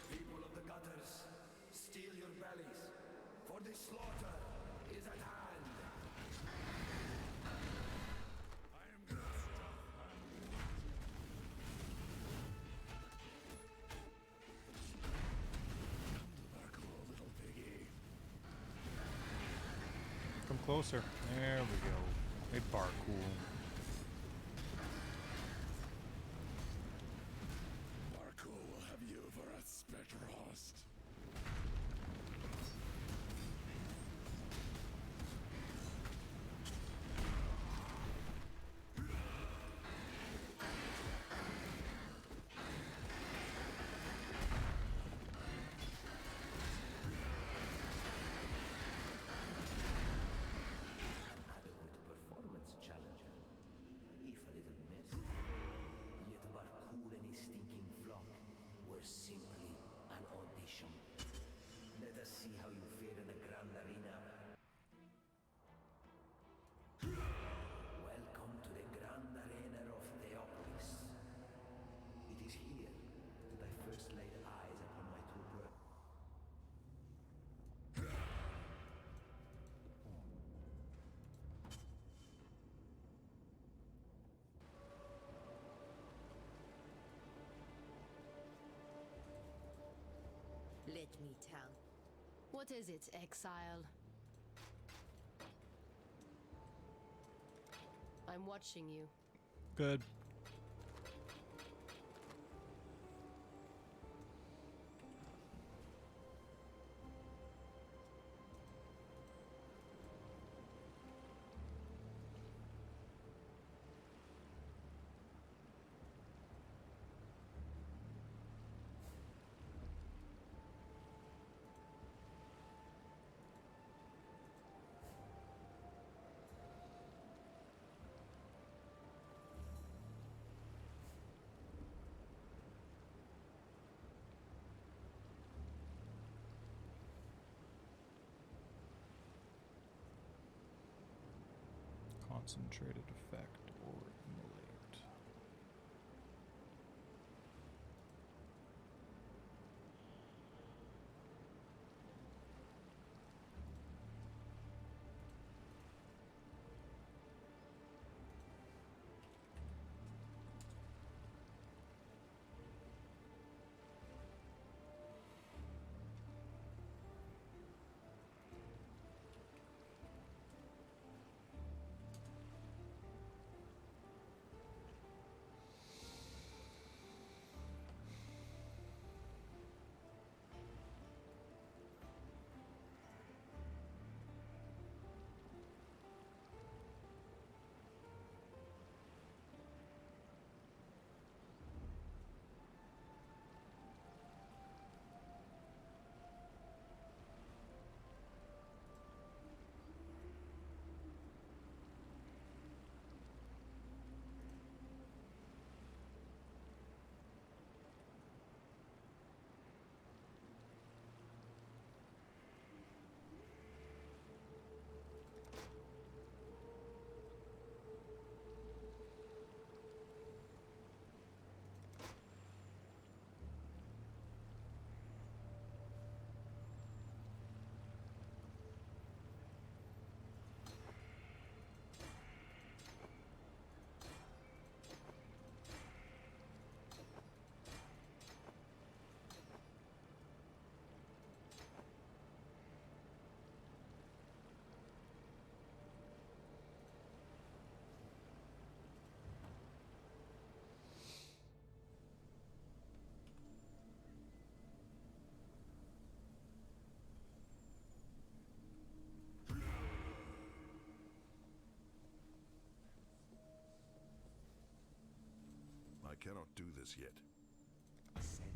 People of the gutters, steel your bellies, for the slaughter is at hand. I am Remarkable little piggy. Come closer. There we go. Hey, Barcool. Barco will have you for a Spectrost. Adequate performance challenger. If a little missed, yet Barcool and his stinking flock were simply an audition. Let us see how you fare in the Grand Arena. Welcome to the Grand Arena of Theopolis. It is here that I first laid eyes upon my true brother. Let me tell. What is it, exile? I'm watching you. Good. Concentrated effect or immolate. I cannot do this yet. Ascend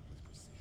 with precision.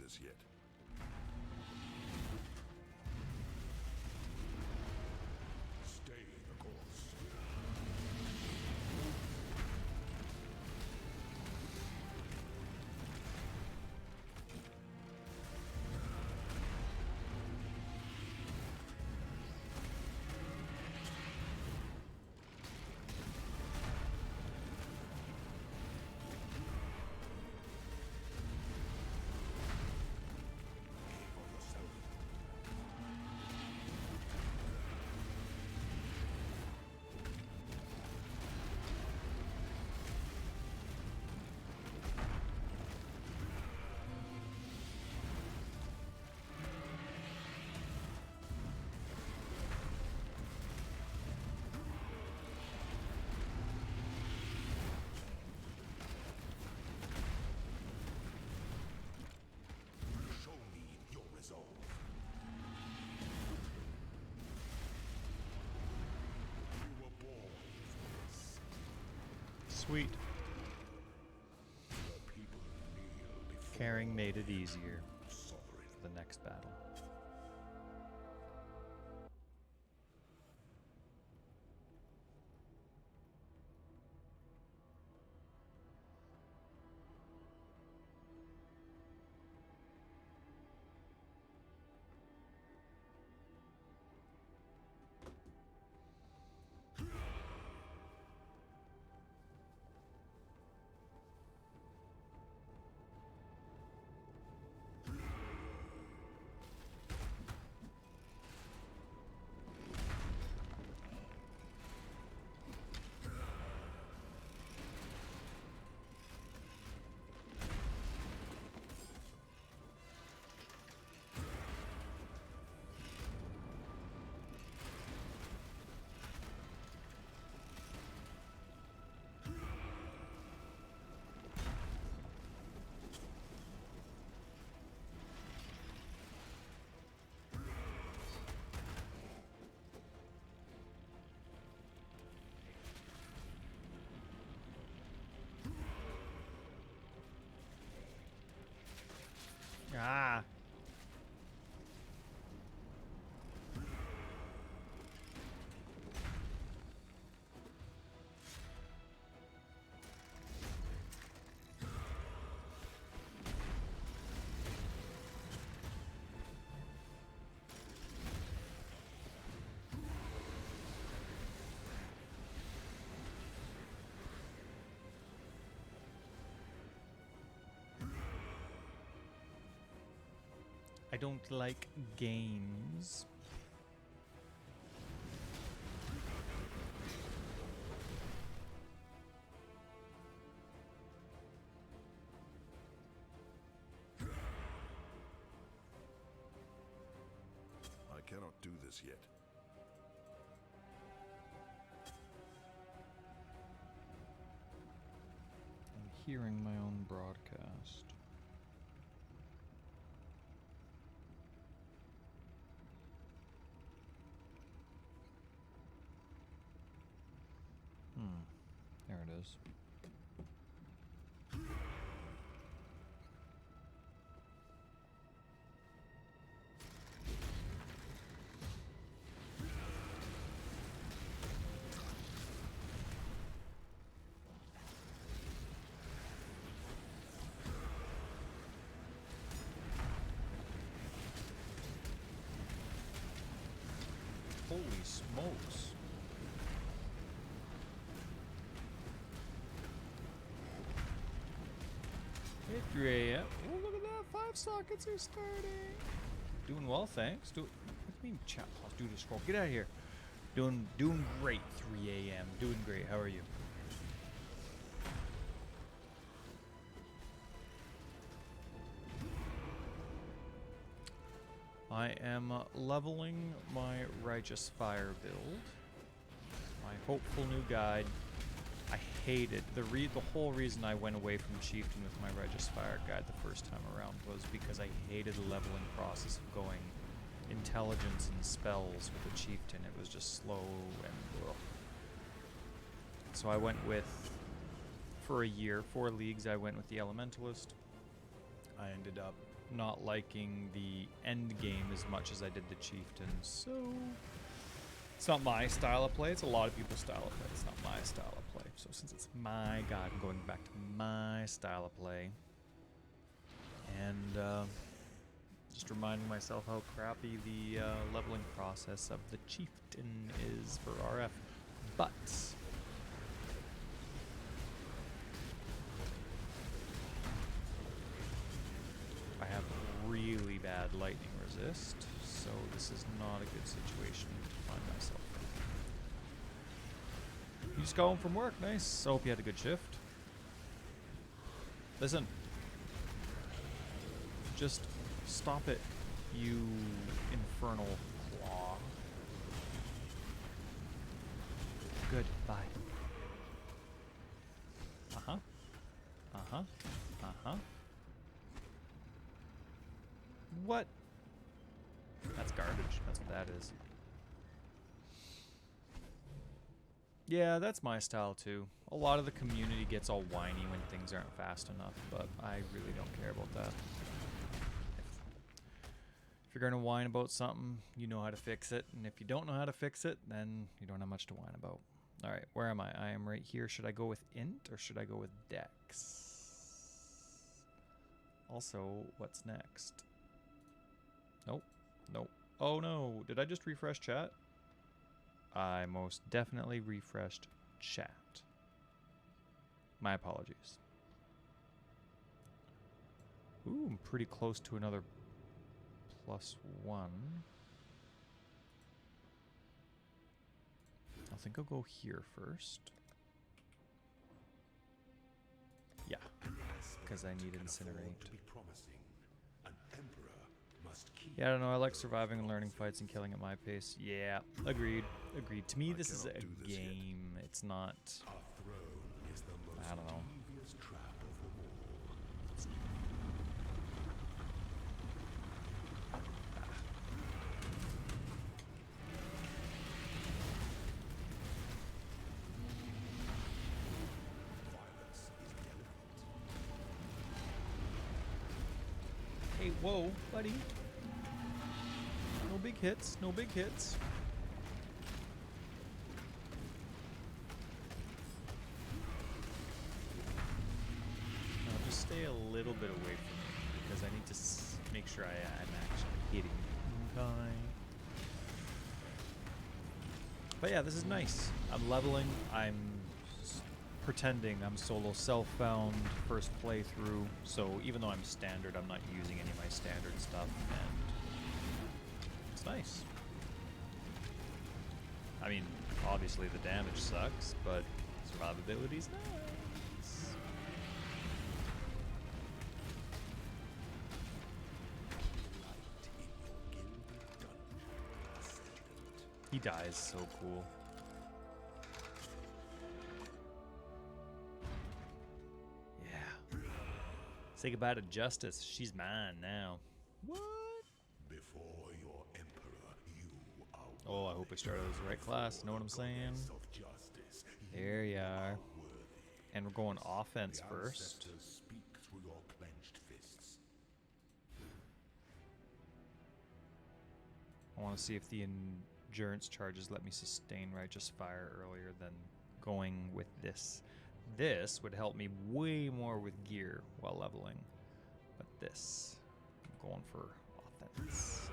this yet. Stay the course. Show me your resolve. You were born for this. Sweet. The people kneel before Caring made it easier sovereign. for the next battle. Ah. I don't like games. I cannot do this yet. I'm hearing my own broadcast. There it is. Holy smokes. Hey, 3 a.m. Oh, look at that. 5 sockets are starting. Doing well, thanks. What do you mean, chat pause? Do the scroll. Get out of here. Doing great, 3 a.m. Doing great. How are you? I am leveling my Righteous Fire build. My hopeful new guide. I hated the whole reason I went away from Chieftain with my Righteous Fire guide the first time around was because I hated the leveling process of going intelligence and spells with the Chieftain. It was just slow and ugh. So I went with, for a year, 4 leagues, I went with the Elementalist. I ended up not liking the end game as much as I did the chieftain, so it's not my style of play. It's a lot of people's style of play. It's not my style of play. So since it's my god, I'm going back to my style of play. And just reminding myself how crappy the leveling process of the chieftain is for RF. But I have really bad lightning resist, so this is not a good situation to find myself in. You just got home from work, nice. I hope you had a good shift. Listen. Just stop it, you infernal claw. Good, bye. Uh-huh. Uh-huh. Uh-huh. What? That's garbage. That's what that is. Yeah, that's my style too. A lot of the community gets all whiny when things aren't fast enough, but I really don't care about that. If you're gonna whine about something, you know how to fix it, and if you don't know how to fix it, then you don't have much to whine about. Alright, where am I? I am right here. Should I go with int or should I go with dex? Also, what's next? Nope. Nope. Oh no, did I just refresh chat? I most definitely refreshed chat. My apologies. Ooh, I'm pretty close to another +1. I think I'll go here first. Yeah, because I need incinerate. Yeah, I don't know. I like surviving and learning fights and killing at my pace. Yeah, agreed. Agreed. To me, this is a game. It's not. I don't know. Hey, whoa, buddy. No big hits, no big hits. Now just stay a little bit away from me because I need to make sure I'm actually hitting you. Okay. But yeah, this is nice. I'm leveling, I'm pretending I'm solo self-found first playthrough, so even though I'm standard, I'm not using any of my standard stuff, and it's nice. I mean, obviously the damage sucks, but survivability's nice. He dies so cool. Say goodbye to Justice. She's mine now. What? Before your emperor, you are. Oh, I hope I started as the right class. Know what I'm saying? There you are. And we're going offense first. Speak through your clenched fists. I want to see if the endurance charges let me sustain righteous fire earlier than going with this. This would help me way more with gear while leveling, but this, I'm going for offense.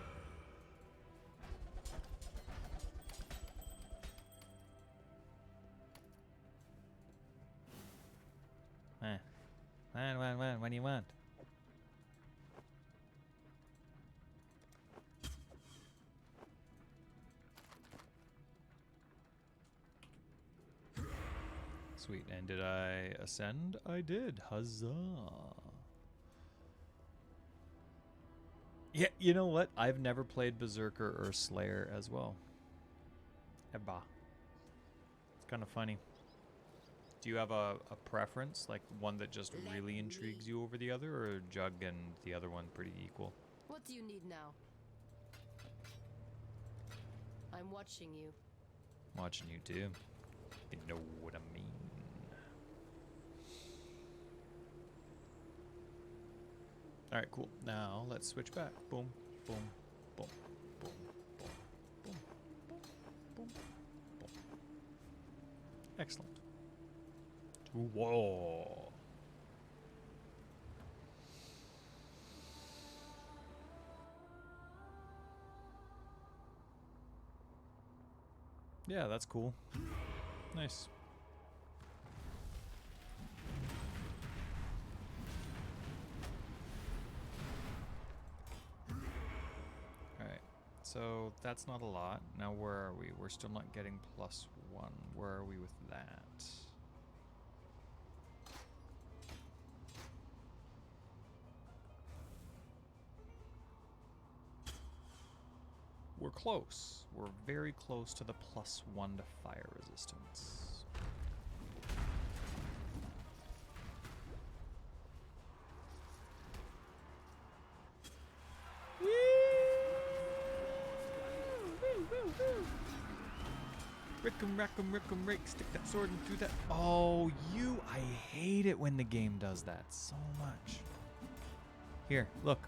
What do you want? Sweet, and did I ascend? I did. Huzzah. Yeah, you know what? I've never played Berserker or Slayer as well. Ebba. It's kind of funny. Do you have a preference? Like one that just really intrigues you over the other, or Jug and the other one pretty equal? What do you need now? I'm watching you. Watching you too. You know what I mean. All right, cool. Now let's switch back. Boom, boom, boom, boom, boom, boom, boom, boom, boom. Excellent. Whoa. Yeah, that's cool. Nice. Alright, so that's not a lot. Now where are we? We're still not getting +1. Where are we with that? We're close. We're very close to the +1 to fire resistance. Rick'em, rake, stick that sword into that. Oh, I hate it when the game does that so much. Here, look.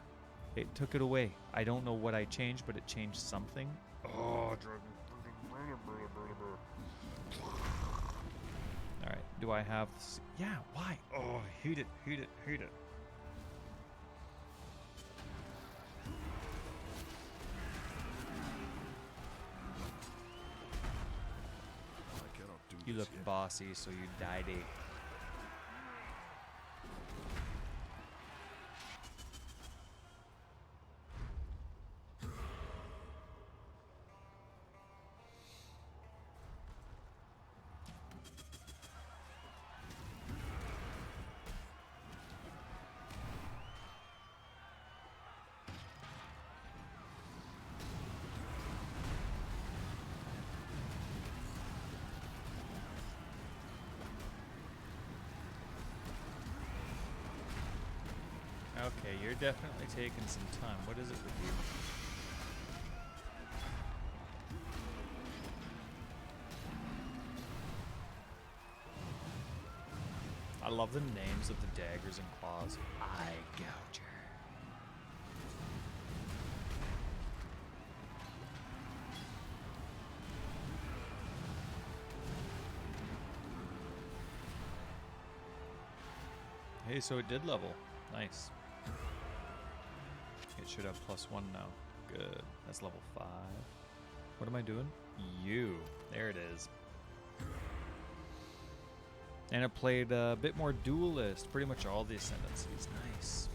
It took it away. I don't know what I changed, but it changed something. Oh, alright, do I have... Yeah, why? Oh, I hate it, hate it, hate it. I cannot do You this look yet. bossy, so you died. Okay, you're definitely taking some time. What is it with you? I love the names of the daggers and claws. Eye Gouger. Hey, so it did level. Nice. It should have +1 now. Good. That's level 5. What am I doing? There it is. And it played a bit more duelist. Pretty much all the ascendancies. Nice.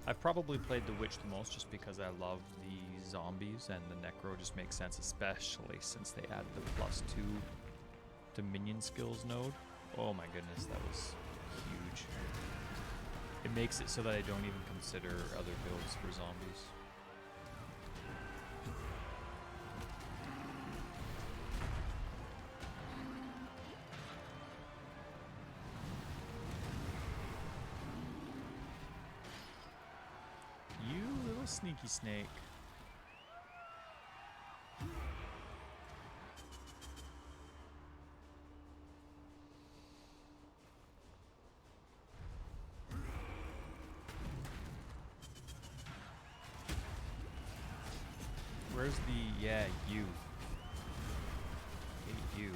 I've probably played the Witch the most just because I love the zombies, and the Necro just makes sense, especially since they added the +2 to minion skills node. Oh my goodness, that was huge. It makes it so that I don't even consider other builds for zombies. You little sneaky snake. Where's the... Yeah, you. Hate you.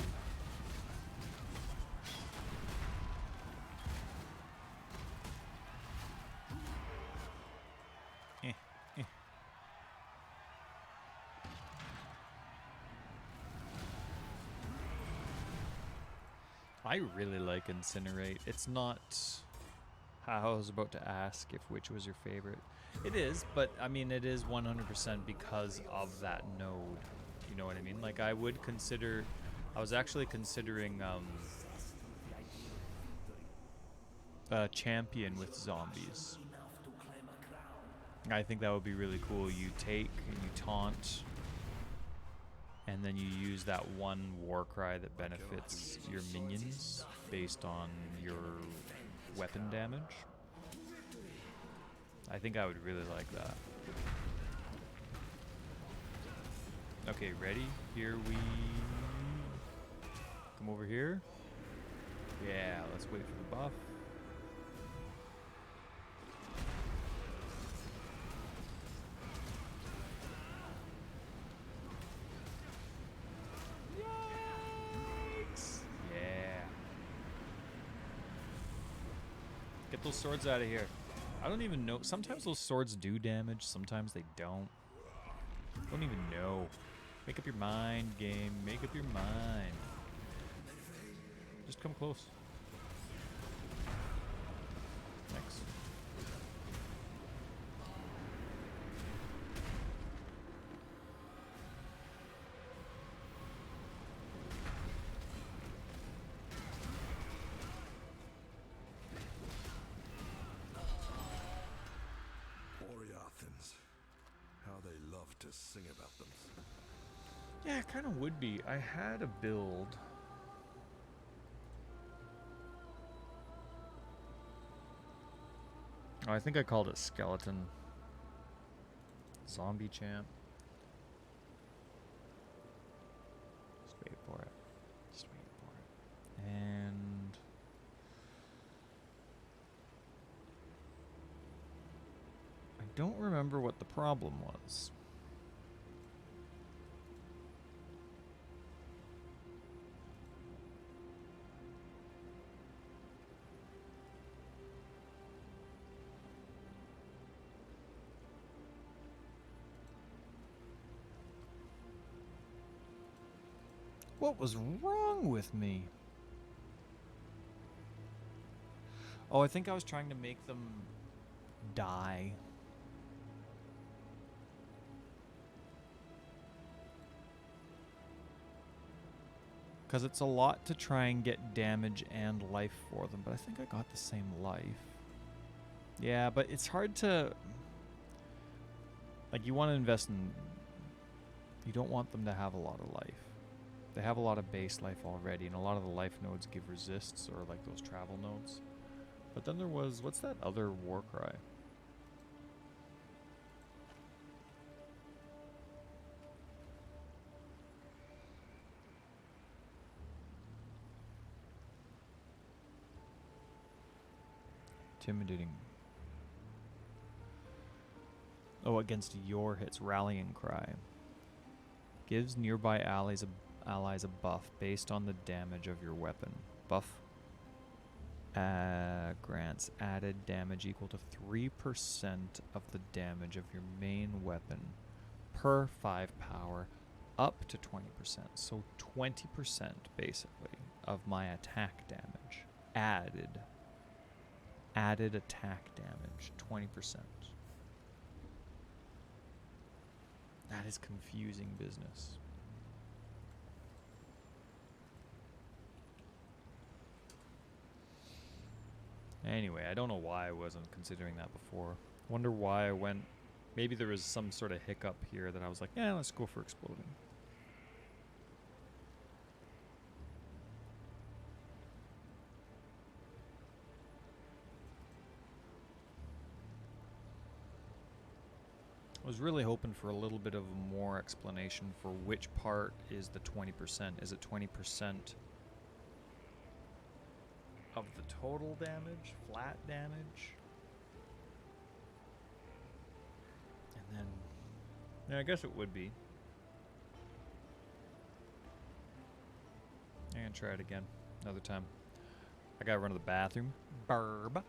I really like Incinerate. It's not... I was about to ask if which was your favorite. It is, but I mean, it is 100% because of that node. You know what I mean? Like, I would consider... I was actually considering champion with zombies. I think that would be really cool. You take and you taunt, and then you use that one war cry that benefits your minions based on your weapon damage. I think I would really like that. Okay, ready? Here we... Come over here. Yeah, let's wait for the buff. those swords out of here. I don't even know. Sometimes those swords do damage. Sometimes they don't. Don't even know. Make up your mind, game. Make up your mind. Just come close. Thanks. Boreathans. How they love to sing about them. Yeah, it kind of would be. I had a build. Oh, I think I called it Skeleton. Zombie champ. Just wait for it. Just wait for it. And I don't remember what the problem was. What was wrong with me? Oh, I think I was trying to make them die. Because it's a lot to try and get damage and life for them, but I think I got the same life. Yeah, but it's hard to... Like, you want to invest in... You don't want them to have a lot of life. They have a lot of base life already, and a lot of the life nodes give resists, or like those travel nodes. But then there was... What's that other war cry? Intimidating. Oh, against your hits. Rallying cry. Gives nearby allies a buff based on the damage of your weapon. Buff grants added damage equal to 3% of the damage of your main weapon per 5 power up to 20%. So 20% basically of my attack damage. Added attack damage. 20%. That is confusing business. Anyway, I don't know why I wasn't considering that before. Wonder why I went... Maybe there was some sort of hiccup here that I was like, yeah, let's go for exploding. I was really hoping for a little bit of more explanation for which part is the 20%. Is it 20% of the total damage? Flat damage? And then... Yeah, I guess it would be. I'm gonna try it again. Another time. I gotta run to the bathroom. Burb.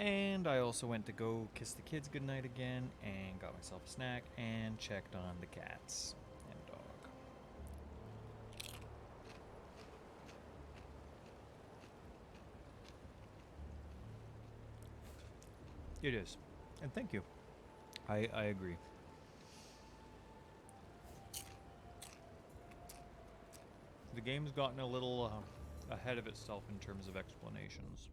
And I also went to go kiss the kids goodnight again and got myself a snack and checked on the cats and dog. It is. And thank you. I agree. The game's gotten a little ahead of itself in terms of explanations.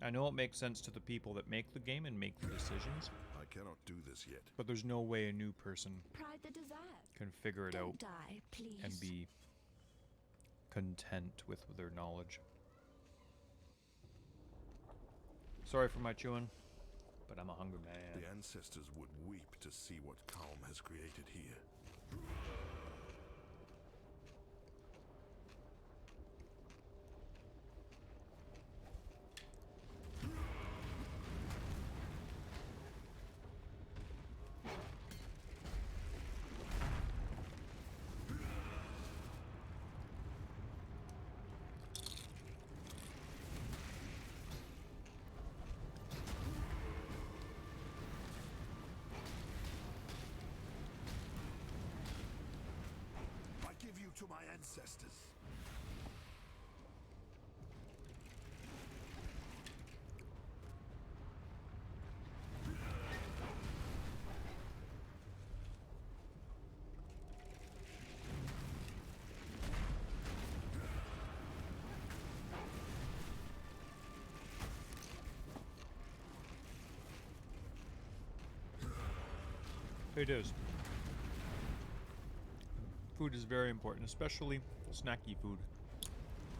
I know it makes sense to the people that make the game and make the decisions, I cannot do this yet. but there's no way a new person Pride the desire. can figure it out Don't die, please. and be content with their knowledge. Sorry for my chewing, but I'm a hungry man. The ancestors would weep to see what calm has created here. I give you to my ancestors. It is. Food is very important, especially snacky food,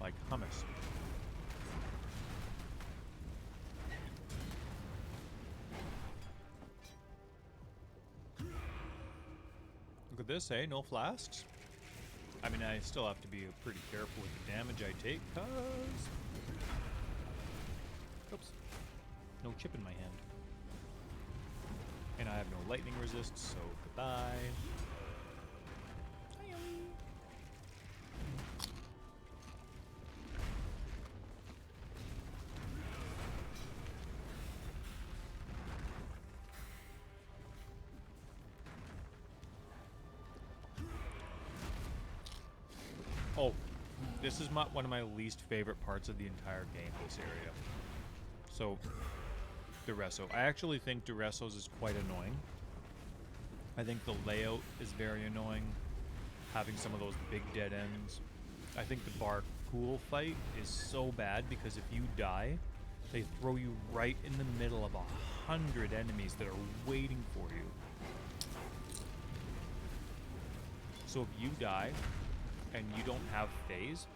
like hummus. Look at this, eh? No flasks? I mean, I still have to be pretty careful with the damage I take, cause... Oops. No chip in my hand. And I have no lightning resist, so goodbye. Oh, this is one of my least favorite parts of the entire game, this area. So, Duresso. I actually think Duresso's is quite annoying. I think the layout is very annoying. Having some of those big dead ends. I think the bar pool fight is so bad because if you die, they throw you right in the middle of 100 enemies that are waiting for you. So if you die and you don't have phase,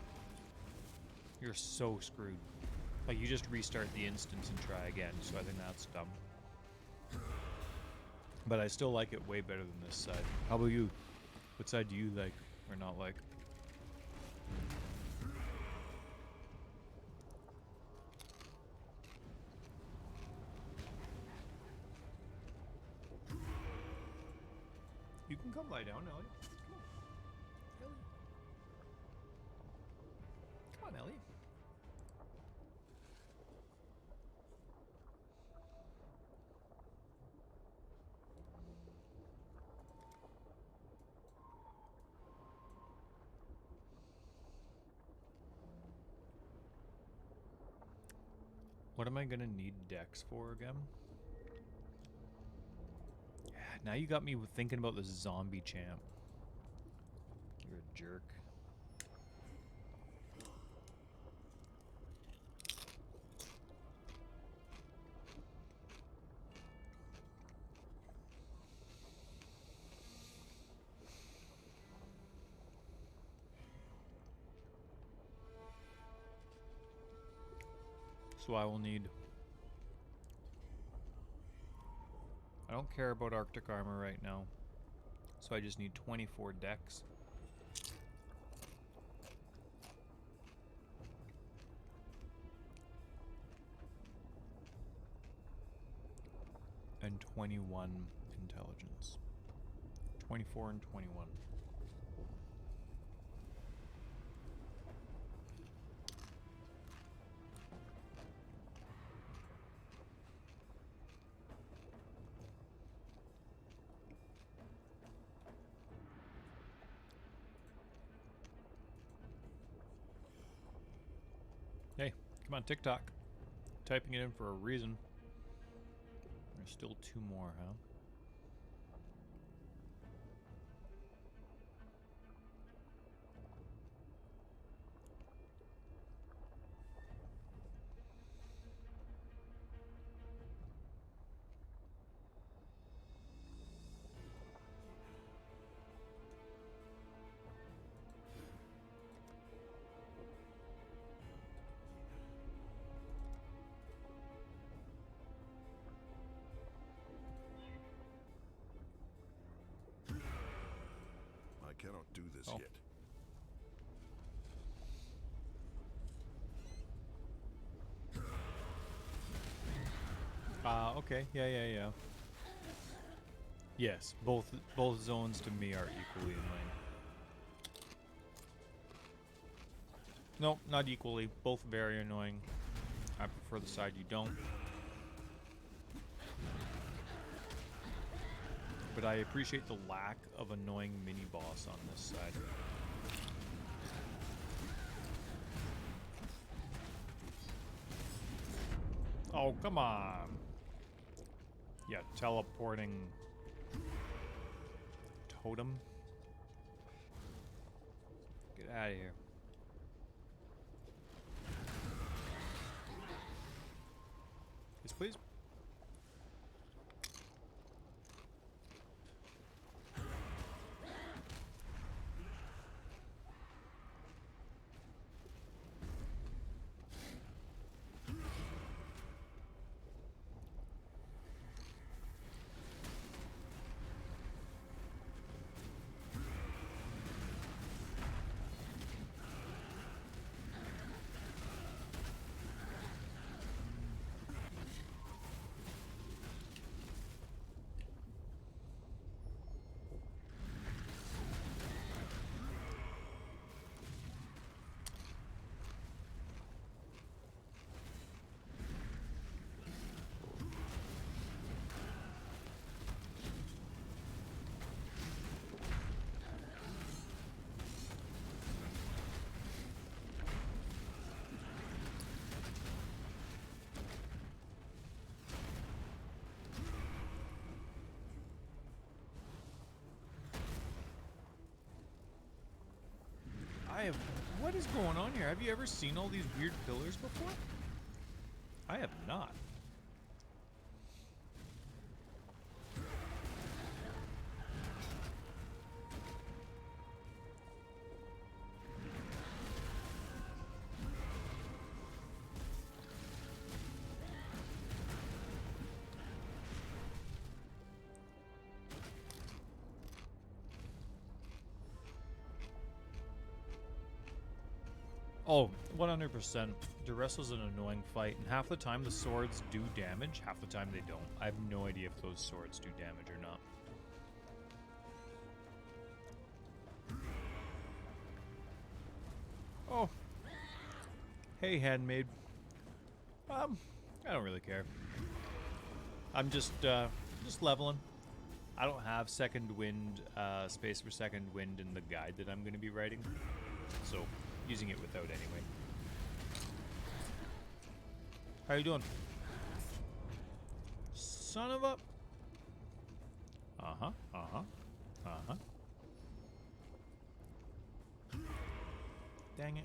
you're so screwed. Like, you just restart the instance and try again, so I think that's dumb. But I still like it way better than this side. How about you? What side do you like or not like? You can come lie down, Ellie. Come on, Ellie. Come on, Ellie. What am I gonna need Dex for again? Now you got me thinking about the zombie champ. You're a jerk. So I will need... I don't care about Arctic armor right now. So I just need 24 Dex. And 21 intelligence. 24 and 21. Come on, TikTok. Typing it in for a reason. There's still 2 more, huh? I cannot do this Oh. yet. Okay. Yeah. Yes, both zones to me are equally annoying. Nope, not equally. Both very annoying. I prefer the side you don't. But I appreciate the lack of annoying mini-boss on this side. Oh, come on. Yeah, teleporting totem. Get out of here. Yes, please. What is going on here? Have you ever seen all these weird pillars before? I have not. Oh, 100%. Duress was an annoying fight, and half the time the swords do damage, half the time they don't. I have no idea if those swords do damage or not. Oh. Hey, handmaid. I don't really care. I'm just leveling. I don't have second wind, space for second wind in the guide that I'm going to be writing, so using it without anyway. How you doing? Son of a... Uh-huh. Dang it.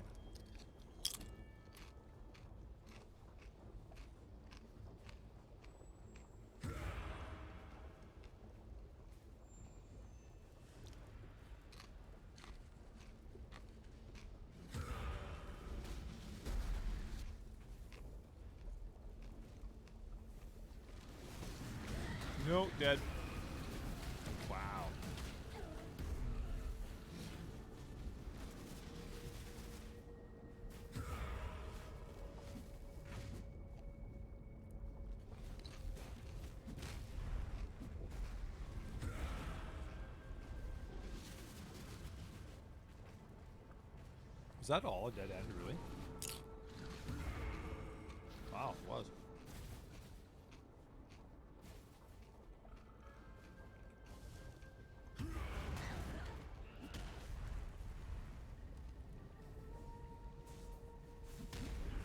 No, dead. Wow. Was that all a dead end, really? Wow, it was.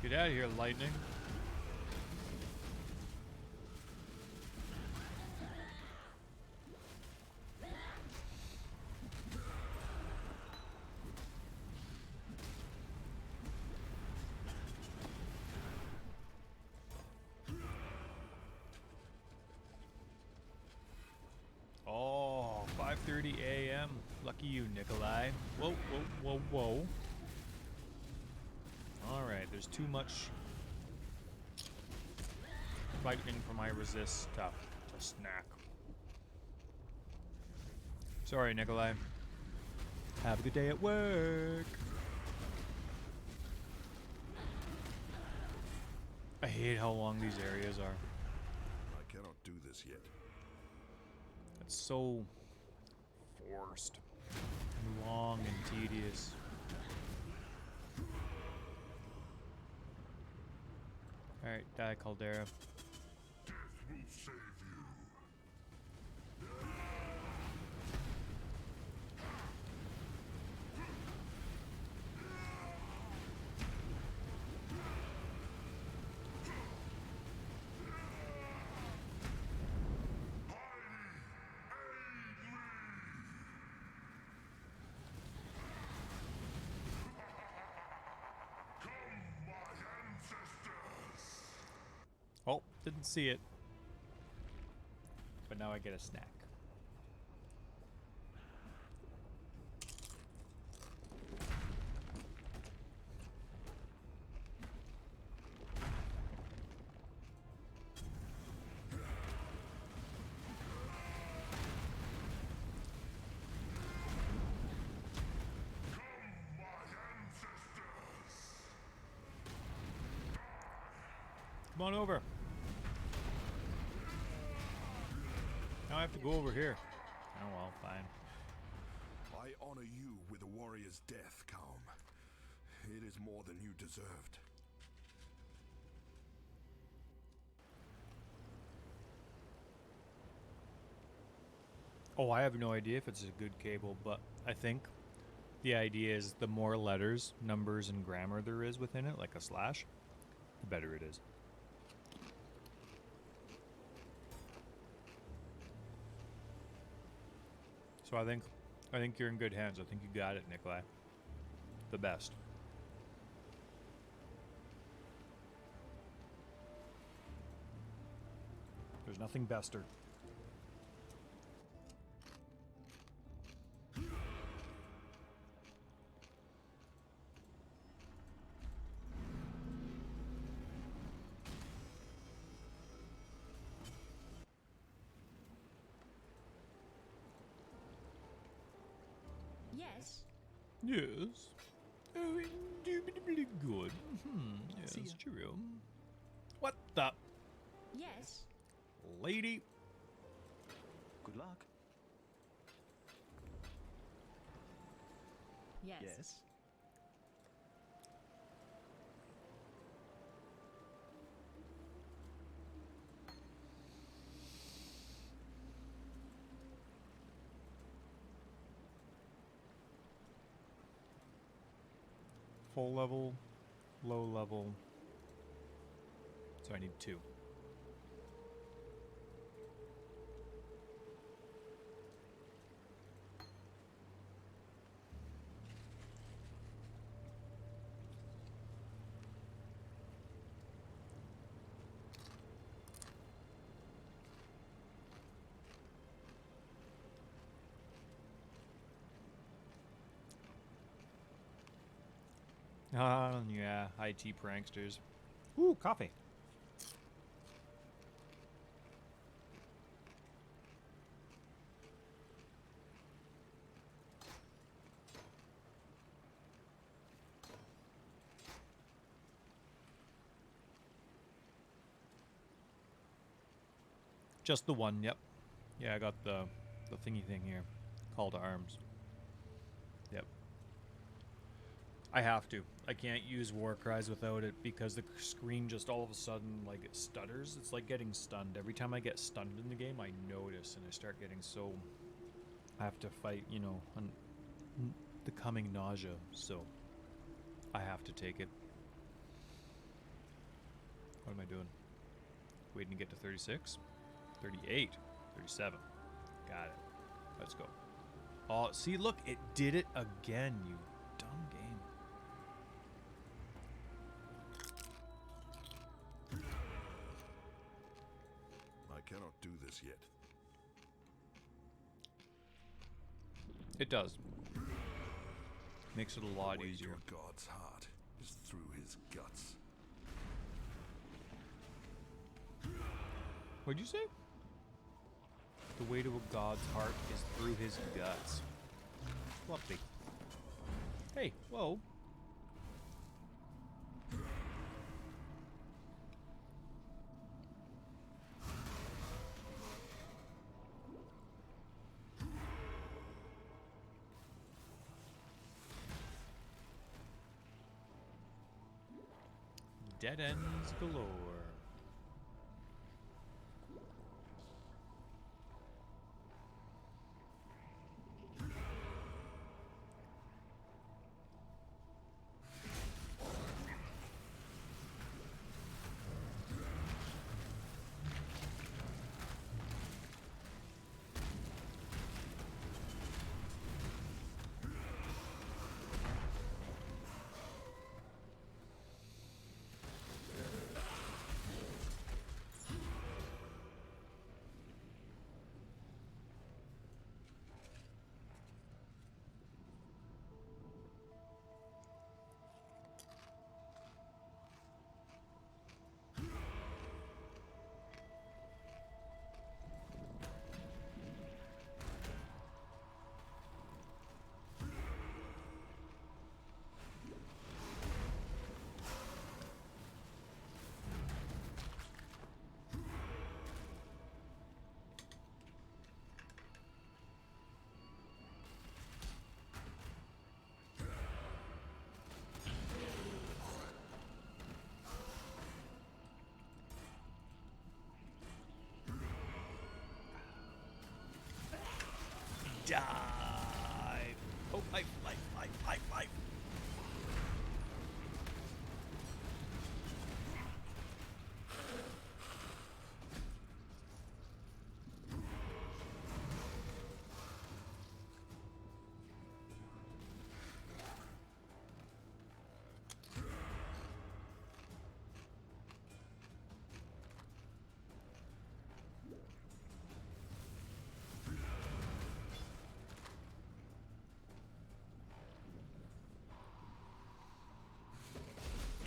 Get out of here, lightning. Oh, 5:30 a.m. Lucky you, Nikolai. Whoa, whoa, whoa, whoa. Alright, there's too much fighting for my resist to snack. Sorry, Nikolai. Have a good day at work. I hate how long these areas are. I cannot do this yet. It's so forced and long and tedious. Alright, die, Caldera. Death will save you. Oh, didn't see it. But now I get a snack. Come on over. Now I have to go over here. Oh well, fine. I honor you with a warrior's death, Calm. It is more than you deserved. Oh, I have no idea if it's a good cable, but I think the idea is the more letters, numbers, and grammar there is within it, like a slash, the better it is. So I think you're in good hands. I think you got it, Nikolai. The best. There's nothing bester. Yes. Yes. Oh, indubitably good. Yes, true. What the? Yes. Lady. Good luck. Yes. Full level, low level. So I need 2. Yeah, IT pranksters. Ooh, coffee. Just the one, yep. Yeah, I got the thingy thing here. Call to arms. Yep. I have to. I can't use war cries without it because the screen just all of a sudden like it stutters. It's like getting stunned. Every time I get stunned in the game, I notice and I start getting so I have to fight, you know, the coming nausea. So I have to take it. What am I doing? Waiting to get to 36? 38. 37. Got it. Let's go. Oh, see, look, it did it again, you dumb game. I cannot do this yet. It does. Makes it a lot The way easier. to a god's heart is through his guts. What'd you say? The way to a god's heart is through his guts. Fluffy. Hey, whoa. Dead ends galore. Die. Oh, life.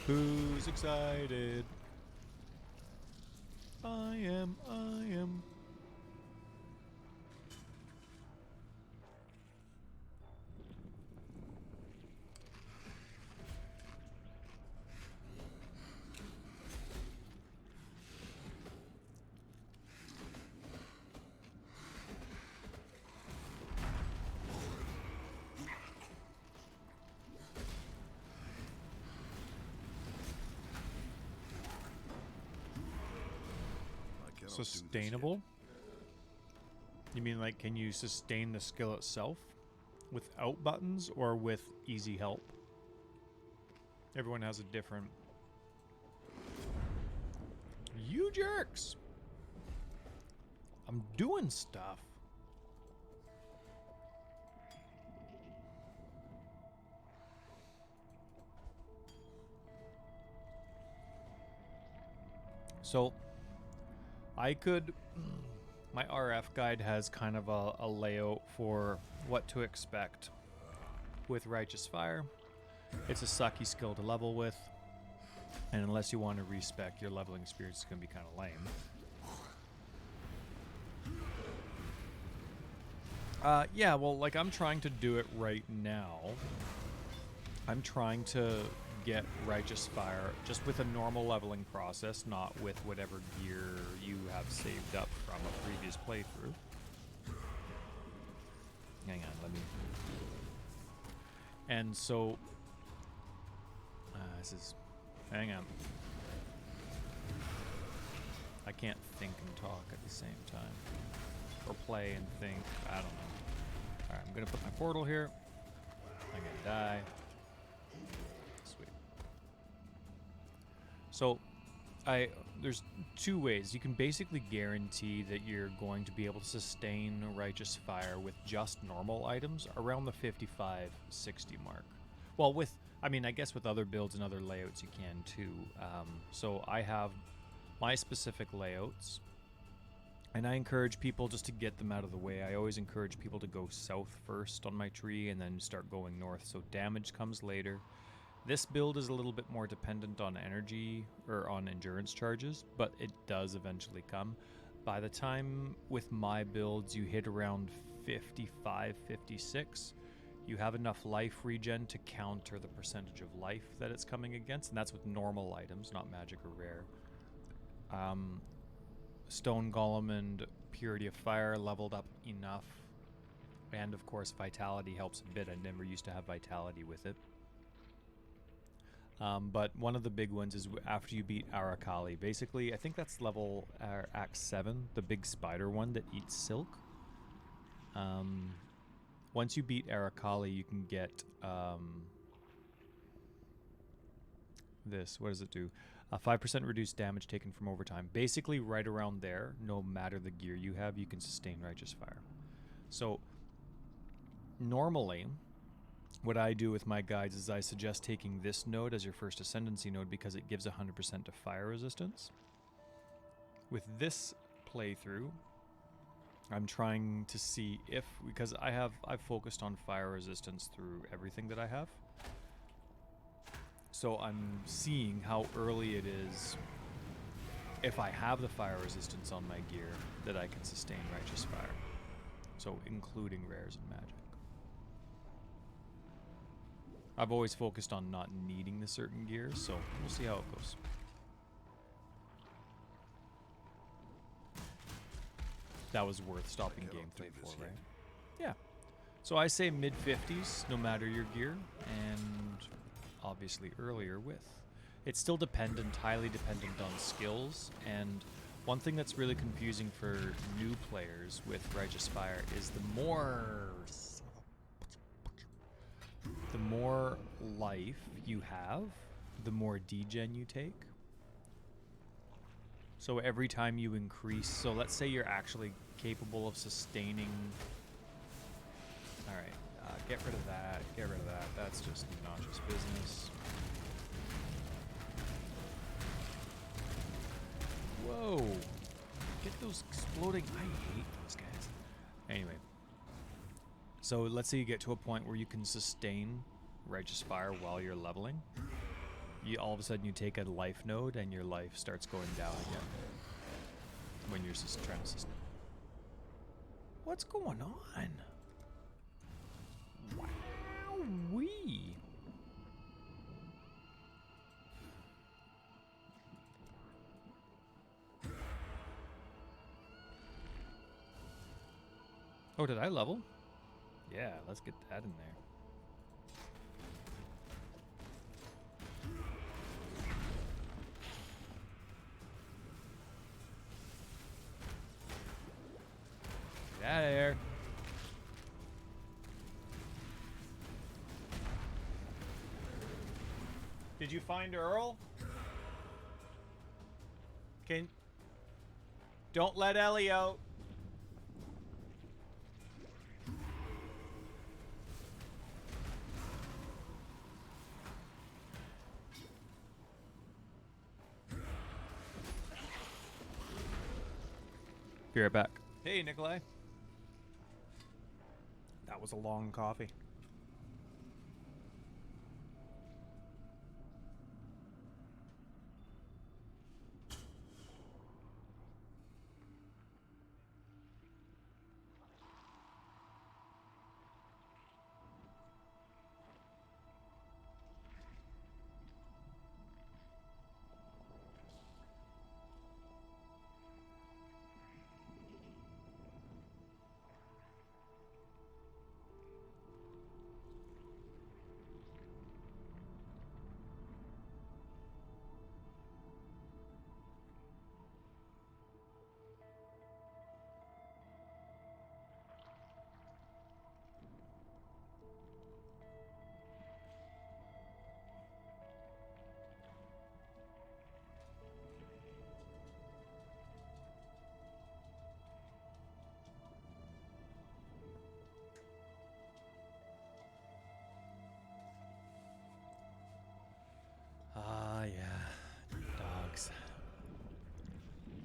Who's excited? I am. Sustainable? You mean like can you sustain the skill itself without buttons or with easy help? Everyone has a different... You jerks! I'm doing stuff. So I could, my RF guide has kind of a layout for what to expect with Righteous Fire. It's a sucky skill to level with, and unless you want to respec, your leveling experience is going to be kind of lame. Yeah, well, like I'm trying to do it right now. I'm trying to get Righteous Fire just with a normal leveling process, not with whatever gear you have saved up from a previous playthrough. Hang on, let me... And so... this is... Hang on. I can't think and talk at the same time. Or play and think. I don't know. Alright, I'm gonna put my portal here. I'm gonna die. Sweet. So, There's two ways. You can basically guarantee that you're going to be able to sustain Righteous Fire with just normal items around the 55, 60 mark. Well, I guess with other builds and other layouts you can too. So I have my specific layouts, and I encourage people just to get them out of the way. I always encourage people to go south first on my tree and then start going north, so damage comes later. This build is a little bit more dependent on energy or on endurance charges, but it does eventually come. By the time with my builds you hit around 55, 56, you have enough life regen to counter the percentage of life that it's coming against, and that's with normal items, not magic or rare. Stone Golem and Purity of Fire leveled up enough, and of course Vitality helps a bit. I never used to have Vitality with it. But one of the big ones is after you beat Arakali. Basically, I think that's level Act 7, the big spider one that eats silk. Once you beat Arakali, you can get this. What does it do? 5% reduced damage taken from overtime. Basically, right around there, no matter the gear you have, you can sustain Righteous Fire. So, normally, what I do with my guides is I suggest taking this node as your first Ascendancy node because it gives 100% to fire resistance. With this playthrough, I'm trying to see if, because I've focused on fire resistance through everything that I have. So I'm seeing how early it is, if I have the fire resistance on my gear, that I can sustain Righteous Fire. So including rares and magic. I've always focused on not needing the certain gears, so we'll see how it goes. That was worth stopping gameplay for, right? Yeah. So I say mid-50s, no matter your gear, and obviously earlier with. It's still dependent, highly dependent on skills, and one thing that's really confusing for new players with Righteous Fire is the more life you have, the more degen you take. So every time you increase, so let's say you're actually capable of sustaining. All right, get rid of that. Get rid of that. That's just obnoxious business. Whoa! Get those exploding. I hate those guys. Anyway. So let's say you get to a point where you can sustain Righteous Fire while you're leveling. All of a sudden you take a life node and your life starts going down again when you're just trying to sustain. What's going on? Wow-wee. Oh, did I level? Yeah, let's get that in there. Get out of here. Did you find Earl? Don't let Ellie out. Be right back. Hey, Nikolai. That was a long coffee.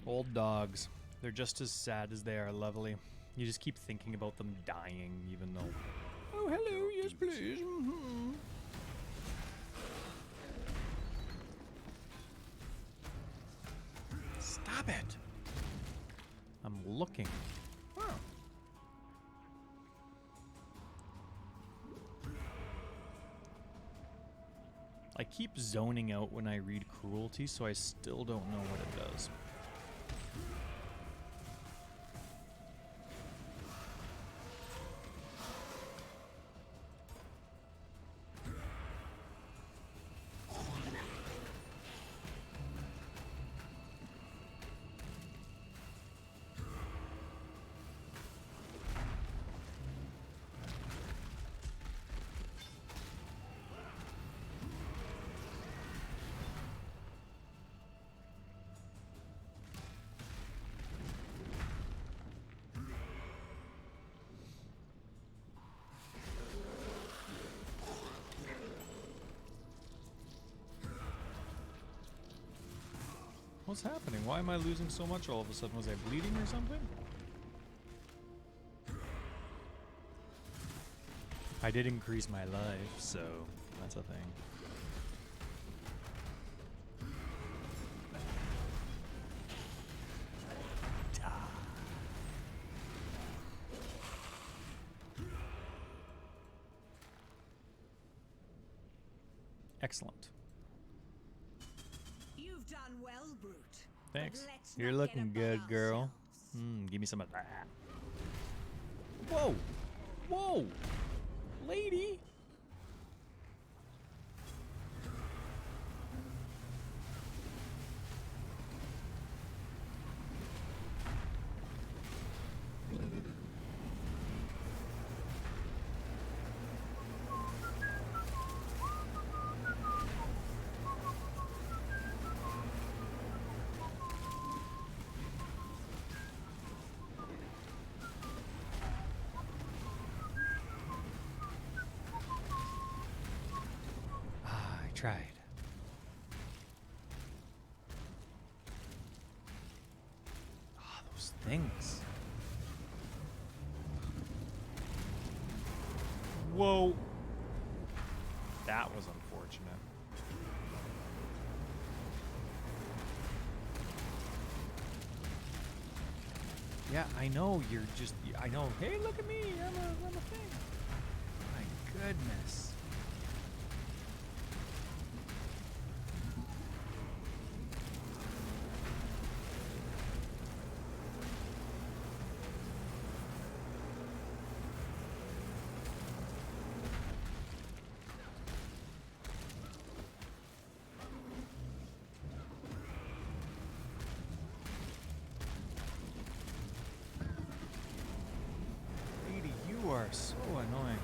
Old dogs. They're just as sad as they are lovely. You just keep thinking about them dying, even though... Oh, hello, yes, please. Mm-hmm. Stop it! I'm looking. Wow. I keep zoning out when I read cruelty, so I still don't know what it does. What's happening? Why am I losing so much all of a sudden? Was I bleeding or something? I did increase my life, so that's a thing. Excellent. You've done well, Brute. Thanks. But let's You're not looking get above good, girl. ourselves. Give me some of that. Whoa! Whoa! Lady! Tried. Ah, those things. Whoa. That was unfortunate. Yeah, I know, you're just, I know, hey, look at me, I'm a thing. My goodness. You are so annoying.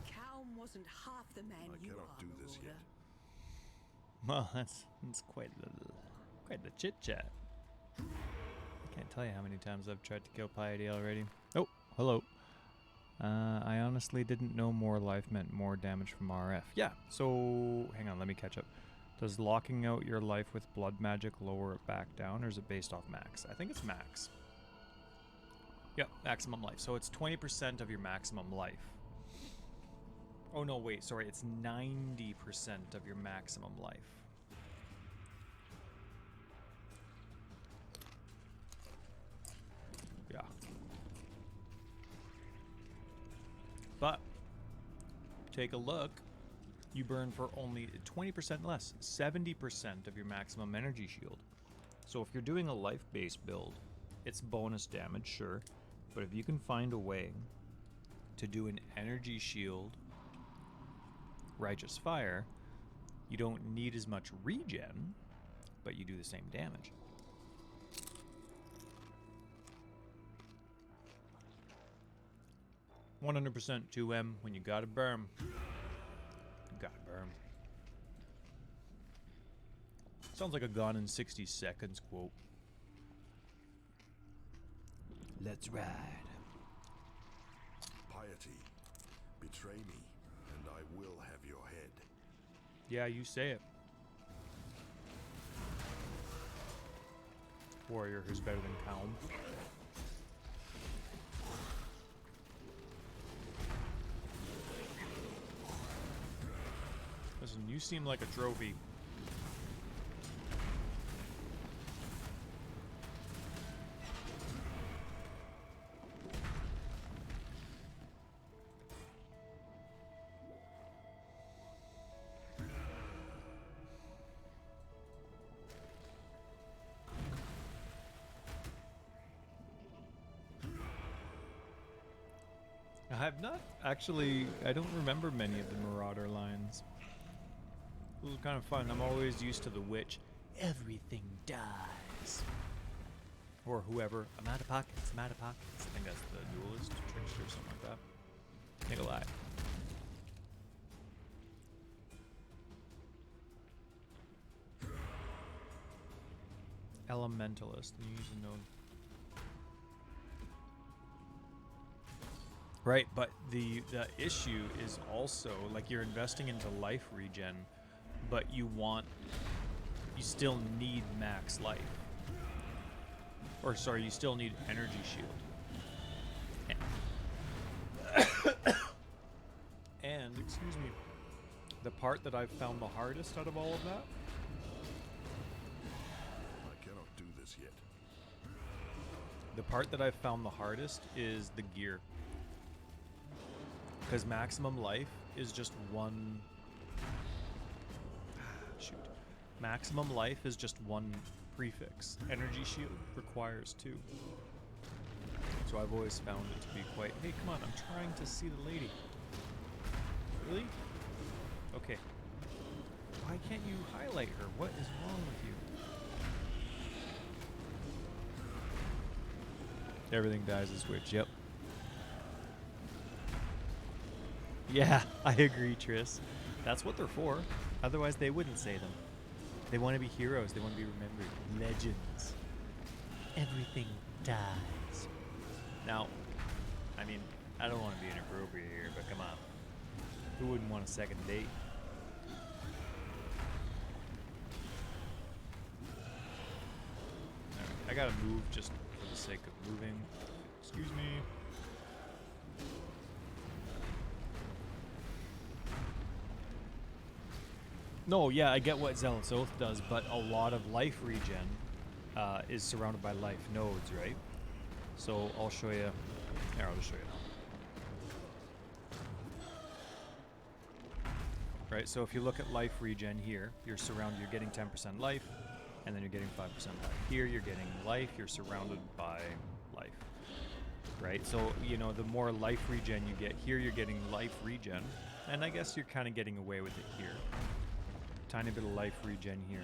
Calm wasn't half the man I you cannot are, do this Marauder. yet. Well, that's quite the chit chat. I can't tell you how many times I've tried to kill Piety already. Oh, hello. I honestly didn't know more life meant more damage from RF. Yeah, so hang on, let me catch up. Does locking out your life with blood magic lower it back down, or is it based off max? I think it's max. Yep, maximum life. So it's 20% of your maximum life. Oh no, wait, sorry, it's 90% of your maximum life. Yeah. But take a look. You burn for only 20% less, 70% of your maximum energy shield. So if you're doing a life-based build, it's bonus damage, sure. But if you can find a way to do an energy shield, righteous fire, you don't need as much regen, but you do the same damage. %, 2M when you gotta burn. Gotta burn. Sounds like a Gone in 60 Seconds quote. Let's ride. Betray me, and I will have your head. Yeah, you say it. Warrior who's better than Calm. Listen, you seem like a trophy. I have not actually, I don't remember many of the Marauder lines. It was kind of fun. I'm always used to the witch. Everything dies. Or whoever. I'm out of pockets, I'm out of pockets. I think that's the duelist, trickster, or something like that. Nikolai. Elementalist. You use a node. Right, but the issue is also, like, you're investing into life regen, but you still need max life. Or sorry, you still need energy shield. And, excuse me, the part that I've found the hardest out of all of that, I cannot do this yet. the part that I've found the hardest is the gear. Because maximum life is just one... Shoot. Maximum life is just one prefix. Energy shield requires 2. So I've always found it to be quite... Hey, come on, I'm trying to see the lady. Really? Okay. Why can't you highlight her? What is wrong with you? Everything dies as witch, yep. Yeah, I agree, Triss. That's what they're for. Otherwise, they wouldn't say them. They want to be heroes. They want to be remembered. Legends. Everything dies. Now, I mean, I don't want to be inappropriate here, but come on. Who wouldn't want a second date? Alright, I gotta move just for the sake of moving. Excuse me. No, yeah, I get what Zealot's Oath does, but a lot of life regen is surrounded by life nodes, right? So I'll show you. Here, I'll just show you now. Right, so if you look at life regen here, you're getting 10% life, and then you're getting 5% life. Here, you're getting life, you're surrounded by life. Right, so, you know, the more life regen you get here, you're getting life regen, and I guess you're kind of getting away with it here. Tiny bit of life regen here,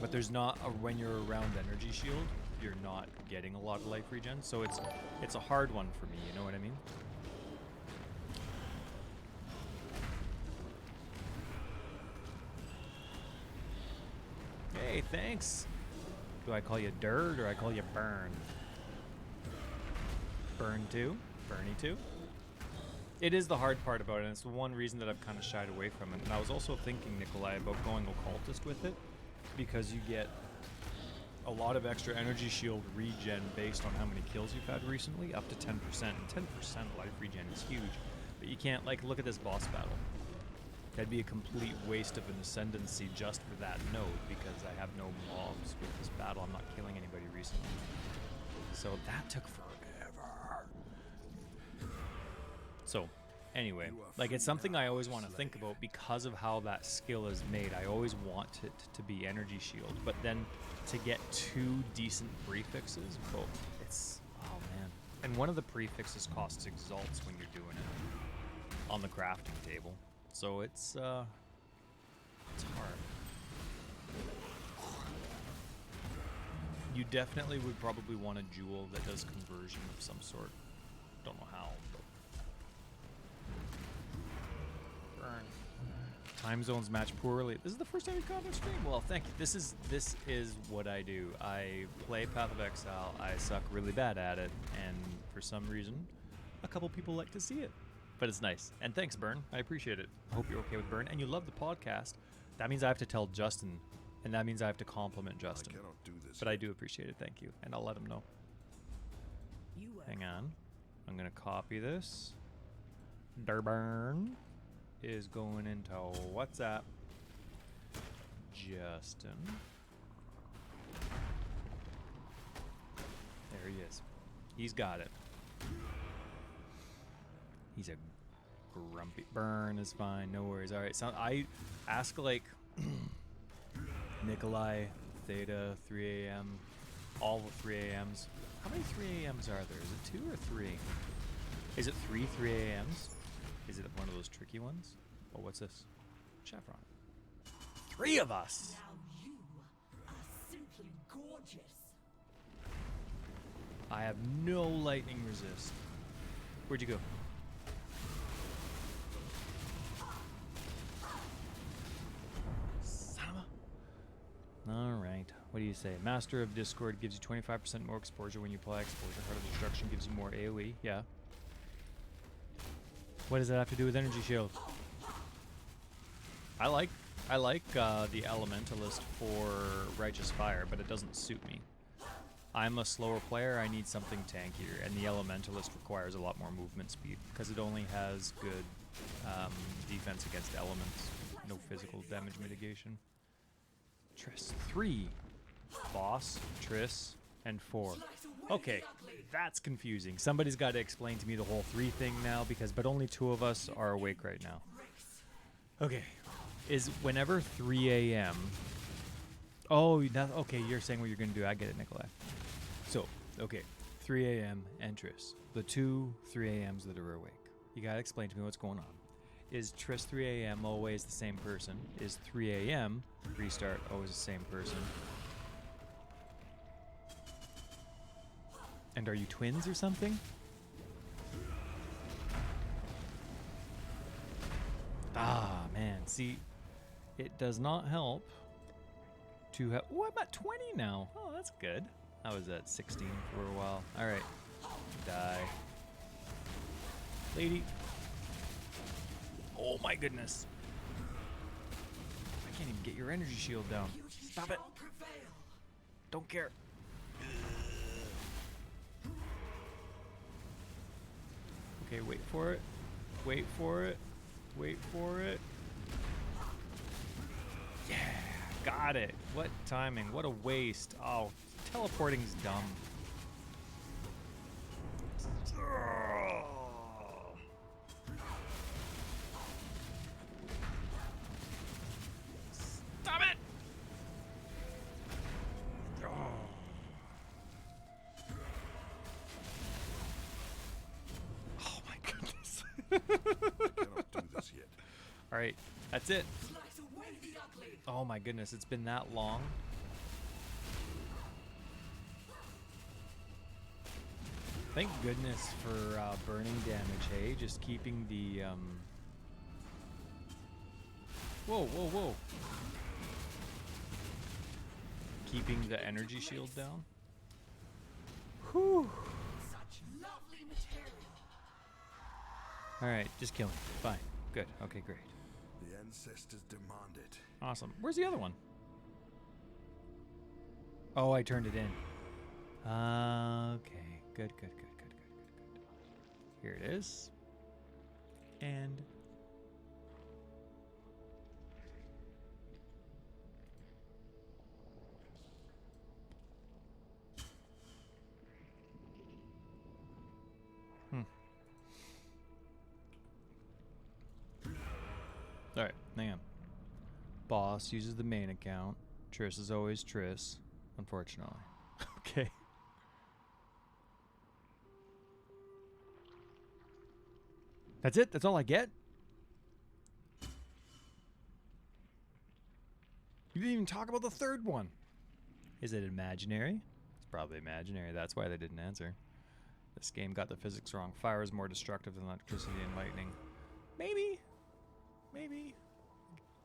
but there's not when you're around energy shield, you're not getting a lot of life regen, so it's a hard one for me, you know what I mean? Hey, thanks. Do I call you Dirt or I call you Burn? Burn 2? Bernie 2? It is the hard part about it, and it's the one reason that I've kind of shied away from it. And I was also thinking, Nikolai, about going Occultist with it, because you get a lot of extra energy shield regen based on how many kills you've had recently, up to 10%. And 10% life regen is huge, but you can't, like, look at this boss battle. That'd be a complete waste of an Ascendancy just for that node, because I have no mobs with this battle. I'm not killing anybody recently. So that took forever. So, anyway, like, it's something I always want to think about because of how that skill is made. I always want it to be energy shield, but then to get 2 decent prefixes, oh, it's, oh man. And one of the prefixes costs exalts when you're doing it on the crafting table. So it's hard. You definitely would probably want a jewel that does conversion of some sort. Don't know how, but burn. Time zones match poorly. This is the first time you've come on stream. Well, thank you. This is what I do. I play Path of Exile. I suck really bad at it, and for some reason, a couple people like to see it. But it's nice. And thanks, Bern. I appreciate it. I hope you're okay with Bern. And you love the podcast. That means I have to tell Justin. And that means I have to compliment Justin. I cannot do this. But I do appreciate it. Thank you. And I'll let him know. Hang on. I'm going to copy this. Bern is going into WhatsApp. Justin. There he is. He's got it. He's a grumpy. Burn is fine. No worries. All right. So I ask like Nikolai, Theta, 3 a.m. All the 3 a.m.s. How many 3 a.m.s are there? Is it 2 or 3? Is it 3 a.m.s? Is it one of those tricky ones? Oh, what's this? Chevron. 3 of us. Now you are simply gorgeous. I have no lightning resist. Where'd you go? Son of a... All right. What do you say? Master of Discord gives you 25% more exposure when you apply exposure. Heart of Destruction gives you more AoE. Yeah. What does that have to do with Energy Shield? I like the Elementalist for Righteous Fire, but it doesn't suit me. I'm a slower player, I need something tankier, and the Elementalist requires a lot more movement speed, because it only has good defense against elements, no physical damage mitigation. Triss 3, boss, Triss, and 4. Okay, that's confusing. Somebody's got to explain to me the whole 3 thing now, but only 2 of us are awake right now. Okay, is whenever 3 a.m. Oh, okay, you're saying what you're going to do. I get it, Nikolai. So, okay, 3 a.m. and Triss. The 2 3 a.m.s that are awake. You got to explain to me what's going on. Is Triss 3 a.m. always the same person? Is 3 a.m. restart always the same person? And are you twins or something? Ah, man. See, it does not help to have... Oh, I'm at 20 now. Oh, that's good. I was at 16 for a while. All right. Die. Lady. Oh, my goodness. I can't even get your energy shield down. Stop it. Don't care. Okay, wait for it. Wait for it. Wait for it. Yeah, got it. What timing? What a waste. Oh, teleporting's dumb. Stop it! Oh my goodness. I cannot do this yet. All right, that's it. Oh my goodness, it's been that long. Thank goodness for burning damage, hey? Just keeping the, Whoa, whoa, whoa. Keeping the energy shield down. Whew. Such lovely material. Alright, just kill him. Fine. Good. Okay, great. The ancestors demand it. Awesome. Where's the other one? Oh, I turned it in. Okay. Good, good, good, good, good, good, good. Here it is. And... Alright, hang on. Boss uses the main account. Triss is always Triss, unfortunately. Okay. That's it? That's all I get? You didn't even talk about the third one. Is it imaginary? It's probably imaginary. That's why they didn't answer. This game got the physics wrong. Fire is more destructive than electricity and lightning. Maybe. Maybe.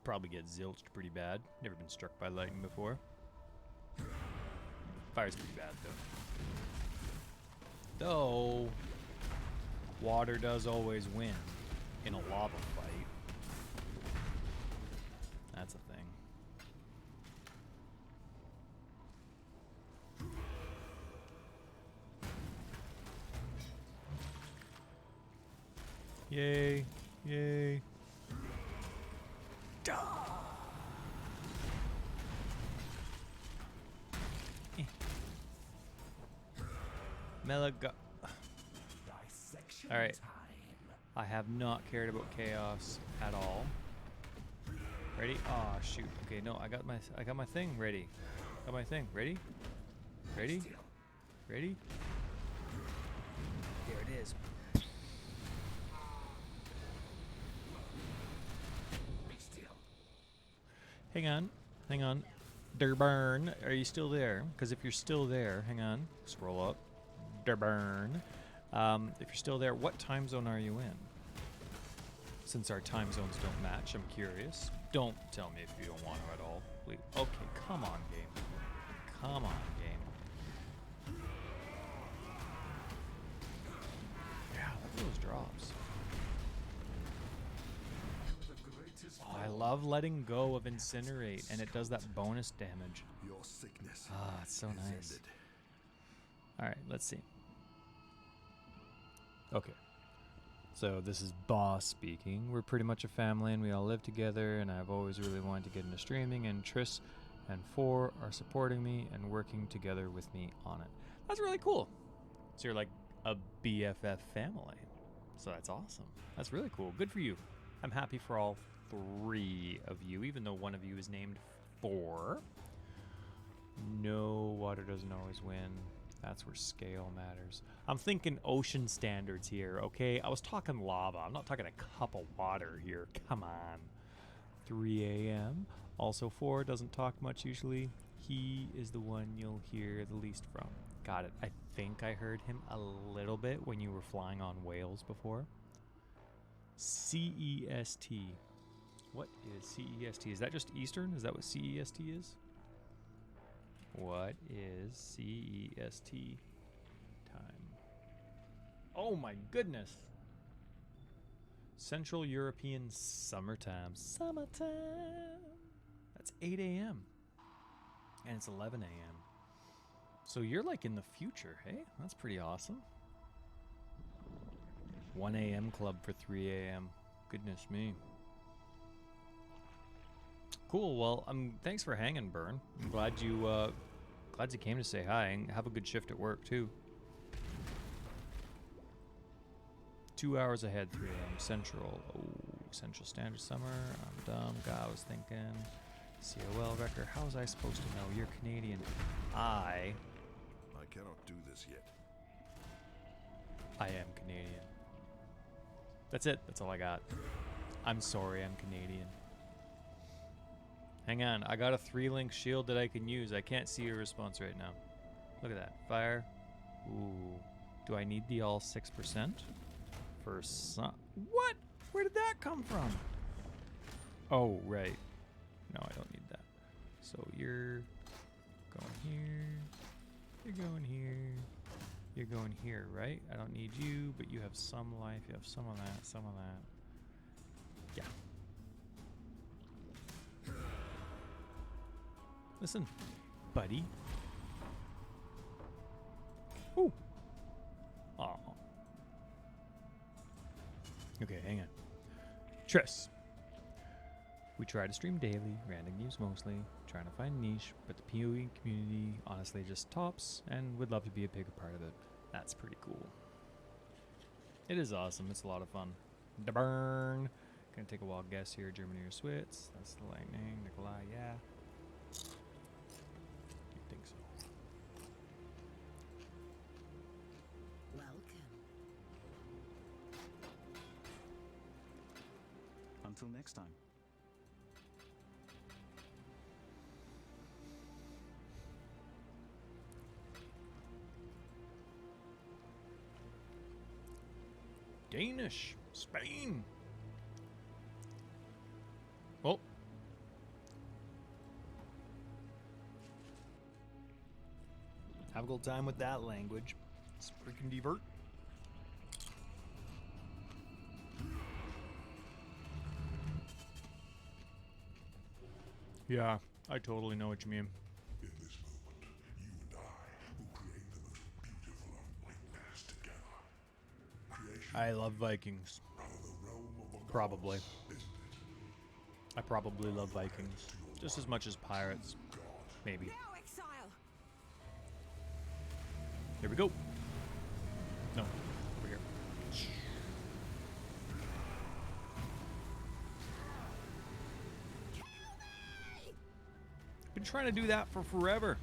Probably get zilched pretty bad. Never been struck by lightning before. Fire's pretty bad, though. Though, water does always win. in a lava fight. That's a thing. Yay. Yay. Melaga. Dissection All right. time. I have not cared about chaos at all. Ready? Oh shoot. Okay, no, I got my thing ready. Got my thing ready. Ready? Ready? There it is. Be still. Hang on. Hang on. Durburn, are you still there? Because if you're still there, hang on. Scroll up. Durburn. If you're still there, what time zone are you in? Since our time zones don't match, I'm curious. Don't tell me if you don't want to at all. Please. Okay, come on, game. Come on, game. Yeah, look at those drops. Oh, I love letting go of Incinerate, and it does that bonus damage. Your sickness Ah, it's so is nice. ended. Alright, let's see. Okay. So this is Boss speaking. We're pretty much a family and we all live together, and I've always really wanted to get into streaming, and Triss and 4 are supporting me and working together with me on it. That's really cool. So you're like a BFF family. So that's awesome. That's really cool. Good for you. I'm happy for all 3 of you, even though one of you is named 4. No, water doesn't always win. That's where scale matters. I'm thinking ocean standards here, okay? I was talking lava. I'm not talking a cup of water here. Come on. 3 a.m. Also 4 doesn't talk much usually. He is the one you'll hear the least from. Got it. I think I heard him a little bit when you were flying on whales before. CEST. What is CEST? Is that just Eastern? Is that what CEST is? What is CEST time? Oh my goodness! Central European summertime. Summertime! That's 8 a.m. And it's 11 a.m. So you're like in the future, hey? That's pretty awesome. 1 a.m. club for 3 a.m. Goodness me. Cool. Well, thanks for hanging, Burn. I'm glad you came to say hi, and have a good shift at work too. 2 hours ahead, 3 a.m. Central. Oh, Central Standard Summer. I'm dumb. God, I was thinking. COL record. How was I supposed to know? You're Canadian. I cannot do this yet. I am Canadian. That's it. That's all I got. I'm sorry, I'm Canadian. Hang on, I got a 3-link shield that I can use. I can't see your response right now. Look at that. Fire. Ooh. Do I need the all 6%? For some... What? Where did that come from? Oh, right. No, I don't need that. So you're going here. You're going here. You're going here, right? I don't need you, but you have some life. You have some of that, some of that. Yeah. Listen, buddy. Ooh. Aw. Okay, hang on. Triss. We try to stream daily, random games mostly, trying to find niche, but the PoE community honestly just tops, and would love to be a bigger part of it. That's pretty cool. It is awesome. It's a lot of fun. Da burn. Gonna take a wild guess here. Germany or Swiss? That's the lightning. Nikolai, yeah. You'd think so. Welcome. Until next time. Danish. Spain. Oh. Have a good time with that language. It's freaking divert. Yeah, I totally know what you mean. In this moment, you and I will create the most beautiful of nightmares together. Creation I love Vikings. out of the realm of the Probably. gods, isn't it? I probably love Vikings just as much as pirates. Maybe. Now, exile! Here we go. No, over here. Been trying to do that for forever.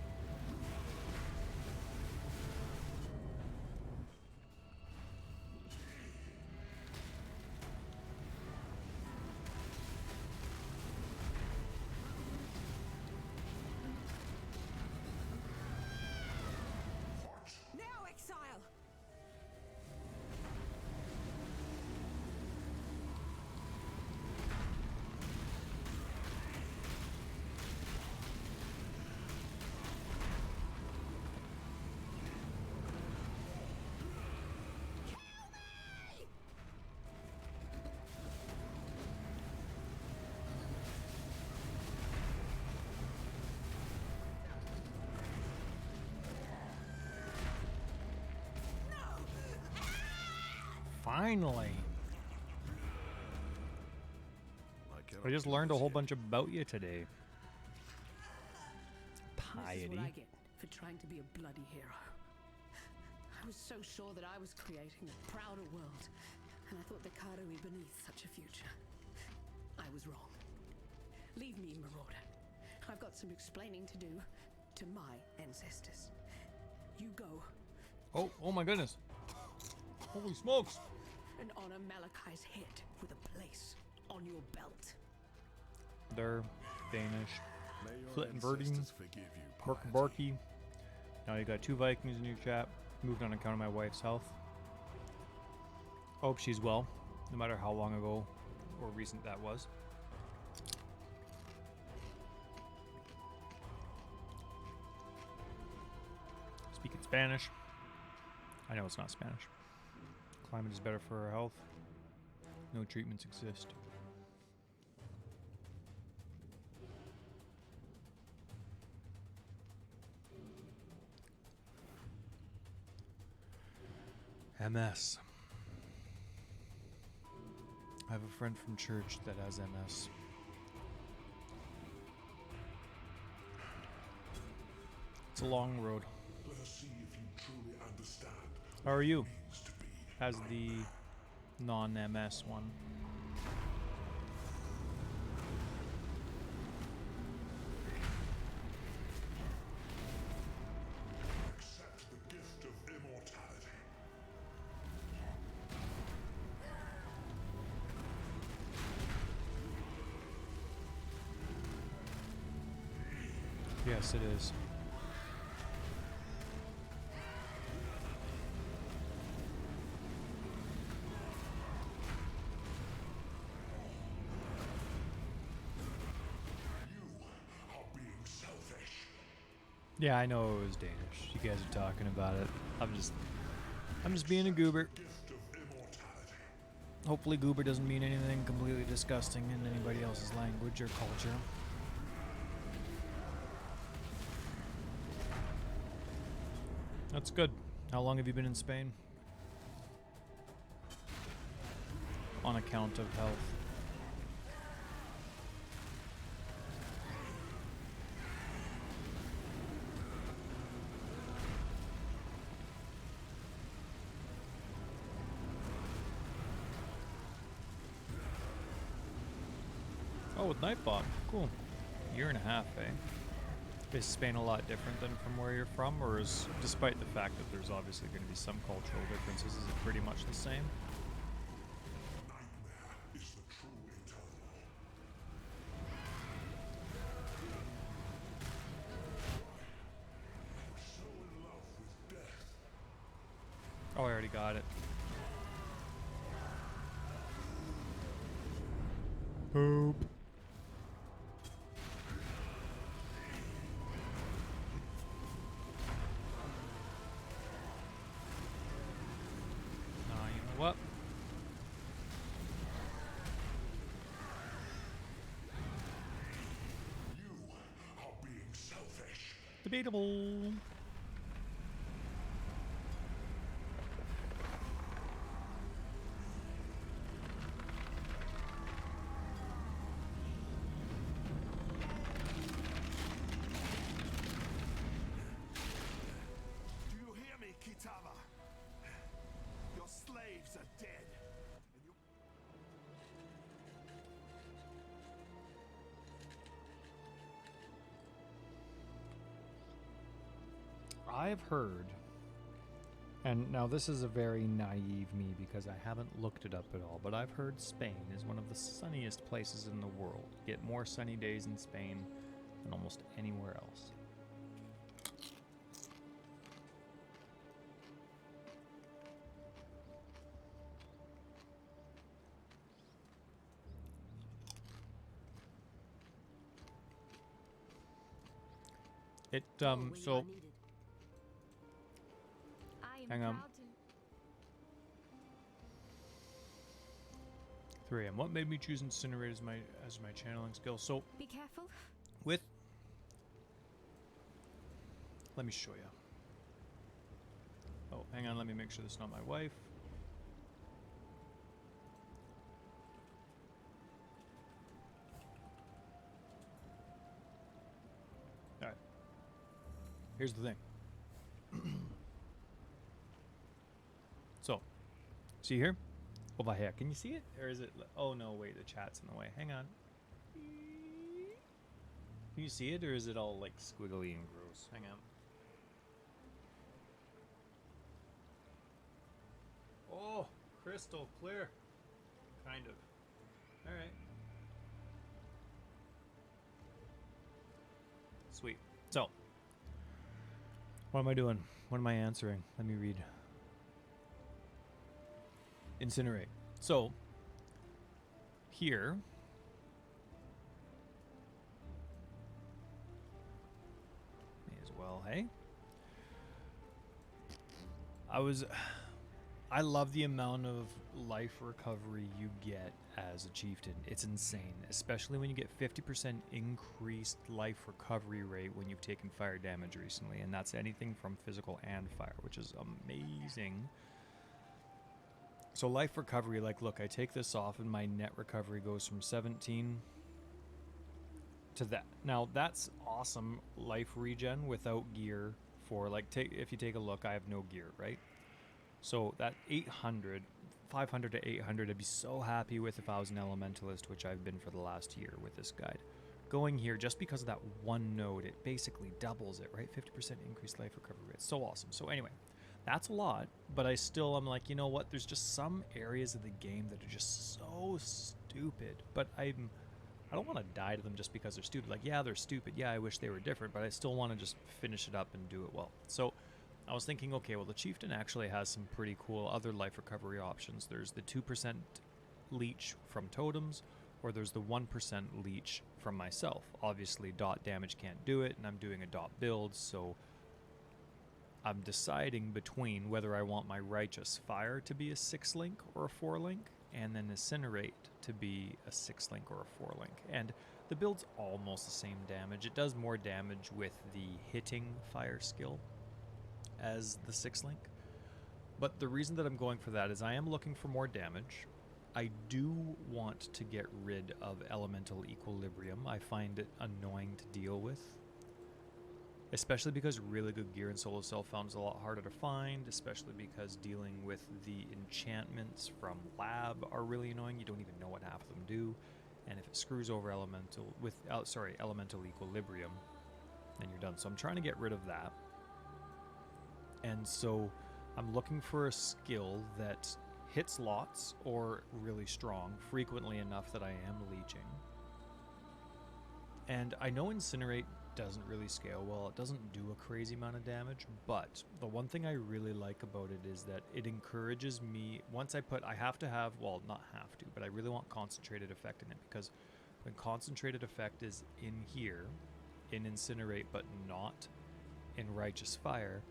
Now, exile! Finally. I just learned a whole bunch about you today. This is Piety. what I get for trying to be a bloody hero. I was so sure that I was creating a prouder world, and I thought the Karui beneath such a future. I was wrong. Leave me, Marauder. I've got some explaining to do to my ancestors. You go Oh my goodness. Holy smokes. and honor Malachi's head with a place on your belt. They're Danish. May your Flit and Verding. ancestors forgive you, Bark piety. Barky. Now you got 2 Vikings in your chat. Moved on account of my wife's health. Hope she's well, no matter how long ago or recent that was. Speaking Spanish. I know it's not Spanish. Climate is better for our health. No treatments exist. MS. I have a friend from church that has MS. It's a long road. Let us see if you truly understand How are you? what it means to be As the non-MS one. accept the gift of immortality. Yes, it is. You are being selfish. Yeah, I know it was Danish. You guys are talking about it. I'm just being a goober. Gift of immortality. Hopefully goober doesn't mean anything completely disgusting in anybody else's language or culture. That's good. How long have you been in Spain? On account of health. Oh, with Nightbot. Cool. Year and a half, eh? Is Spain a lot different than from where you're from, or is, despite the fact that there's obviously going to be some cultural differences, is it pretty much the same? Nightmare is the true eternal. I'm so in love with death. Oh, I already got it. Poop. You know what? You Debatable. Do you hear me, Kitava? Your slaves are dead. And you... I've heard, and now this is a very naive me because I haven't looked it up at all, but I've heard Spain is one of the sunniest places in the world. You get more sunny days in Spain than almost anywhere else. It, When so, you are needed. I am hang on. proud to 3M. What made me choose Incinerate as my channeling skill? So, Be careful. with, let me show you. Oh, hang on, let me make sure this is not my wife. Alright. Here's the thing. So, see here? Over here. Can you see it? Or is it? Oh no, wait, the chat's in the way. Hang on. Can you see it, or is it all like squiggly and gross? Hang on. Oh, crystal clear. Kind of. Alright. Sweet. So, what am I doing? What am I answering? Let me read. Incinerate. So, here, may as well, hey? I love the amount of life recovery you get as a chieftain. It's insane, especially when you get 50% increased life recovery rate when you've taken fire damage recently, and that's anything from physical and fire, which is amazing. So life recovery, like, look, I take this off and my net recovery goes from 17 to that. Now, that's awesome life regen without gear for, like, if you take a look, I have no gear, right? So that 800, 500 to 800, I'd be so happy with if I was an elementalist, which I've been for the last year with this guide. Going here, just because of that one node, it basically doubles it, right? 50% increased life recovery rate. So awesome. So anyway, that's a lot, but I still, I'm like, you know what? There's just some areas of the game that are just so stupid, but I don't want to die to them just because they're stupid. Like, yeah, they're stupid. Yeah, I wish they were different, but I still want to just finish it up and do it well. So I was thinking, okay, well, the Chieftain actually has some pretty cool other life recovery options. There's the 2% leech from totems, or there's the 1% leech from myself. Obviously, dot damage can't do it, and I'm doing a dot build, so I'm deciding between whether I want my Righteous Fire to be a 6-link or a 4-link, and then Incinerate to be a 6-link or a 4-link. And the build's almost the same damage. It does more damage with the hitting fire skill as the 6-link. But the reason that I'm going for that is I am looking for more damage. I do want to get rid of Elemental Equilibrium. I find it annoying to deal with, especially because really good gear in Solo Self-Found is a lot harder to find, especially because dealing with the enchantments from Lab are really annoying. You don't even know what half of them do, and if it screws over Elemental Equilibrium, then you're done. So I'm trying to get rid of that. And so I'm looking for a skill that hits lots or really strong, frequently enough that I am leeching. And I know Incinerate doesn't really scale well. It doesn't do a crazy amount of damage, but the one thing I really like about it is that it encourages me, once I have to have, well, not have to, but I really want Concentrated Effect in it, because when Concentrated Effect is in here, in Incinerate, but not in Righteous Fire,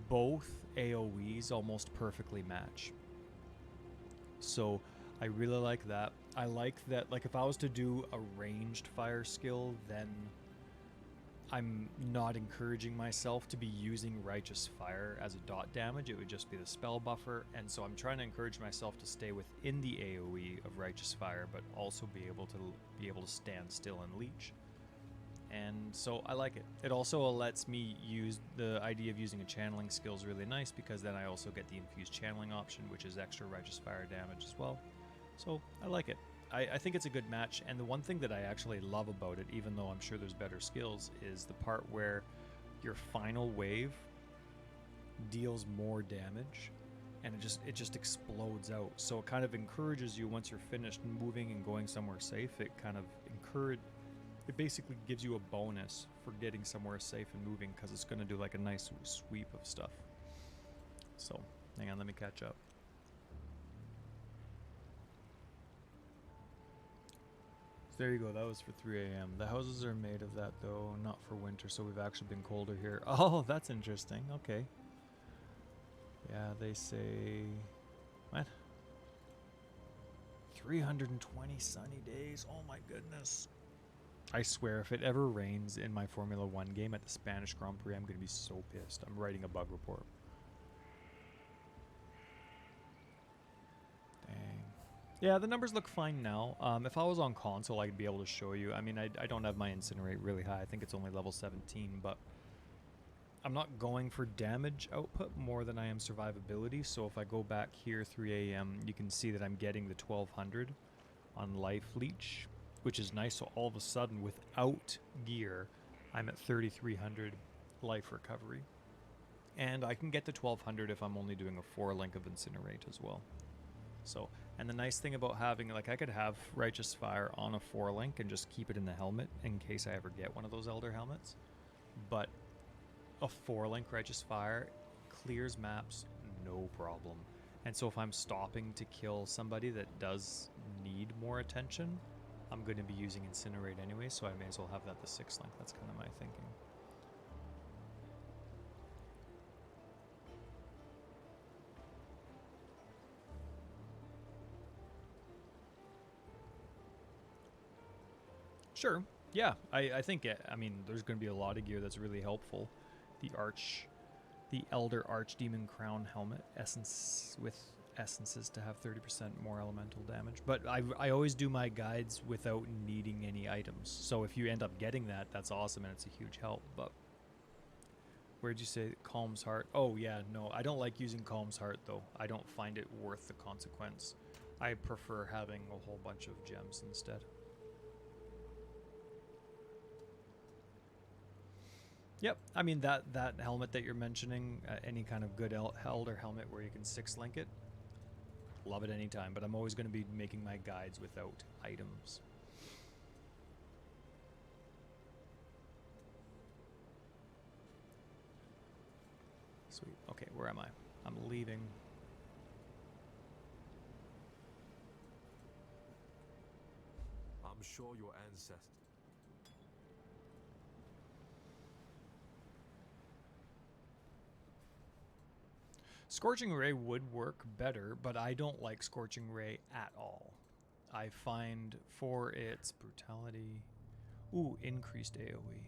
both AoEs almost perfectly match. So I really like that. I like that, like, if I was to do a ranged fire skill, then I'm not encouraging myself to be using Righteous Fire as a dot damage. It would just be the spell buffer, and so I'm trying to encourage myself to stay within the AoE of Righteous Fire, but also be able to stand still and leech. And so I like it. It also lets me use the idea of using a channeling skill is really nice, because then I also get the infused channeling option, which is extra Righteous Fire damage as well. So I like it. I think it's a good match, and the one thing that I actually love about it, even though I'm sure there's better skills, is the part where your final wave deals more damage, and it just explodes out. So it kind of encourages you, once you're finished moving and going somewhere safe, it basically gives you a bonus for getting somewhere safe and moving, because it's going to do like a nice sweep of stuff. So hang on, let me catch up. There you go, that was for 3 a.m. The houses are made of that though, not for winter, so we've actually been colder here. Oh, that's interesting. Okay. Yeah, they say... What? 320 sunny days. Oh my goodness. I swear, if it ever rains in my Formula 1 game at the Spanish Grand Prix, I'm going to be so pissed. I'm writing a bug report. Yeah, the numbers look fine now. If I was on console, I'd be able to show you. I mean, I don't have my Incinerate really high. I think it's only level 17, but I'm not going for damage output more than I am survivability. So if I go back here, 3 a.m., you can see that I'm getting the 1200 on Life Leech, which is nice. So all of a sudden, without gear, I'm at 3300 life recovery. And I can get to 1200 if I'm only doing a 4-link of Incinerate as well. So, and the nice thing about having, like, I could have Righteous Fire on a 4-link and just keep it in the helmet in case I ever get one of those Elder helmets. But a 4-link Righteous Fire clears maps no problem. And so if I'm stopping to kill somebody that does need more attention, I'm going to be using Incinerate anyway, so I may as well have that the 6-link. That's kind of my thinking. Sure. Yeah, I think I mean, there's going to be a lot of gear that's really helpful. The Elder Archdemon Crown helmet, essence with essences to have 30% more elemental damage. But I always do my guides without needing any items. So if you end up getting that, that's awesome and it's a huge help. But where'd you say Calm's Heart? Oh yeah, no, I don't like using Calm's Heart though. I don't find it worth the consequence. I prefer having a whole bunch of gems instead. Yep, I mean that helmet that you're mentioning, any kind of good Elder helmet where you can 6-link it, love it anytime, but I'm always going to be making my guides without items. Sweet, okay, where am I? I'm leaving. I'm sure your ancestors... Scorching Ray would work better, but I don't like Scorching Ray at all. I find for its brutality... Ooh, increased AoE.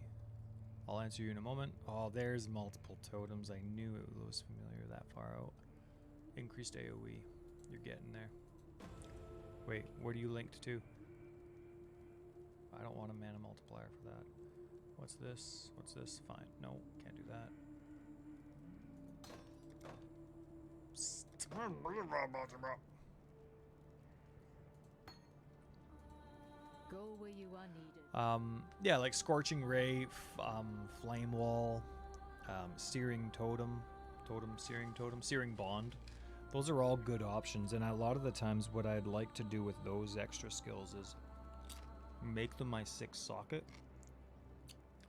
I'll answer you in a moment. Oh, there's multiple totems. I knew it was familiar that far out. Increased AoE. You're getting there. Wait, what are you linked to? I don't want a mana multiplier for that. What's this? What's this? Fine. No, can't do that. Go where you are needed. Yeah, like Scorching Ray, Flame Wall, Searing Totem, Searing Bond. Those are all good options, and a lot of the times what I'd like to do with those extra skills is make them my 6 socket,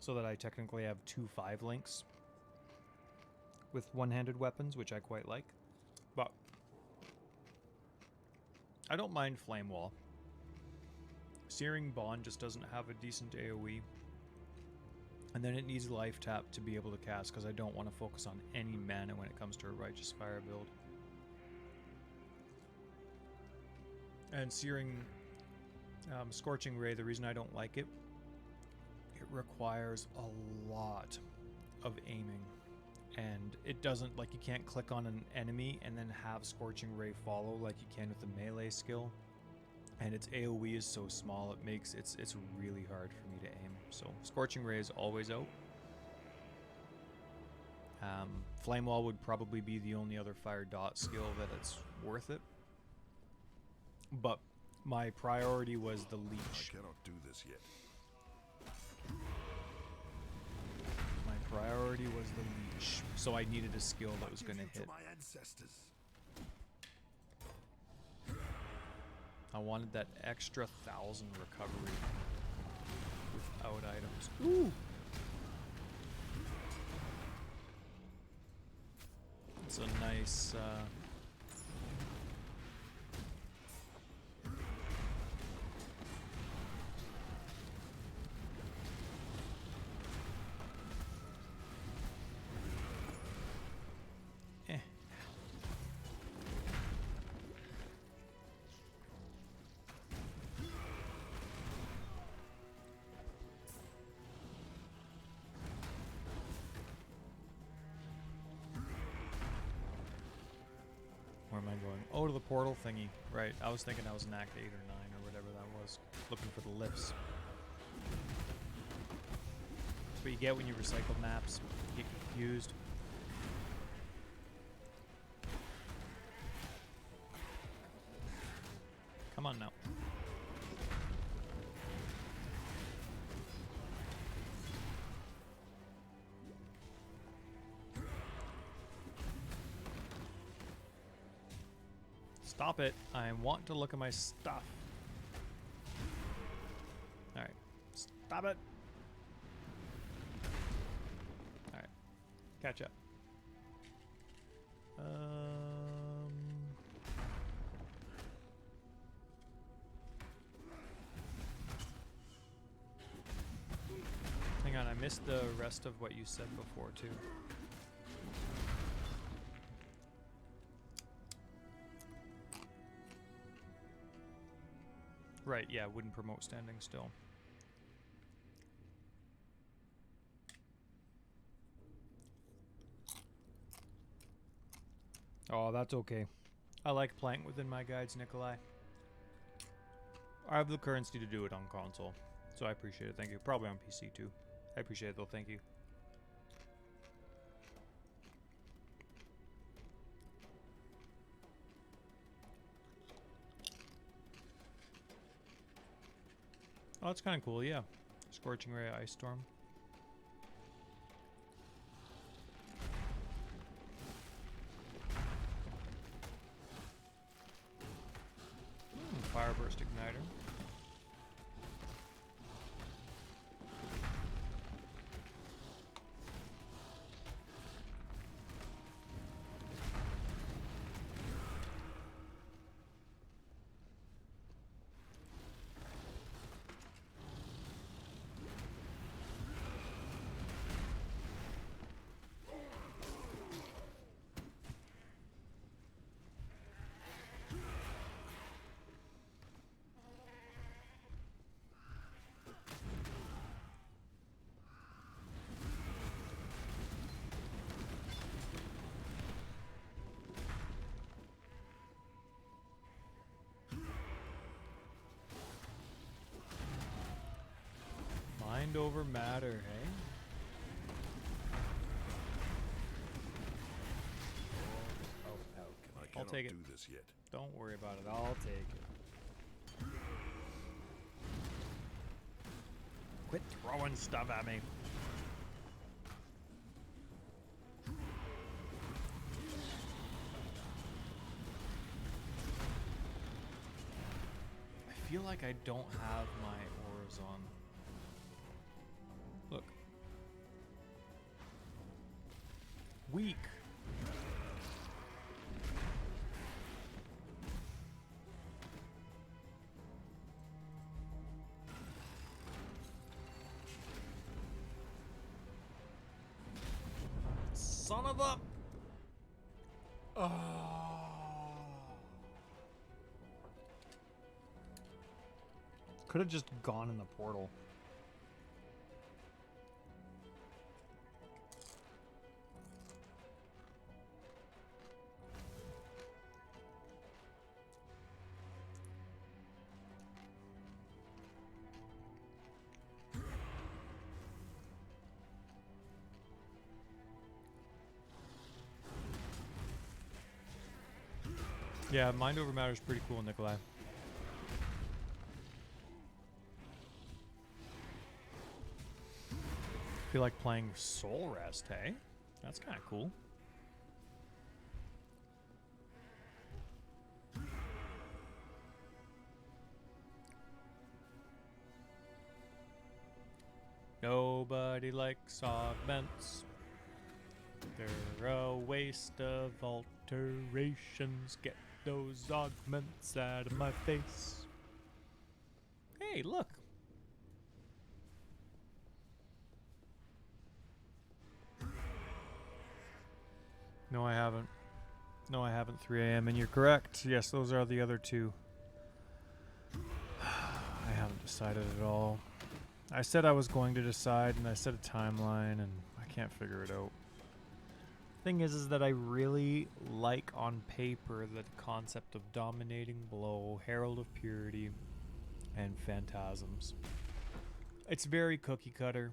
so that I technically have 2 5-links with one-handed weapons, which I quite like. But I don't mind Flame Wall. Searing Bond just doesn't have a decent AoE. And then it needs Life Tap to be able to cast, because I don't want to focus on any mana when it comes to a Righteous Fire build. And Scorching Ray, the reason I don't like it it requires a lot of aiming. And it doesn't, like, you can't click on an enemy and then have Scorching Ray follow like you can with the melee skill. And its AoE is so small, it makes it's really hard for me to aim. So Scorching Ray is always out. Flame Wall would probably be the only other fire dot skill that it's worth it. But my priority was the leech. I cannot do this yet. My priority was the leech, so I needed a skill that was going to hit. My ancestors. I wanted that extra 1,000 recovery without items. Ooh! It's a nice, Where am I going? Oh, to the portal thingy. Right, I was thinking I was in Act 8 or 9 or whatever that was. Looking for the lifts. That's what you get when you recycle maps. You get confused. Come on now. Stop it. I want to look at my stuff. Alright. Stop it. Alright. Catch up. Hang on, I missed the rest of what you said before too. Right, yeah, wouldn't promote standing still. Oh, that's okay. I like playing within my guides, Nikolai. I have the currency to do it on console, so I appreciate it. Thank you. Probably on PC too. I appreciate it though. Thank you. Oh, that's kind of cool, yeah. Scorching Ray Ice Storm. Fireburst Igniter. Mind over matter, hey? I I'll cannot take it. do this yet. Don't worry about it. I'll take it. Quit throwing stuff at me. I feel like I don't have my auras on. Look. Weak. Son of a... Oh. Could have just gone in the portal. Yeah, Mind Over Matter is pretty cool, Nikolai. Feel like playing Soul Rest, hey? That's kind of cool. Nobody likes augments. They're a waste of alterations. Get those augments out of my face. Hey, look. No, I haven't. No, I haven't. 3 a.m. And you're correct. Yes, those are the other two. I haven't decided at all. I said I was going to decide, and I set a timeline, and I can't figure it out. Thing is that I really like on paper the concept of Dominating Blow, Herald of Purity, and Phantasms. It's very cookie cutter.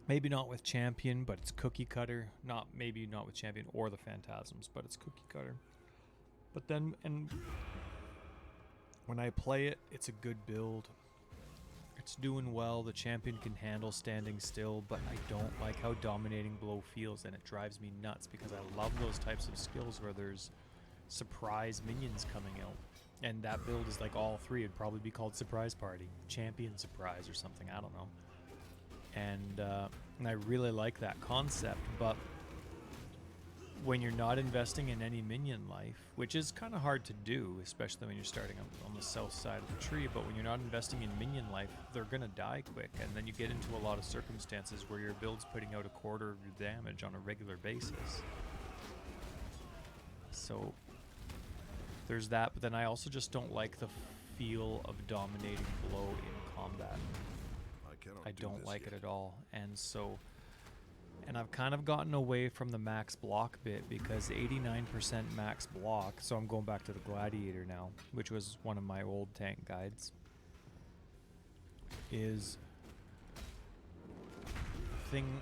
Maybe not with Champion, but it's cookie cutter. Maybe not with Champion or the Phantasms, but it's cookie cutter. But then, and when I play it, it's a good build. It's doing well. The Champion can handle standing still, but I don't like how Dominating Blow feels, and it drives me nuts because I love those types of skills where there's surprise minions coming out. And that build is like all three. It'd probably be called Surprise Party, Champion Surprise or something. I don't know. And I really like that concept, but when you're not investing in any minion life, which is kind of hard to do, especially when you're starting on the south side of the tree, but when you're not investing in minion life, they're going to die quick, and then you get into a lot of circumstances where your build's putting out a quarter of your damage on a regular basis. So there's that, but then I also just don't like the feel of Dominating Blow in combat. I don't like it at all, and I've kind of gotten away from the max block bit because 89% max block, so I'm going back to the Gladiator now, which was one of my old tank guides, is a thing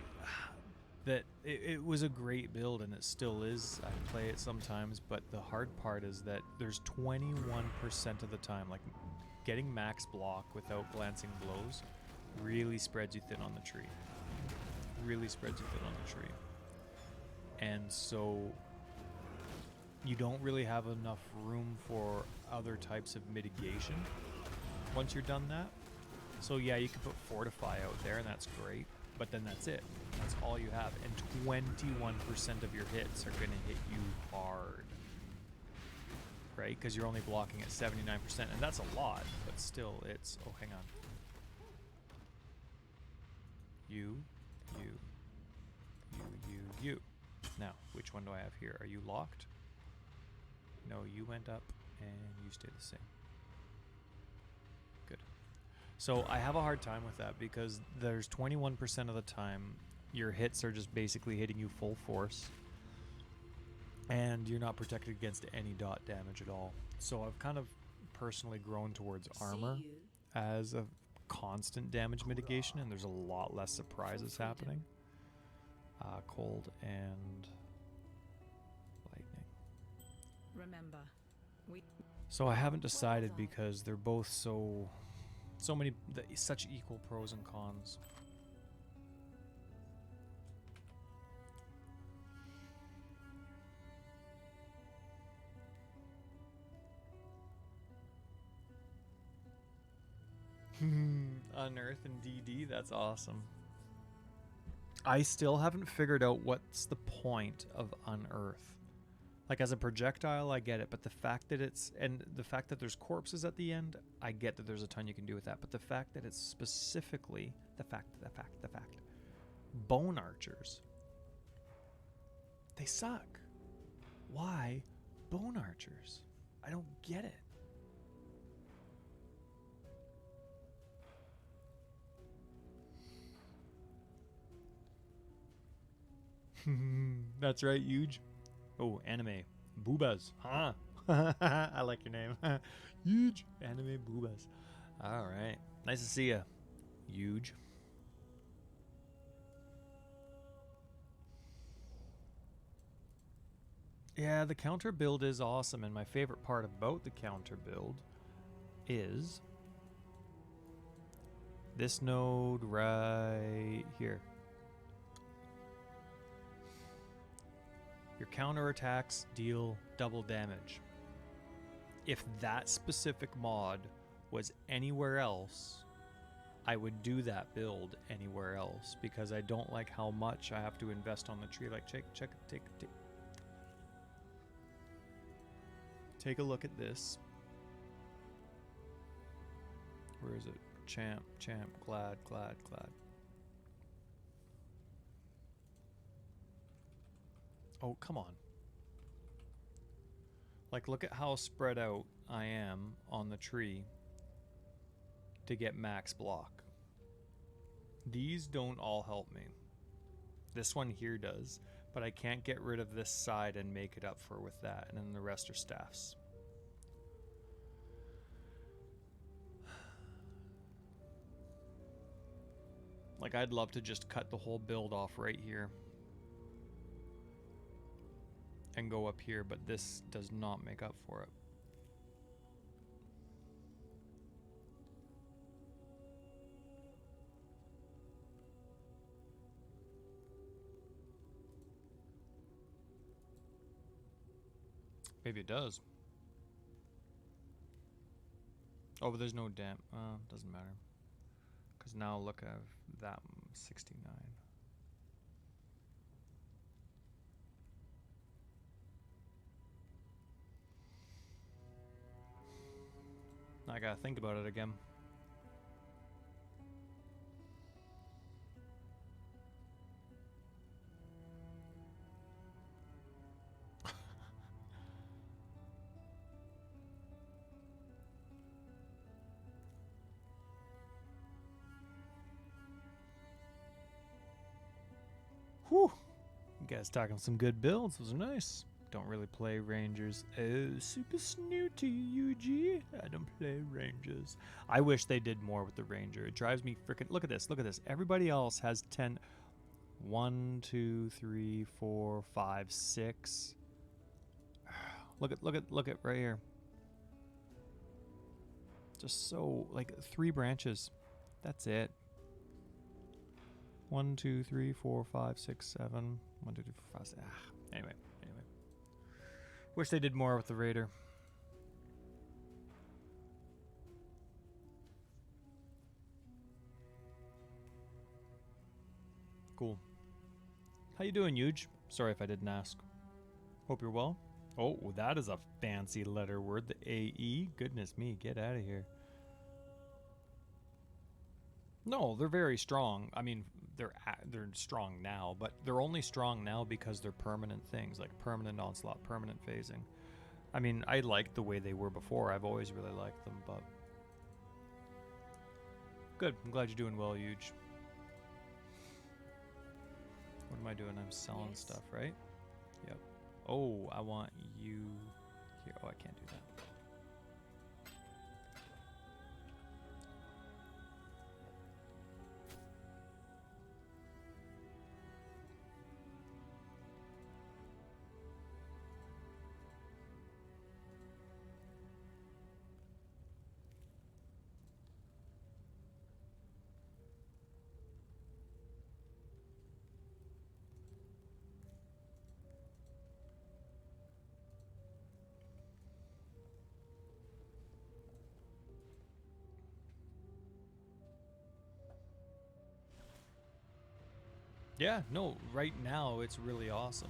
that it was a great build, and it still is. I play it sometimes, but the hard part is that there's 21% of the time, like getting max block without glancing blows really spreads you thin on the tree. Really spreads you thin on the tree. And so you don't really have enough room for other types of mitigation once you're done that. So yeah, you can put Fortify out there, and that's great, but then that's it. That's all you have. And 21% of your hits are going to hit you hard. Right? Because you're only blocking at 79%, and that's a lot, but still it's... Oh, hang on. You. Now, which one do I have here? Are you locked? No, you went up and you stay the same. Good. So I have a hard time with that because there's 21% of the time your hits are just basically hitting you full force, and you're not protected against any dot damage at all. So I've kind of personally grown towards armor as a constant damage mitigation, and there's a lot less surprises happening. Cold and lightning. Remember, so I haven't decided because they're both such equal pros and cons. Unearth and DD, that's awesome. I still haven't figured out what's the point of Unearth. Like, as a projectile, I get it, but the fact that the fact that there's corpses at the end, I get that there's a ton you can do with that, but the fact that it's specifically the fact, bone archers, they suck. Why bone archers? I don't get it. That's right, huge. Oh, anime. Boobas. Huh? I like your name. Huge. Anime boobas. All right. Nice to see ya. Huge. Yeah, the counter build is awesome, and my favorite part about the counter build is this node right here. Your counter attacks deal double damage. If that specific mod was anywhere else, I would do that build anywhere else because I don't like how much I have to invest on the tree. Like, take a look at this. Where is it? Champ, glad. Oh, come on. Like, look at how spread out I am on the tree to get max block. These don't all help me. This one here does, but I can't get rid of this side and make it up for with that, and then the rest are staffs. Like, I'd love to just cut the whole build off right here and go up here, but this does not make up for it. Maybe it does. Oh, but there's no damp. Doesn't matter. Because now look at that 69. I gotta think about it again. Whew. You guys talking some good builds. Those are nice. Don't really play Rangers. Oh, super snooty, UG. I don't play Rangers. I wish they did more with the Ranger. It drives me freaking... Look at this. Look at this. Everybody else has 10... 1, 2, 3, 4, 5, 6. Look at right here. Just so... Like, 3 branches. That's it. 1, 2, 3, 4, 5, 6, 7. 1, 2, 3, 4, 5, 6. Anyway. Wish they did more with the Raider. Cool. How you doing, Huge? Sorry if I didn't ask. Hope you're well. Oh, that is a fancy letter word. The AE. Goodness me, get out of here. No, they're very strong. I mean, they're strong now, but they're only strong now because they're permanent things, like permanent onslaught, permanent phasing. I mean, I liked the way they were before. I've always really liked them, but... Good. I'm glad you're doing well, Huge. What am I doing? I'm selling stuff, right? Yep. Oh, I want you here. Oh, I can't do that. Yeah, no, right now it's really awesome.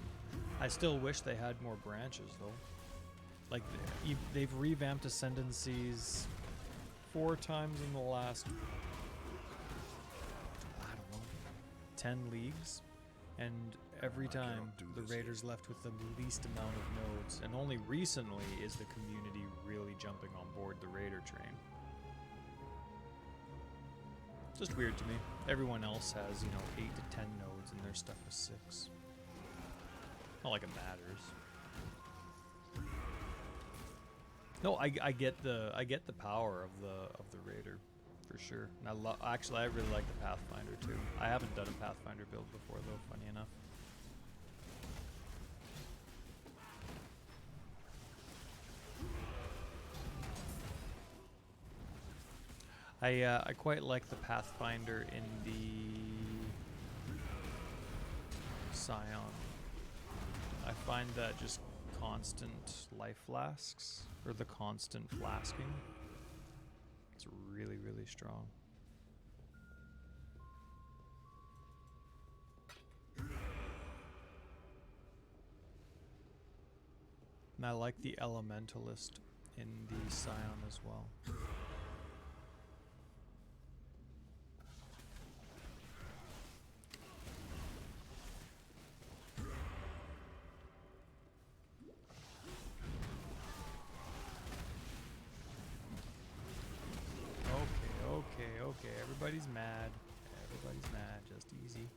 I still wish they had more branches, though. Like, they've revamped Ascendancies 4 times in the last, I don't know, 10 leagues. And every time, the Raiders left with the least amount of nodes. And only recently is the community really jumping on board the Raider train. Just weird to me. Everyone else has, 8 to 10 nodes, and they're stuck with 6. Not like it matters. No, I get the power of the Raider, for sure. And actually, I really like the Pathfinder too. I haven't done a Pathfinder build before though, funny enough. I quite like the Pathfinder in the Scion. I find that just constant life flasks, or the constant flasking, it's really, really strong. And I like the Elementalist in the Scion as well. Okay, everybody's mad. Everybody's mad, just easy.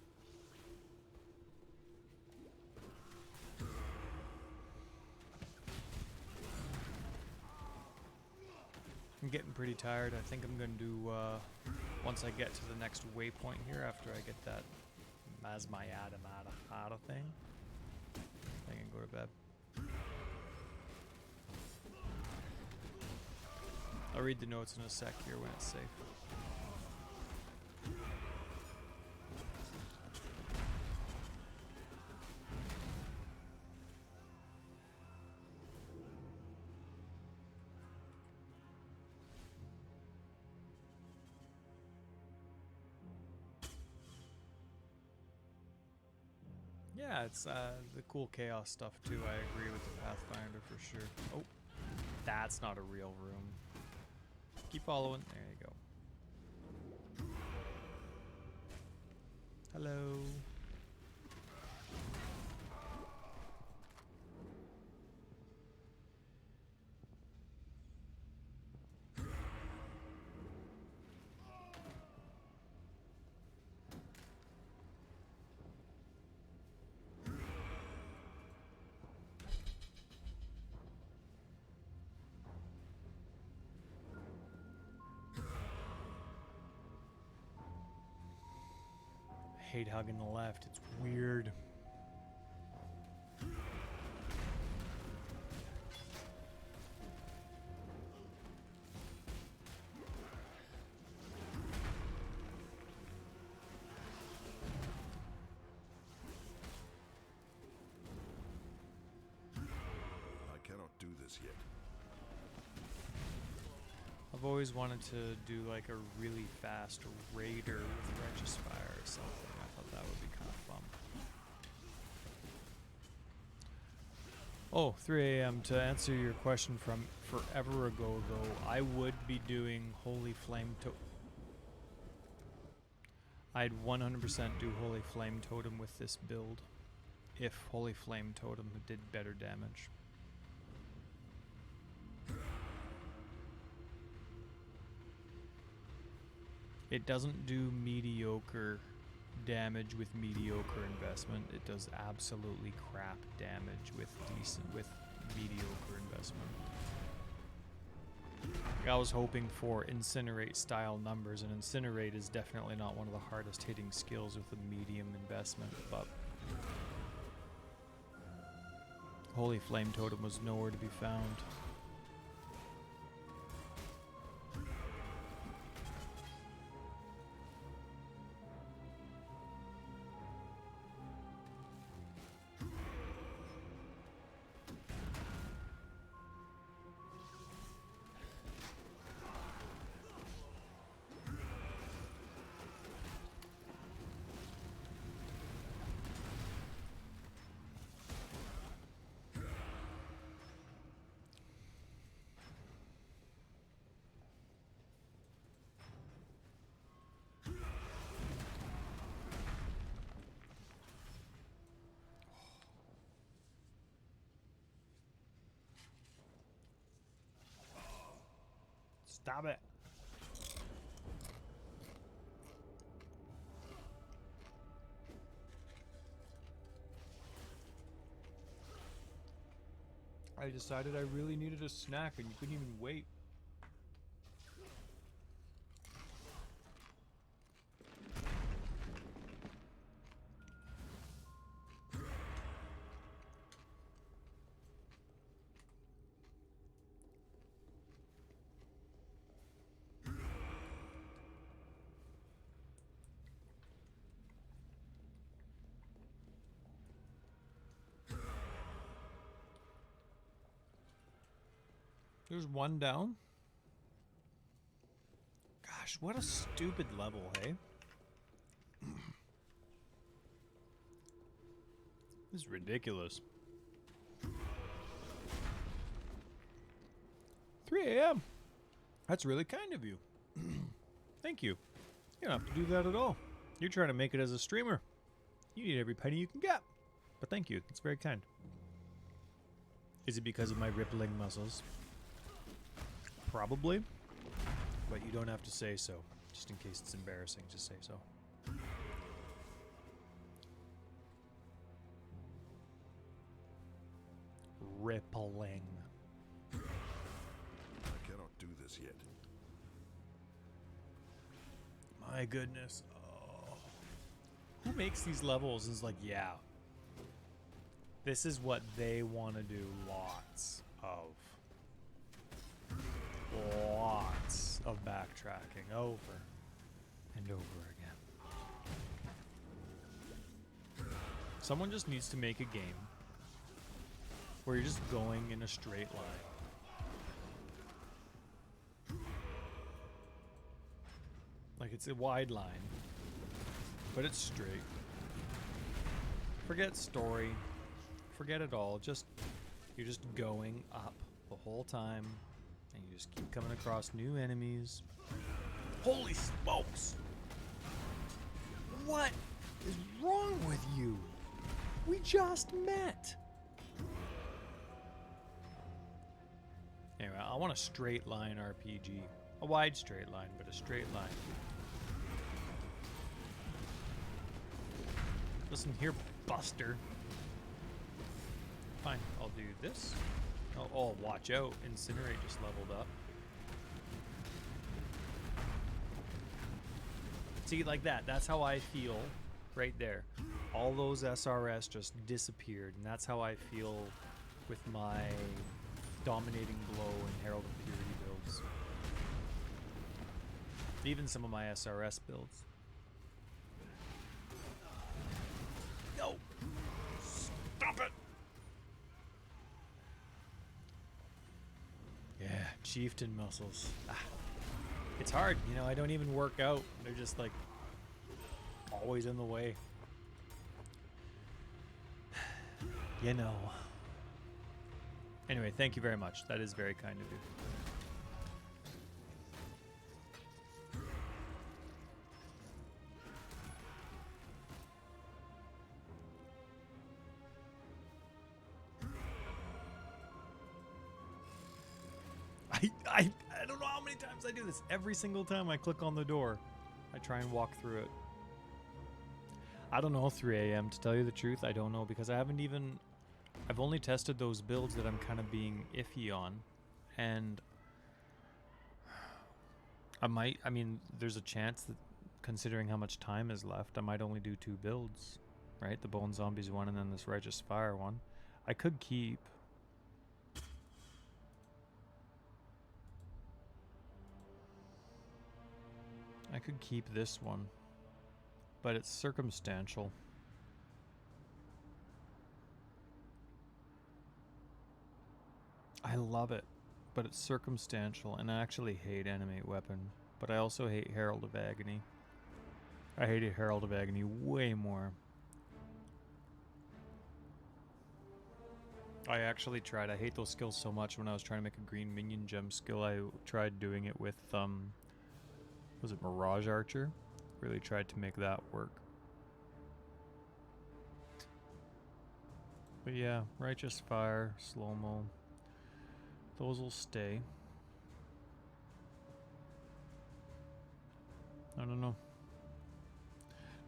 I'm getting pretty tired. I think I'm going to do, once I get to the next waypoint here, after I get that Masmayada thing, I can go to bed. I'll read the notes in a sec here when it's safe. Yeah, it's the cool chaos stuff too. I agree with the Pathfinder for sure. Oh, that's not a real room. Keep following. There you go. Hello. Hate hugging the left. It's weird. I cannot do this yet. I've always wanted to do like a really fast raider with Righteous Fire or something. I thought that would be kind of fun. Oh, 3 a.m. To answer your question from forever ago, though, I would be doing Holy Flame I'd 100% do Holy Flame Totem with this build, if Holy Flame Totem did better damage. It doesn't do mediocre damage with mediocre investment. It does absolutely crap damage with mediocre investment. I was hoping for Incinerate style numbers, and Incinerate is definitely not one of the hardest hitting skills with a medium investment, but Holy Flame Totem was nowhere to be found. Stop it. I decided I really needed a snack and you couldn't even wait. There's one down. Gosh, what a stupid level, hey? This is ridiculous. 3 a.m. That's really kind of you. Thank you. You don't have to do that at all. You're trying to make it as a streamer. You need every penny you can get. But thank you. It's very kind. Is it because of my rippling muscles? Probably. But you don't have to say so. Just in case it's embarrassing, just say so. Rippling. I cannot do this yet. My goodness. Oh. Who makes these levels is like, yeah. This is what they want to do lots of. Lots of backtracking over and over again. Someone just needs to make a game where you're just going in a straight line. Like it's a wide line, but it's straight. Forget story. Forget it all. You're just going up the whole time, and you just keep coming across new enemies. Holy smokes! What is wrong with you? We just met. Anyway, I want a straight line RPG. A wide straight line, but a straight line. Listen here, Buster. Fine, I'll do this. Oh, watch out. Incinerate just leveled up. See, like that. That's how I feel right there. All those SRS just disappeared, and that's how I feel with my Dominating Blow and Herald of Purity builds. Even some of my SRS builds. No! Stop it! Yeah, chieftain muscles. It's hard, you know, I don't even work out. They're just like always in the way. You know. Anyway, thank you very much. That is very kind of you. I don't know how many times I do this. Every single time I click on the door, I try and walk through it. I don't know 3 a.m. to tell you the truth. I don't know because I've only tested those builds that I'm kind of being iffy on. And I mean, there's a chance that considering how much time is left, I might only do 2 builds, right? The Bone Zombies one and then this Righteous Fire one. I could keep... I could keep this one, but it's circumstantial. I love it, but it's circumstantial, and I actually hate Animate Weapon, but I also hate Herald of Agony. I hated Herald of Agony way more. I actually tried. I hate those skills so much. When I was trying to make a green minion gem skill, I tried doing it with was it Mirage Archer? Really tried to make that work. But yeah, Righteous Fire, Slow-Mo. Those will stay. I don't know.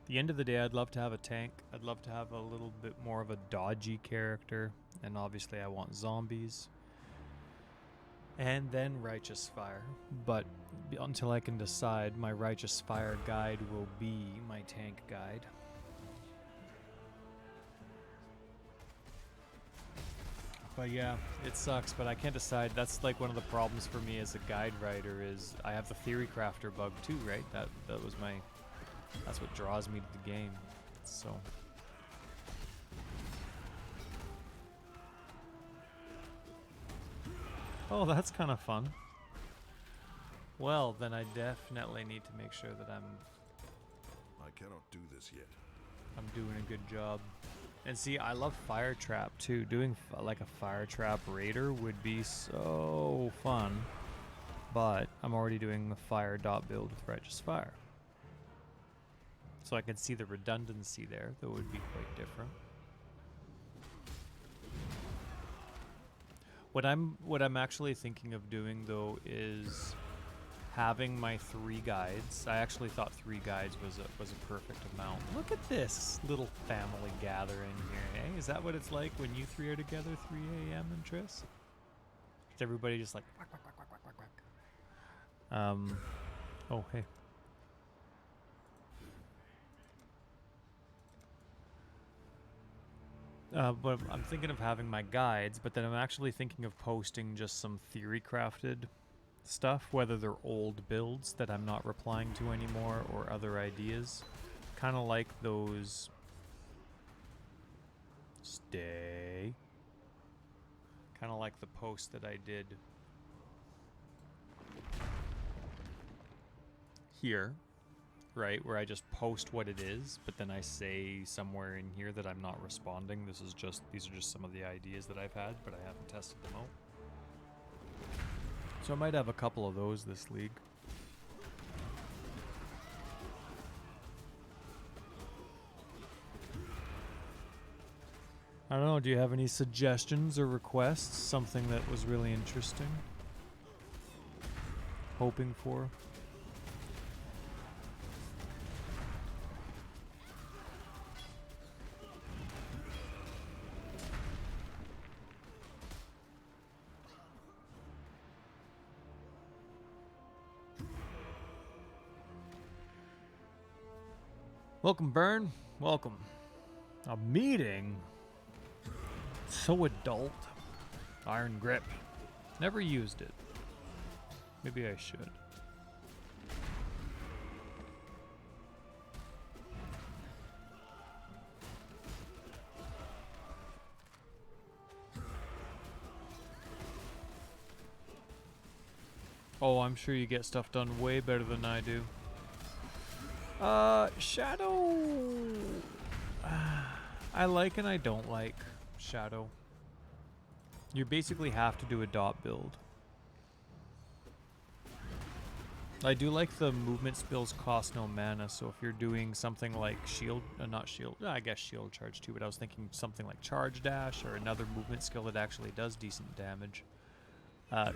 At the end of the day, I'd love to have a tank. I'd love to have a little bit more of a dodgy character. And obviously I want zombies. And then Righteous Fire. But until I can decide, my Righteous Fire guide will be my tank guide. But yeah, it sucks, but I can't decide. That's like one of the problems for me as a guide writer is I have the Theory Crafter bug too, right? That was my... That's what draws me to the game. So... Oh, that's kind of fun. Well, then I definitely need to make sure that I cannot do this yet. I'm doing a good job. And see, I love fire trap too. Doing like a fire trap raider would be so fun. But I'm already doing the fire dot build with righteous fire. So I can see the redundancy there, that would be quite different. What I'm actually thinking of doing though is having my 3 guides. I actually thought 3 guides was a perfect amount. Look at this little family gathering here, eh? Is that what it's like when you 3 are together, 3 a.m. and Tris? Is everybody just like quack, quack, quack, quack, quack, quack, quack? Oh, hey. But I'm thinking of having my guides, but then I'm actually thinking of posting just some theory crafted stuff, whether they're old builds that I'm not replying to anymore or other ideas. Kind of like those... Stay. Kind of like the post that I did here, right, where I just post what it is, but then I say somewhere in here that I'm not responding. These are just some of the ideas that I've had, but I haven't tested them out. So I might have a couple of those this league. I don't know, do you have any suggestions or requests? Something that was really interesting? Hoping for? Welcome, Burn. Welcome. A meeting? So adult. Iron grip. Never used it. Maybe I should. Oh, I'm sure you get stuff done way better than I do. Shadow. I like and I don't like Shadow. You basically have to do a dot build. I do like the movement spells cost no mana, so if you're doing something like shield, not shield, I guess shield charge too, but I was thinking something like charge dash or another movement skill that actually does decent damage.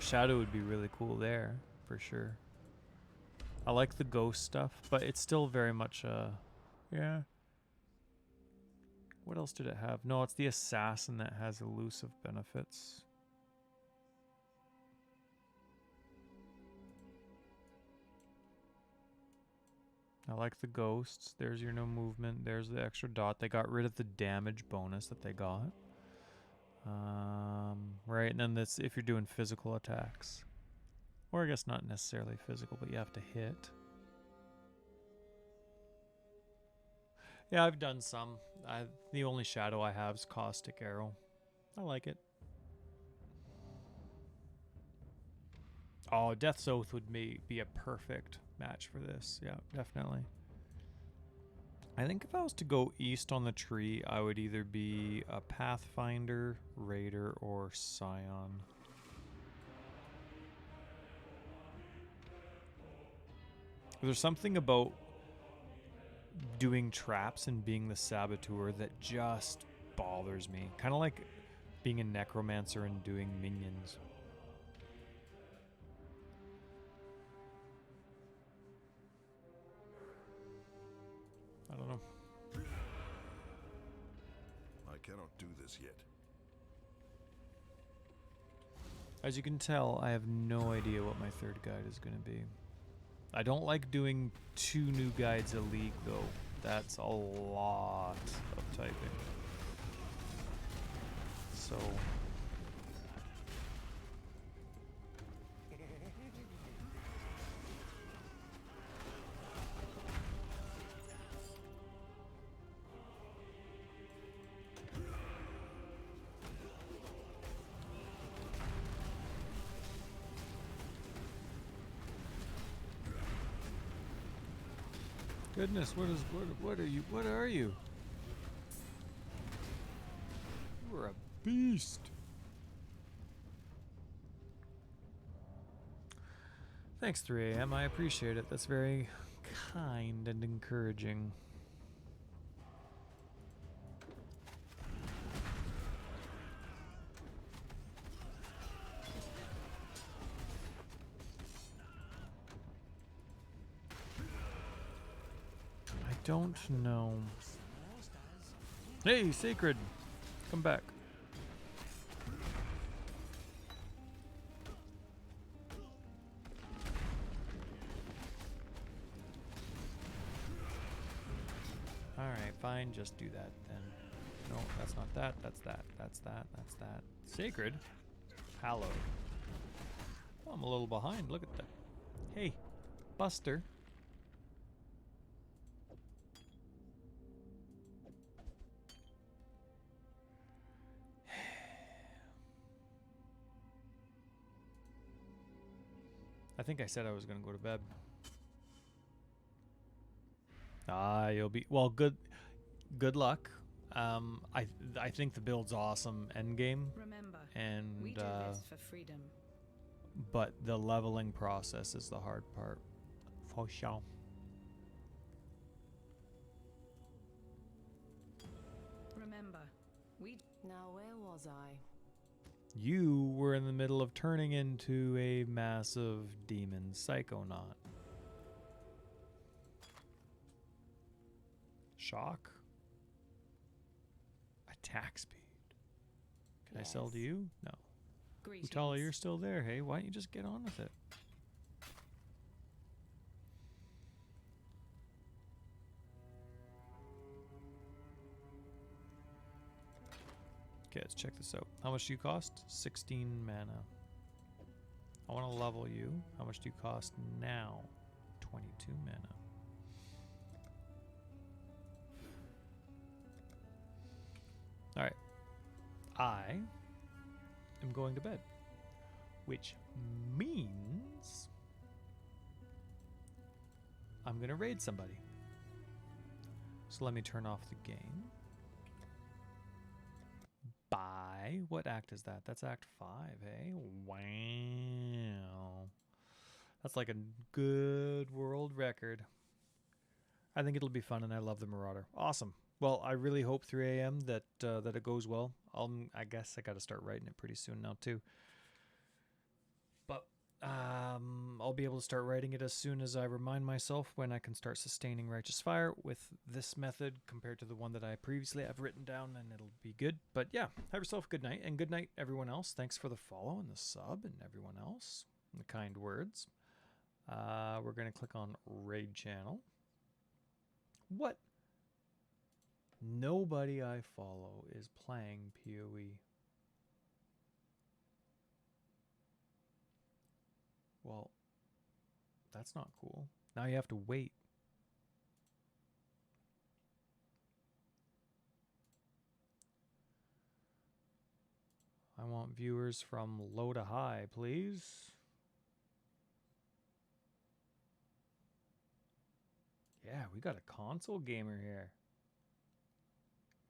Shadow would be really cool there, for sure. I like the ghost stuff, but it's still very much, yeah. What else did it have? No, it's the assassin that has elusive benefits. I like the ghosts. There's your no movement. There's the extra dot. They got rid of the damage bonus that they got. Right, and then this if you're doing physical attacks. Or I guess not necessarily physical, but you have to hit. Yeah, I've done some. The only shadow I have is Caustic Arrow. I like it. Oh, Death's Oath would be a perfect match for this. Yeah, definitely. I think if I was to go east on the tree, I would either be a Pathfinder, Raider, or Scion. There's something about doing traps and being the saboteur that just bothers me. Kind of like being a necromancer and doing minions. I don't know. I cannot do this yet. As you can tell, I have no idea what my third guide is going to be. I don't like doing 2 new guides a league, though. That's a lot of typing. So... Goodness, what are you? What are you? You are a beast. Thanks, 3 a.m. I appreciate it. That's very kind and encouraging. I don't know. Hey, Sacred! Come back. Alright, fine, just do that then. No, that's not that, that's that, that's that, that's that. Sacred? Hallowed. Oh, I'm a little behind, look at that. Hey, Buster. I think I said I was gonna go to bed. Ah, you'll be well. Good luck. I think the build's awesome endgame. Remember, and we do this for freedom. but the leveling process is the hard part. For sure. Remember, we. Now, where was I? You were in the middle of turning into a massive demon psychonaut. Shock. Attack speed. Can I sell to you? No. Utala, you're still there. Hey, why don't you just get on with it? Okay, let's check this out. How much do you cost? 16 mana. I want to level you. How much do you cost now? 22 mana. Alright. I am going to bed. Which means I'm going to raid somebody. So let me turn off the game. Bye. What act is that? That's Act 5, eh? Wow. That's like a good world record. I think it'll be fun, and I love the Marauder. Awesome. Well, I really hope 3 a.m. that it goes well. I guess I got to start writing it pretty soon now too. But I'll be able to start writing it as soon as I remind myself when I can start sustaining Righteous Fire with this method compared to the one that I previously have written down, and it'll be good. But yeah, have yourself a good night, and good night everyone else. Thanks for the follow and the sub and everyone else and the kind words. We're going to click on Raid Channel. What? Nobody I follow is playing PoE. Well, that's not cool. Now you have to wait. I want viewers from low to high, please. Yeah, we got a console gamer here.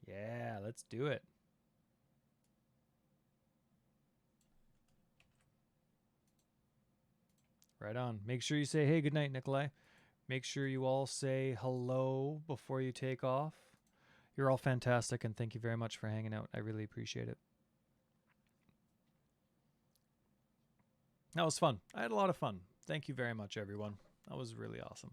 Yeah, let's do it. Right on. Make sure you say, hey, good night, Nikolai. Make sure you all say hello before you take off. You're all fantastic, and thank you very much for hanging out. I really appreciate it. That was fun. I had a lot of fun. Thank you very much, everyone. That was really awesome.